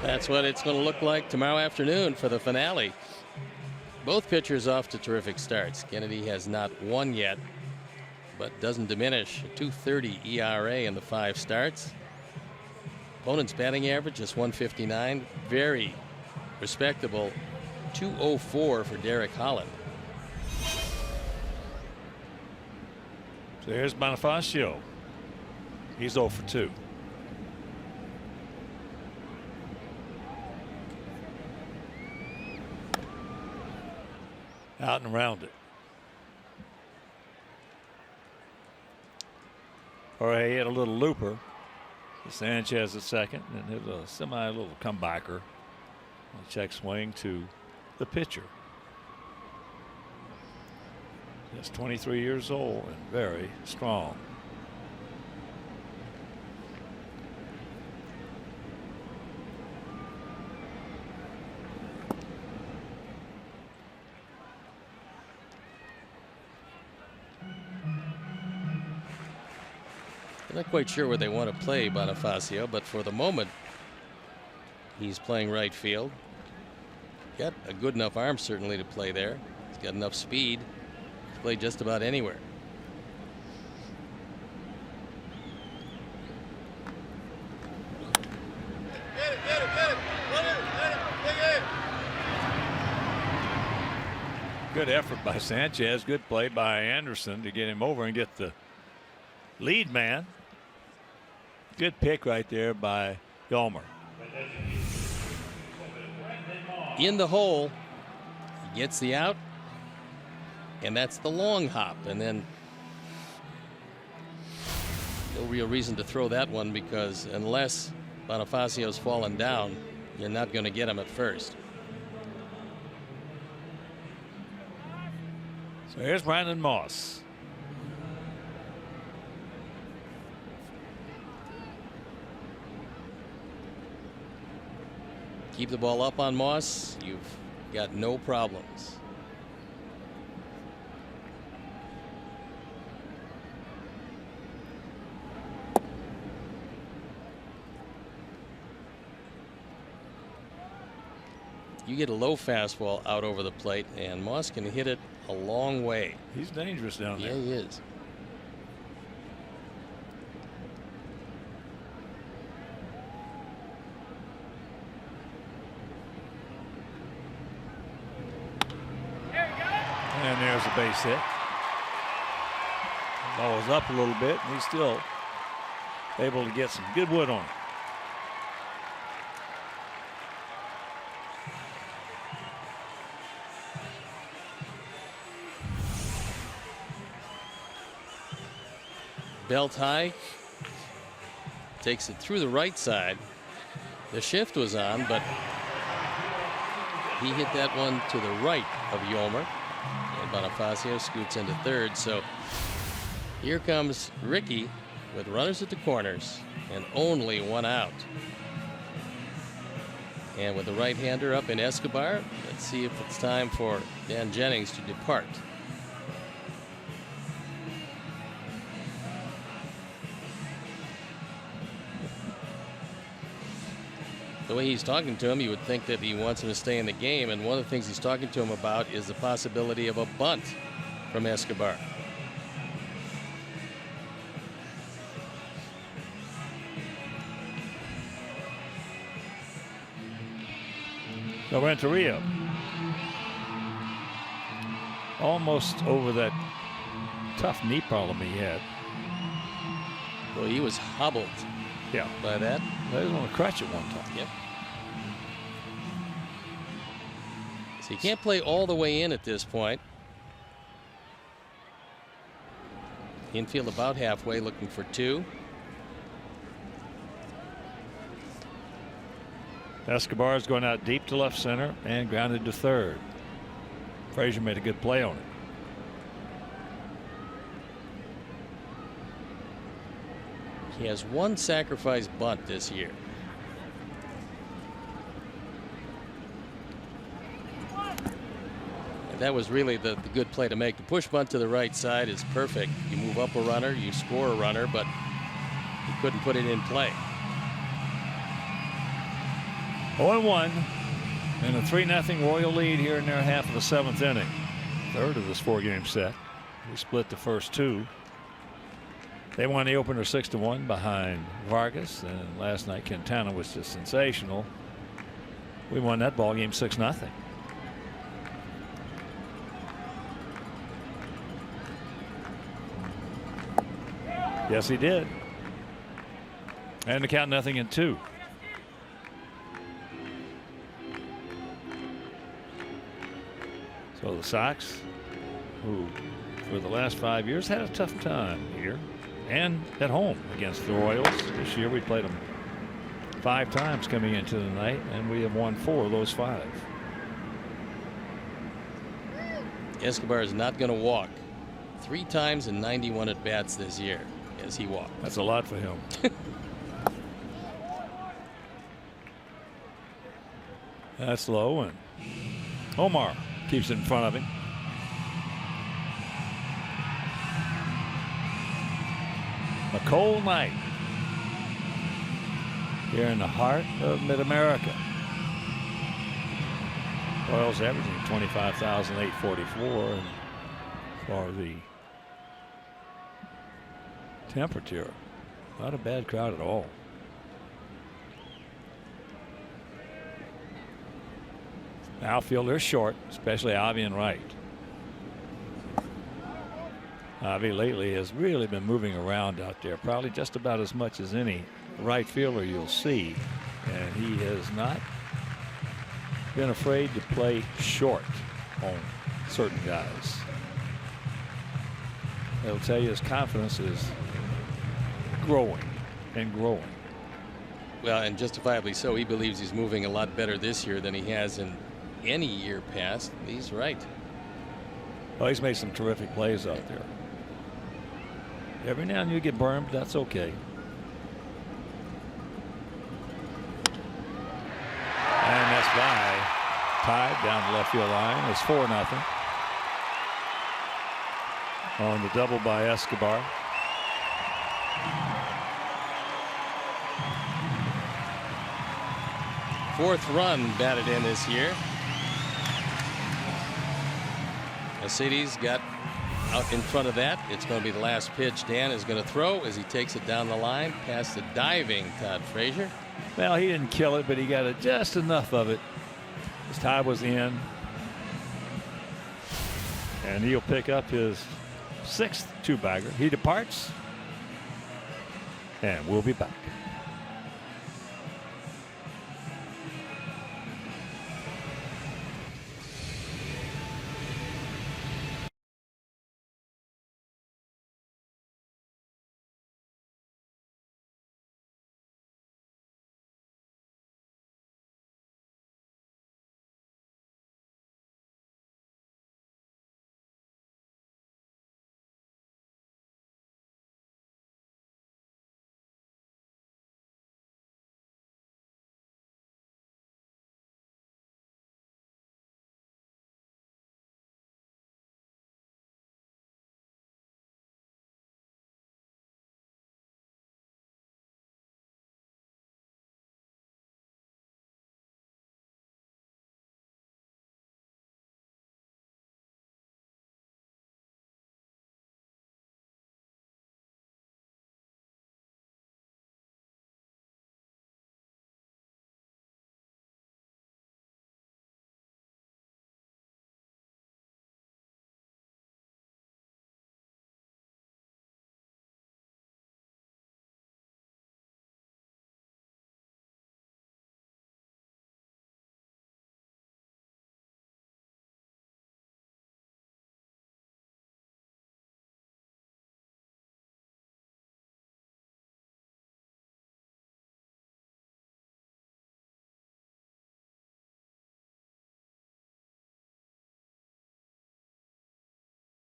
That's what it's going to look like tomorrow afternoon for the finale. Both pitchers off to terrific starts. Kennedy has not won yet, but doesn't diminish. A 2.30 ERA in the 5 starts. Opponent's batting average just 159. Very respectable 2.04 for Derek Holland. So here's Bonifacio. He's 0 for 2. Out and around it. Jorge hit a little looper. Sanchez at second, and hit a little comebacker. A check swing to the pitcher. Just 23 years old and very strong. Not quite sure where they want to play Bonifacio, but for the moment, he's playing right field. Got a good enough arm certainly to play there. He's got enough speed to play just about anywhere. Good effort by Sanchez. Good play by Anderson to get him over and get the lead man. Good pick right there by Yolmer. In the hole, he gets the out, and that's the long hop. And then No real reason to throw that one, because unless Bonifacio's fallen down, you're not going to get him at first. So here's Brandon Moss. Keep the ball up on Moss, you've got no problems. You get a low fastball out over the plate, and Moss can hit it a long way. He's dangerous down there. Yeah, he is. And there's a base hit. The ball was up a little bit, and he's still able to get some good wood on it. Belt high, takes it through the right side. The shift was on, but he hit that one to the right of Yolmer, and Bonifacio scoots into third. So here comes Ricky with runners at the corners and only one out. And with the right-hander up in Escobar, let's see if it's time for Dan Jennings to depart. The way he's talking to him, you would think that he wants him to stay in the game, and one of the things he's talking to him about is the possibility of a bunt from Escobar. So Renteria almost over that tough knee problem he had. Well, he was hobbled by that. They was on a crutch at one time. Yep. So he can't play all the way in at this point. Infield about halfway, looking for two. Escobar is going out deep to left center and grounded to third. Frazier made a good play on it. He has one sacrifice bunt this year. And that was really the good play to make. The push bunt to the right side is perfect. You move up a runner, you score a runner, but he couldn't put it in play. 0-1 and a 3-0 Royal lead here in their half of the 7th inning. Third of this 4-game set. We split the first two. They won the opener 6-1 behind Vargas, and last night Quintana was just sensational. We won that ball game 6-0. Yes, he did. And the count 0-2. So the Sox, who for the last 5 years had a tough time here and at home against the Royals. This year we played them 5 times coming into the night, and we have won 4 of those 5. Escobar is not going to walk. 3 times in 91 at bats this year as he walked. That's a lot for him. That's low, and Omar keeps it in front of him. A cold night here in the heart of Mid-America. Royals averaging 25,844, and for the temperature, not a bad crowd at all. Outfielders short, especially Avi and Wright. Avi lately has really been moving around out there, probably just about as much as any right fielder you'll see, and he has not been afraid to play short on certain guys. They'll tell you his confidence is growing and growing. Well, and justifiably so. He believes he's moving a lot better this year than he has in any year past. He's right. Oh, he's made some terrific plays out there. Every now and then you get burned, but that's okay. And that's by tied down the left field line. It's 4-0 on the double by Escobar. Fourth run batted in this year. Mercedes got out in front of that. It's going to be the last pitch Dan is going to throw as he takes it down the line past the diving Todd Frazier. Well, he didn't kill it, but he got it just enough of it. His tie was in. And he'll pick up his 6th two-bagger. He departs. And we'll be back.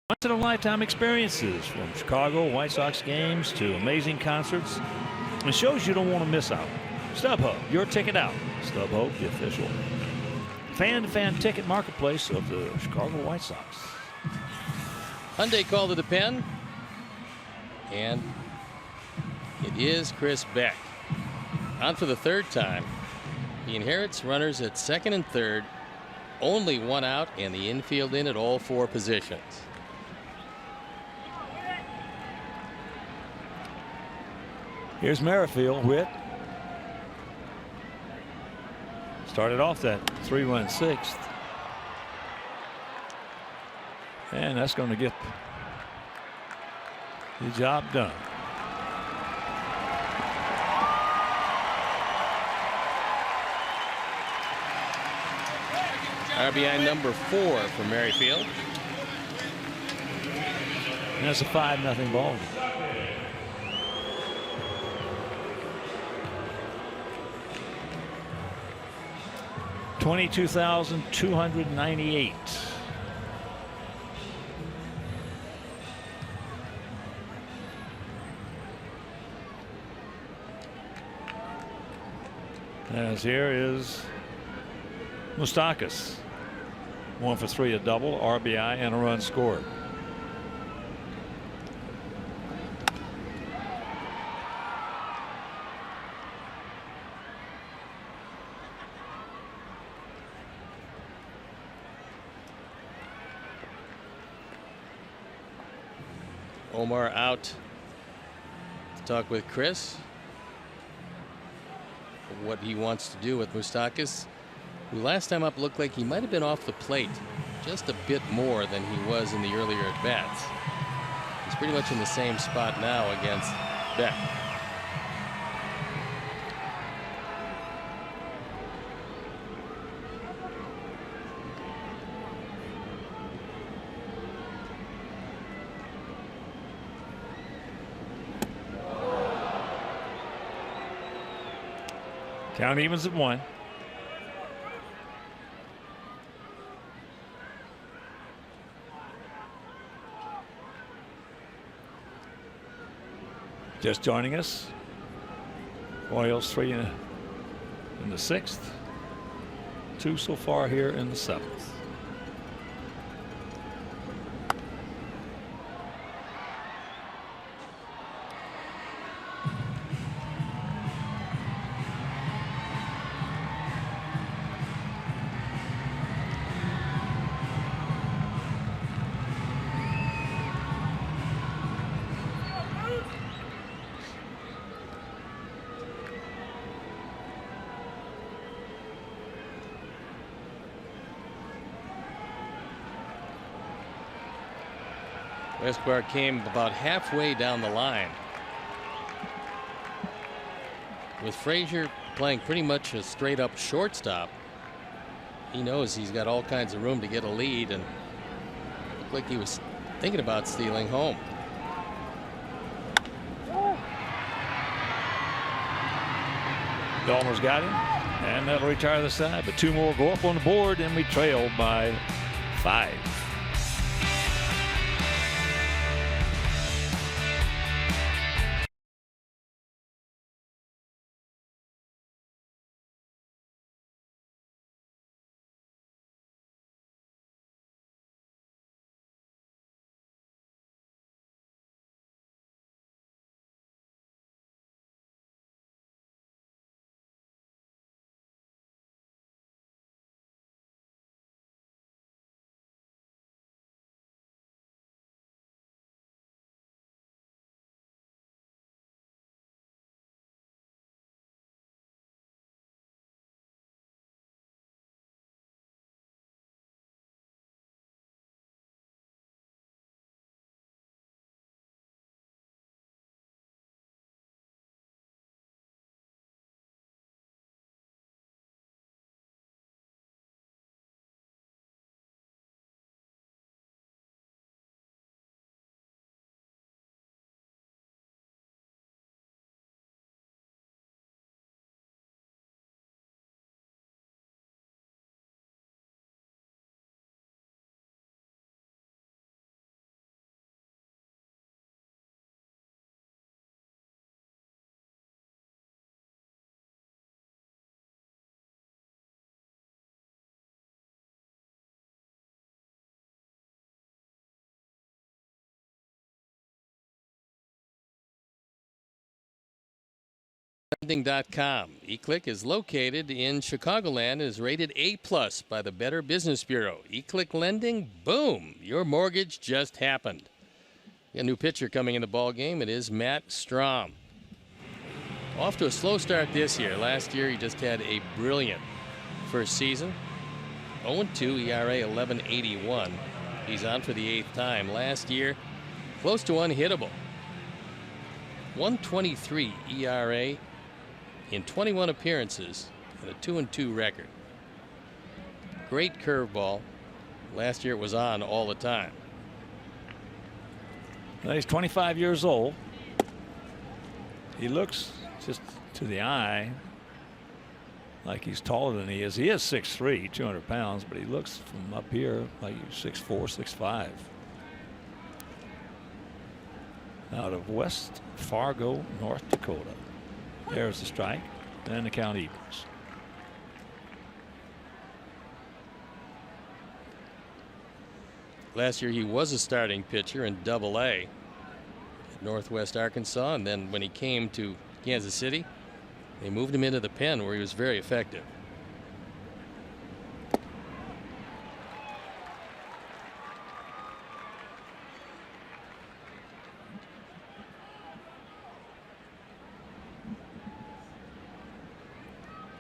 Once-in-a-lifetime experiences, from Chicago White Sox games to amazing concerts and shows you don't want to miss out. StubHub, your ticket out. StubHub, the official fan-to-fan ticket marketplace of the Chicago White Sox. Hyundai called to the pen, and it is Chris Beck. On for the 3rd time. He inherits runners at 2nd and 3rd, only 1 out, and the infield in at all 4 positions. Here's Merrifield. Whit started off that 3-run 6th, and that's going to get the job done. RBI number 4 for Merrifield. And that's a 5-0 ball game. 22,298. As here is Moustakas. 1 for 3, a double, RBI, and a run scored. Omar out to talk with Chris. What he wants to do with Moustakas, who last time up looked like he might have been off the plate just a bit more than he was in the earlier at bats. He's pretty much in the same spot now against Beck. Count evens at 1. Just joining us, Orioles 3 in the 6th, 2 so far here in the 7th. Escobar came about halfway down the line. With Frazier playing pretty much a straight up shortstop, he knows he's got all kinds of room to get a lead, and looked like he was thinking about stealing home. Dahmer's got him, and that'll retire the side, but 2 more go up on the board, and we trail by 5. Lending.com. eClick is located in Chicagoland and is rated A+ by the Better Business Bureau. eClick Lending, boom, your mortgage just happened. A new pitcher coming in the ball game. It is Matt Strom. Off to a slow start this year. Last year he just had a brilliant first season. 0-2 ERA 11.81. He's on for the 8th time. Last year, close to unhittable. 1.23 ERA in 21 appearances and a 2-2 record. Great curveball. Last year it was on all the time. Well, he's 25 years old. He looks, just to the eye, like he's taller than he is. He is 6'3", 200 pounds, but he looks from up here like he's 6'4", 6'5". Out of West Fargo, North Dakota. There's the strike, and the count evens. Last year he was a starting pitcher in Double-A at Northwest Arkansas, and then when he came to Kansas City, they moved him into the pen where he was very effective.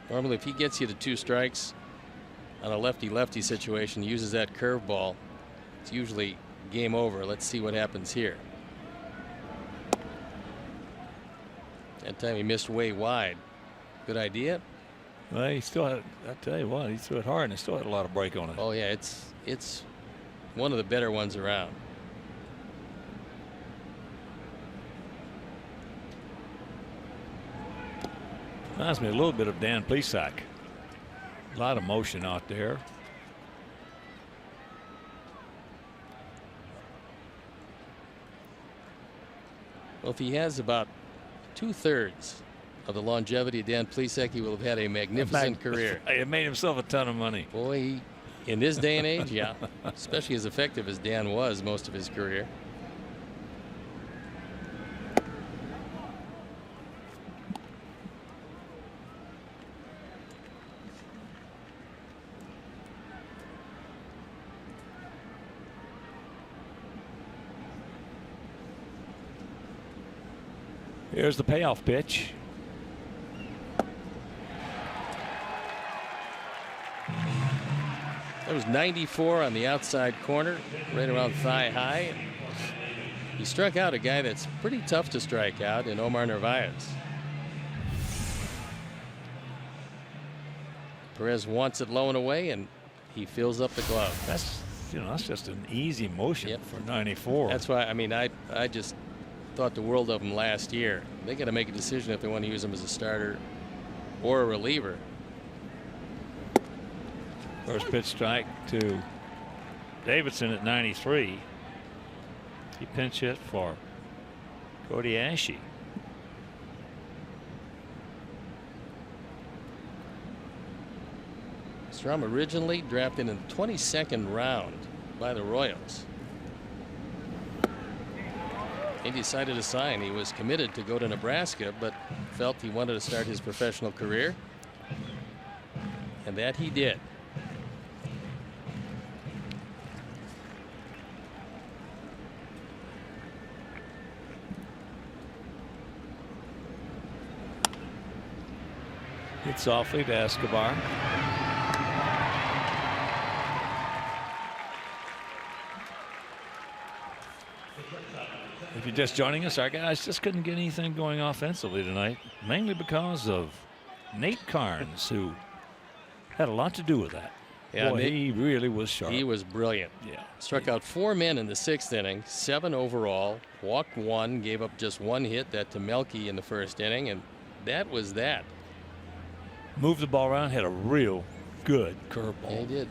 Normally, if he gets you to 2 strikes on a lefty-lefty situation, uses that curveball, it's usually game over. Let's see what happens here. That time he missed way wide. Good idea. Well, he still had, I tell you what, he threw it hard and he still had a lot of break on it. Oh yeah, it's one of the better ones around. Reminds me a little bit of Dan Plesac. A lot of motion out there. Well, if he has about 2/3 of the longevity of Dan Plesac, he will have had a magnificent career. He made himself a ton of money. Boy, in this day and age, yeah, especially as effective as Dan was most of his career. Here's the payoff pitch. There was 94 on the outside corner, right around thigh high. He struck out a guy that's pretty tough to strike out in Omar Narvaez. Perez wants it low and away, and he fills up the glove. That's just an easy motion Yep. for 94. That's why, I mean, I just thought the world of him last year. They got to make a decision if they want to use him as a starter or a reliever. First pitch strike to Davidson at 93. He pinch hit for Cody Ashe. Strom originally drafted in the 22nd round by the Royals. He decided to sign. He was committed to go to Nebraska, but felt he wanted to start his professional career, and that he did. Hit softly to Escobar. If you're just joining us, our guys just couldn't get anything going offensively tonight, mainly because of Nate Carnes, who had a lot to do with that. Yeah, Boy, he really was sharp. He was brilliant. Yeah. Struck out 4 men in the 6th inning, 7 overall, walked 1, gave up just 1 hit, that to Melky in the 1st inning, and that was that. Moved the ball around, had a real good curveball. Yeah, he did.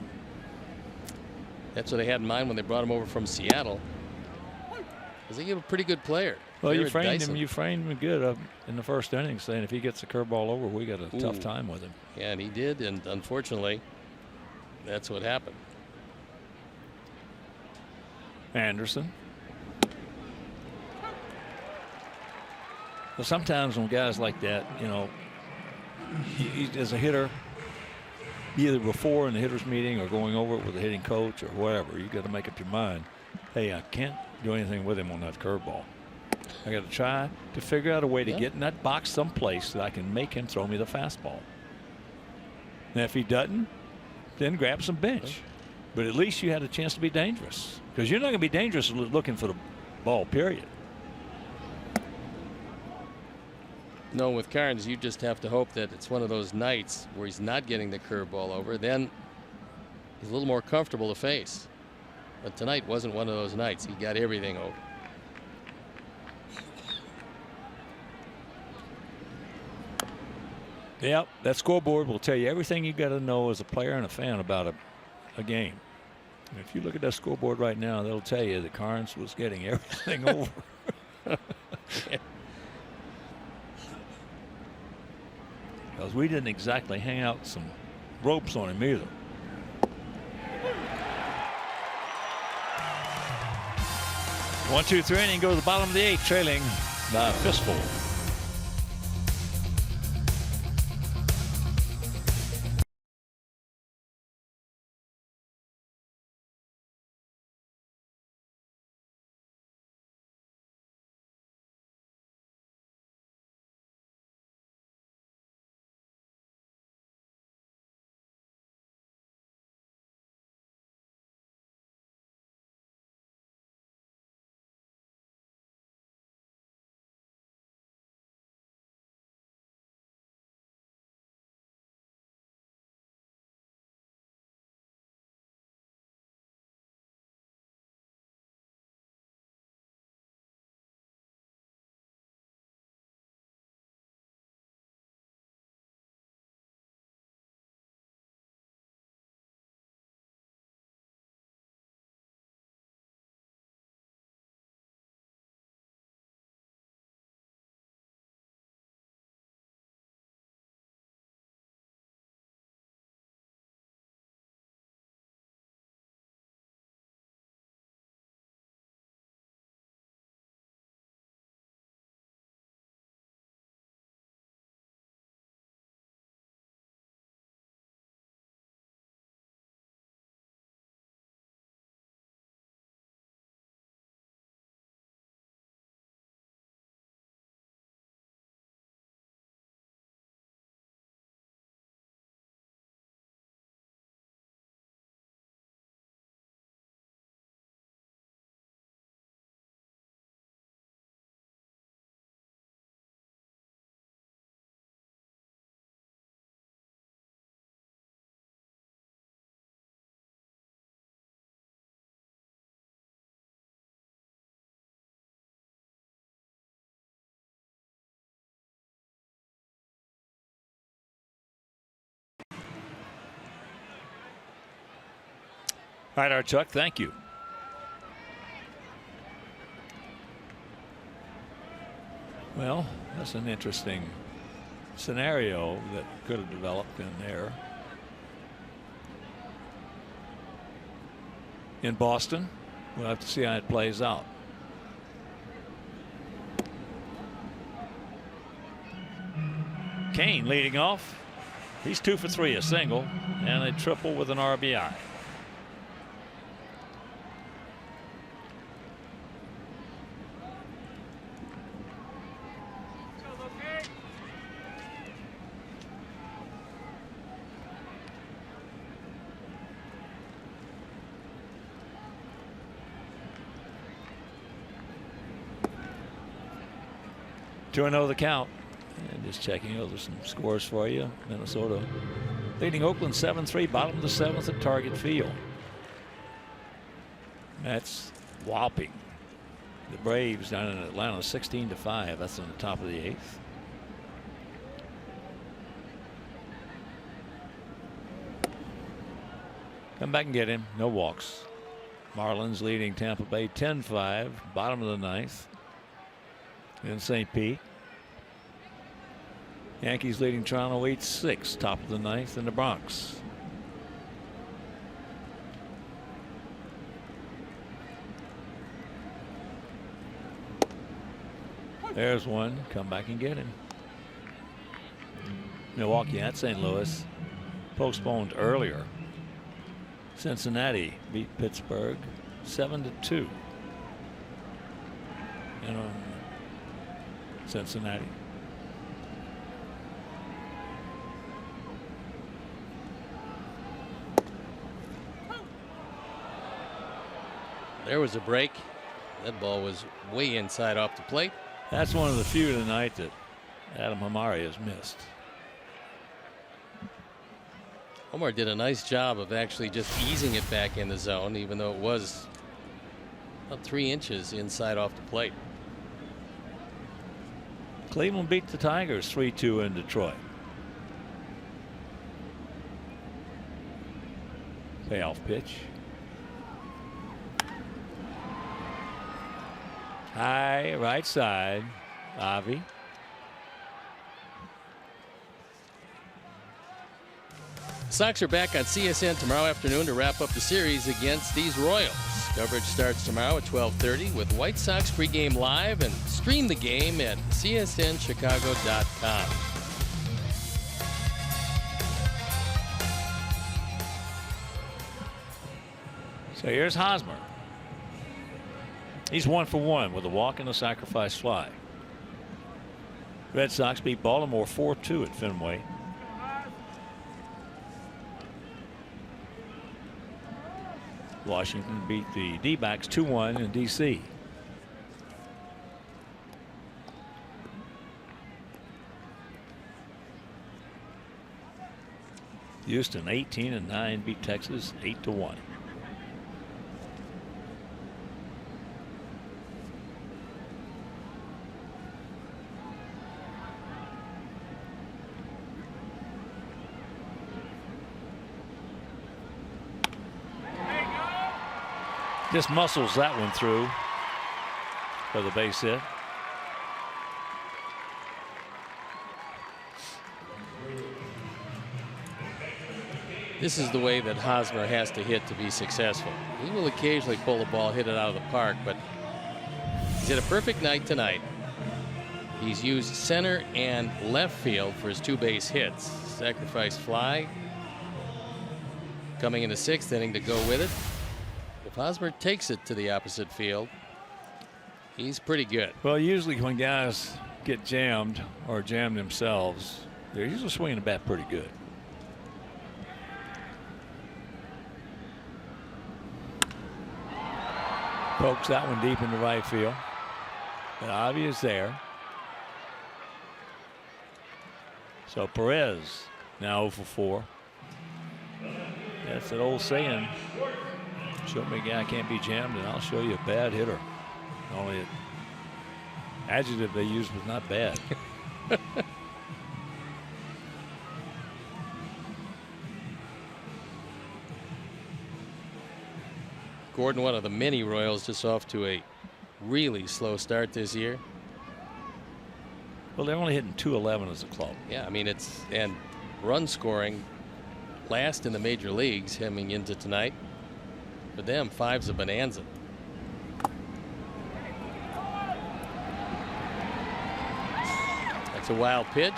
That's what they had in mind when they brought him over from Seattle. Because they gave a pretty good player. Well, you Garrett framed Dyson. him. You framed him good up in the 1st inning, saying if he gets the curveball over, we got a tough time with him. Yeah, and he did, and unfortunately, that's what happened. Anderson. Well, sometimes when guys like that, as a hitter, either before in the hitters meeting or going over it with the hitting coach or whatever, you got to make up your mind. Hey, I can't do anything with him on that curveball. I got to try to figure out a way to get in that box someplace that I can make him throw me the fastball. And if he doesn't, then grab some bench. But at least you had a chance to be dangerous, because you're not going to be dangerous looking for the ball, period. No, with Carnes, you just have to hope that it's one of those nights where he's not getting the curveball over. Then he's a little more comfortable to face. But tonight wasn't one of those nights. He got everything over. Yep, that scoreboard will tell you everything you got to know as a player and a fan about a game. And if you look at that scoreboard right now, that'll tell you that Carnes was getting everything over. Because we didn't exactly hang out some ropes on him either. One, two, three, inning, go to the bottom of the 8th, trailing by a fistful. All right, our Chuck, thank you. Well, that's an interesting scenario that could have developed in there. In Boston, we'll have to see how it plays out. Kane leading off. He's 2 for 3, a single and a triple with an RBI. Two and 0 the count. And just checking over some scores for you. Minnesota leading Oakland 7-3, bottom of the 7th at Target Field. That's whopping. The Braves down in Atlanta 16-5. That's on the top of the 8th. Come back and get him. No walks. Marlins leading Tampa Bay 10-5, bottom of the 9th in St. Pete. Yankees leading Toronto 8-6, top of the 9th in the Bronx. There's one. Come back and get him. Milwaukee at St. Louis postponed earlier. Cincinnati beat Pittsburgh 7-2. And on Cincinnati. There was a break. That ball was way inside off the plate. That's one of the few tonight that Adam Hamari has missed. Omar did a nice job of actually just easing it back in the zone, even though it was about 3 inches inside off the plate. Cleveland beat the Tigers 3-2 in Detroit. Payoff pitch. High right side. Avi. Sox are back on CSN tomorrow afternoon to wrap up the series against these Royals. Coverage starts tomorrow at 12:30 with White Sox pregame live, and stream the game at csnchicago.com. So here's Hosmer. He's 1 for 1 with a walk and a sacrifice fly. Red Sox beat Baltimore 4-2 at Fenway. Washington beat the D-backs 2-1 in D.C. Houston 18-9 beat Texas 8-1. Just muscles that one through for the base hit. This is the way that Hosmer has to hit to be successful. He will occasionally pull the ball, hit it out of the park, but he's had a perfect night tonight. He's used center and left field for his 2 base hits. Sacrifice fly coming in the 6th inning to go with it. If Hosmer takes it to the opposite field, he's pretty good. Well, usually when guys get jammed or jammed themselves, they're usually swinging the bat pretty good. Pokes that one deep into right field. And Avi is there. So Perez now 0 for 4. That's an old saying. Show me a guy can't be jammed and I'll show you a bad hitter. Only the adjective they used was not bad. Gordon, one of the many Royals, just off to a really slow start this year. Well, they're only hitting .211 as a club. Yeah, I mean, and run scoring last in the major leagues heading into tonight. For them, 5's a bonanza. That's a wild pitch.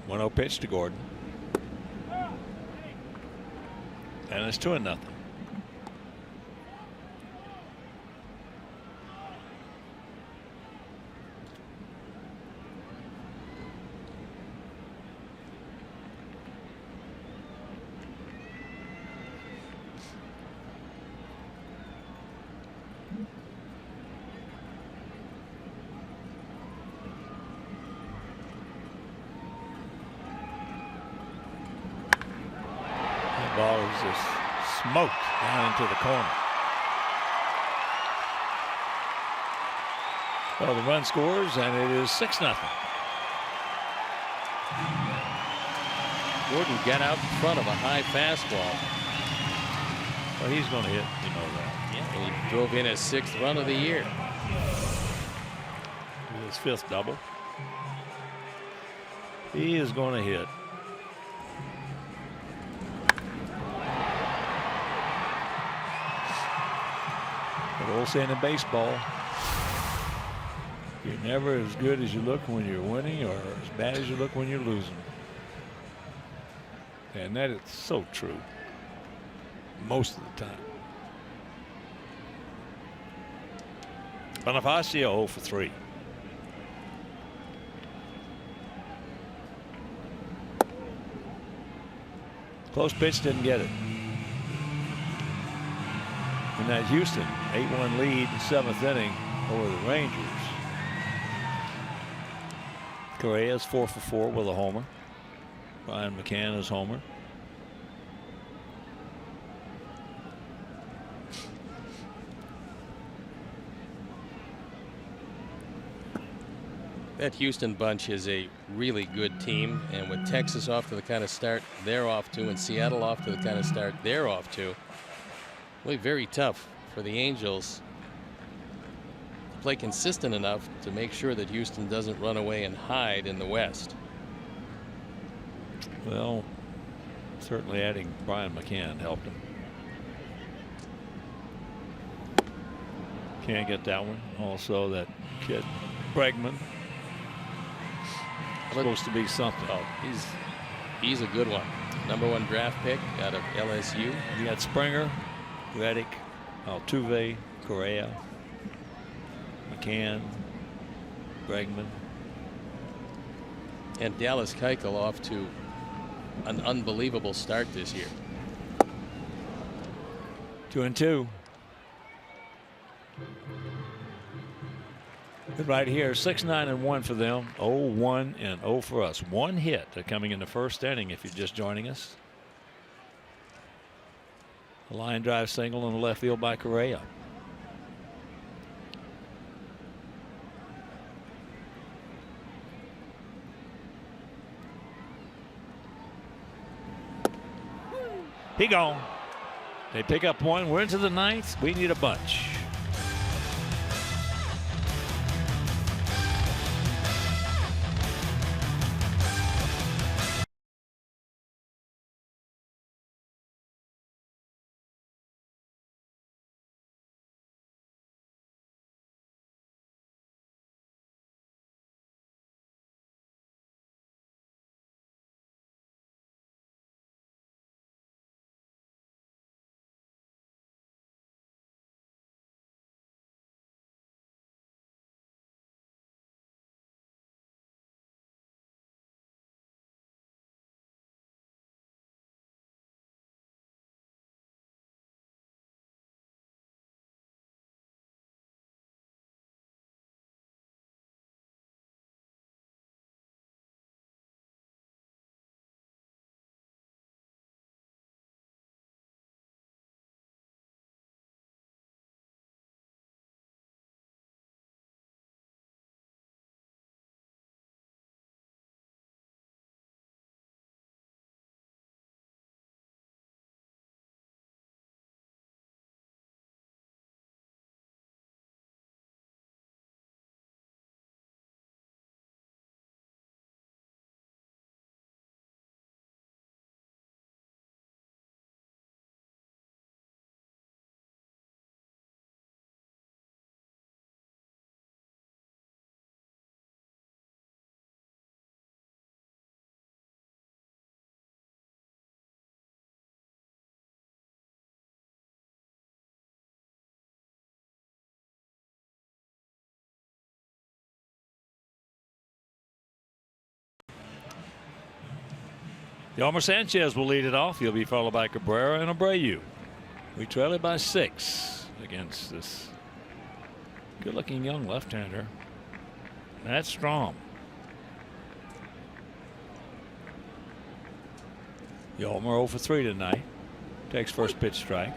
One-0 pitch to Gordon. And it's 2-0. Ball is just smoked down into the corner. Well, the run scores, and it is 6-0. Gordon got out in front of a high fastball. Well, he's going to hit, you know that. Yeah, and he drove in his 6th run of the year. His 5th double. He is going to hit. But old saying in baseball, you're never as good as you look when you're winning or as bad as you look when you're losing. And that is so true most of the time. Bonifacio 0 for 3. Close pitch, didn't get it. And that Houston 8-1 lead in 7th inning over the Rangers. Correa's 4 for 4 with a homer. Brian McCann is homer. That Houston bunch is a really good team, and with Texas off to the kind of start they're off to, and Seattle off to the kind of start they're off to, really very tough for the Angels to play consistent enough to make sure that Houston doesn't run away and hide in the West. Well, certainly adding Brian McCann helped him. Can't get that one. Also, that kid Bregman. Supposed to be something. Oh, he's a good one. #1 draft pick out of LSU. You got Springer, Reddick, Altuve, Correa, McCann, Bregman, and Dallas Keuchel off to an unbelievable start this year. 2-2. Right here, 6-9-1 for them. 0-1 and 0 for us. One hit coming in the first inning. If you're just joining us, a line drive single in the left field by Correa. He gone. They pick up one. We're into the 9th. We need a bunch. Yolmer Sanchez will lead it off. He'll be followed by Cabrera and Abreu. We trail it by 6 against this good-looking young left-hander. That's Strom. Yolmer 0 for 3 tonight. Takes first pitch strike.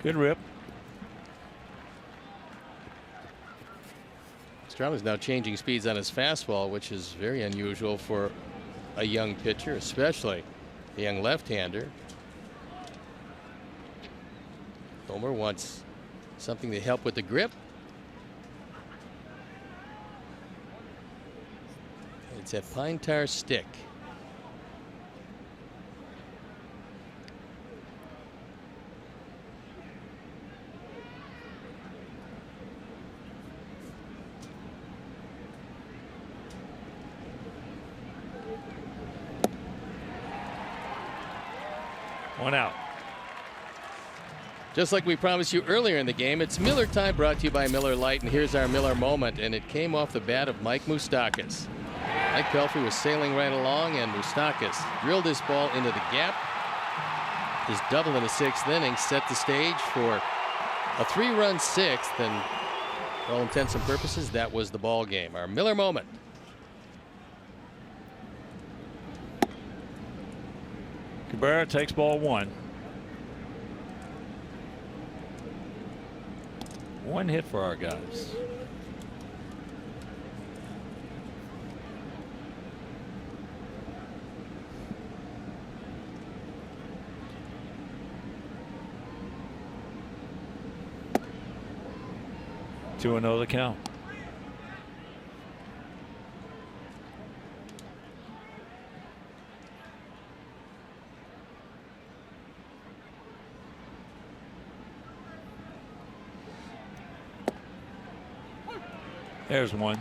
Good rip. Strom is now changing speeds on his fastball, which is very unusual for a young pitcher, especially a young left-hander. Homer wants something to help with the grip. It's a pine tar stick. One out. Just like we promised you earlier in the game, it's Miller time, brought to you by Miller Lite, and here's our Miller moment, and it came off the bat of Mike Moustakas. Mike Pelfrey was sailing right along, and Moustakas drilled this ball into the gap. His double in the 6th inning set the stage for a 3-run 6th, and for all intents and purposes, that was the ball game. Our Miller moment. Cabrera takes ball 1. One hit for our guys. Two and 0 the count. There's one.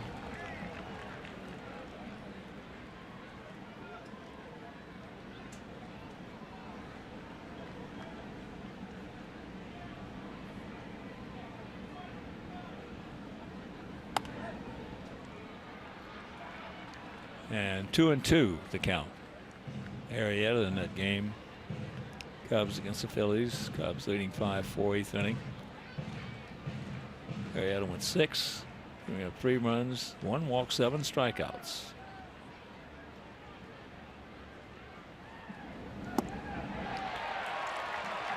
And 2 and 2 the count. Arrieta in that game. Cubs against the Phillies. Cubs leading 5-4 8th inning. Arrieta went 6. We have 3 runs, 1 walk, 7 strikeouts.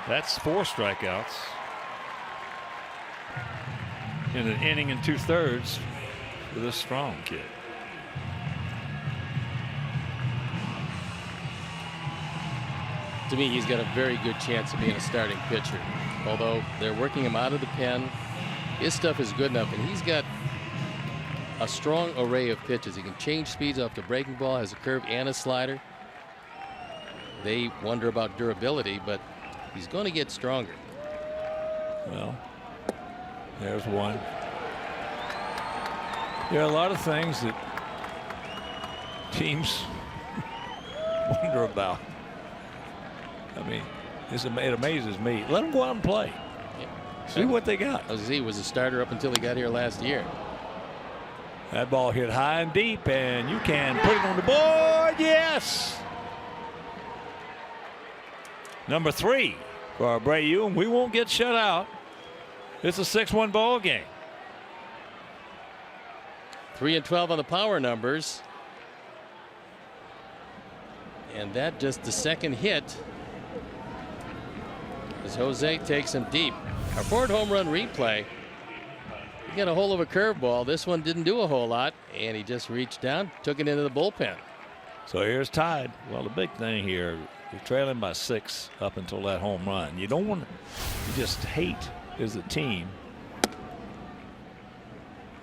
That's 4 strikeouts in an inning and 2/3 for this Strong kid. To me, he's got a very good chance of being a starting pitcher. Although they're working him out of the pen, his stuff is good enough, and he's got a strong array of pitches. He can change speeds off the breaking ball, has a curve and a slider. They wonder about durability, but he's going to get stronger. Well, there's one. There are a lot of things that teams wonder about. I mean, it amazes me. Let them go out and play. Yeah. See what they got. As he was a starter up until he got here last year. That ball hit high and deep, and you can put it on the board. Yes. Number 3 for Abreu, and we won't get shut out. It's a 6-1 ball game. 3 and 12 on the power numbers. And that just the second hit as Jose takes him deep. Our Ford home run replay. He got a hold of a curveball. This one didn't do a whole lot, and he just reached down, took it into the bullpen. So here's tied. Well, the big thing here, you're trailing by 6 up until that home run. You don't want to, you just hate as a team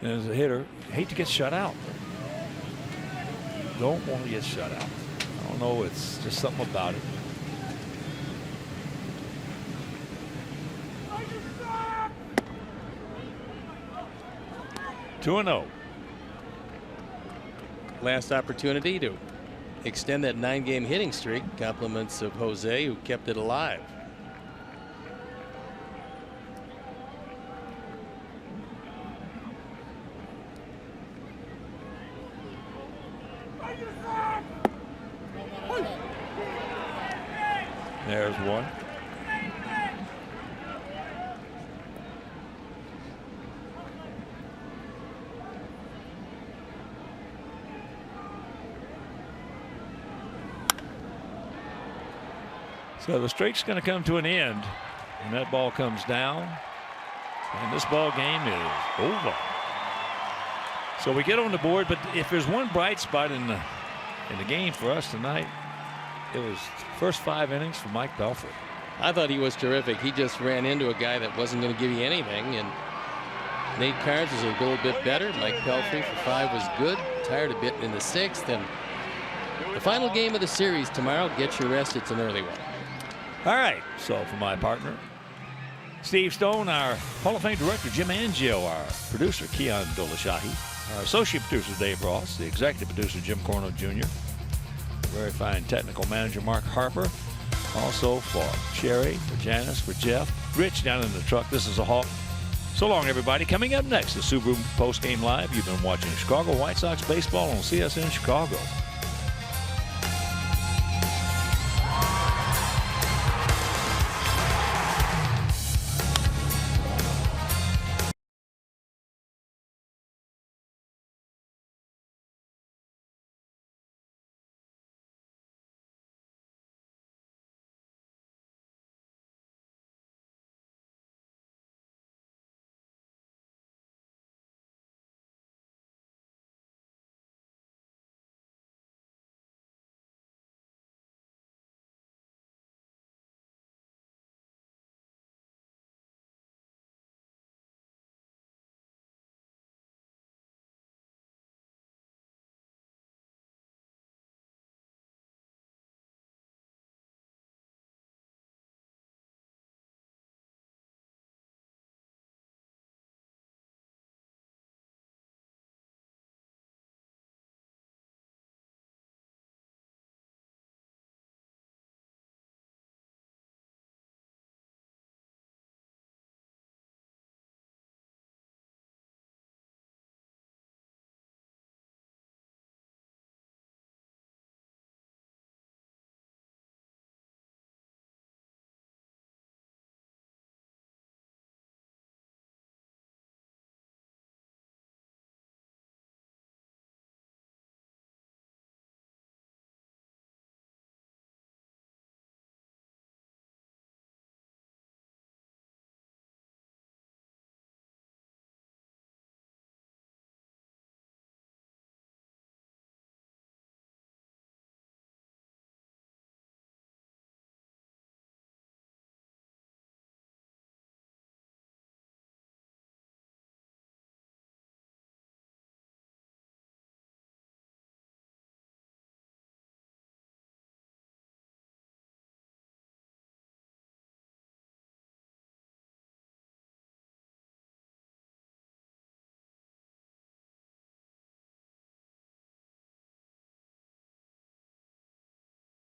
and as a hitter, you hate to get shut out. Don't want to get shut out. I don't know, it's just something about it. Two and 0. last opportunity to extend that 9-game hitting streak. Compliments of Jose, who kept it alive. There's one. So the streak's going to come to an end, and that ball comes down, and this ball game is over. So we get on the board, but if there's one bright spot in the game for us tonight, it was first 5 innings for Mike Pelfrey. I thought he was terrific. He just ran into a guy that wasn't going to give you anything, and Nate Carnes was a little bit better. Mike Pelfrey for 5 was good. Tired a bit in the 6th, and the final game of the series tomorrow. Get your rest. It's an early one. All right, so for my partner, Steve Stone, our Hall of Fame director, Jim Angio, our producer, Keon Dolashahi, our associate producer, Dave Ross, the executive producer, Jim Corno Jr., very fine technical manager, Mark Harper, also for Sherry, for Janice, for Jeff, Rich down in the truck. This is a Hawk. So long, everybody. Coming up next, the Subaru Postgame Live. You've been watching Chicago White Sox baseball on CSN Chicago.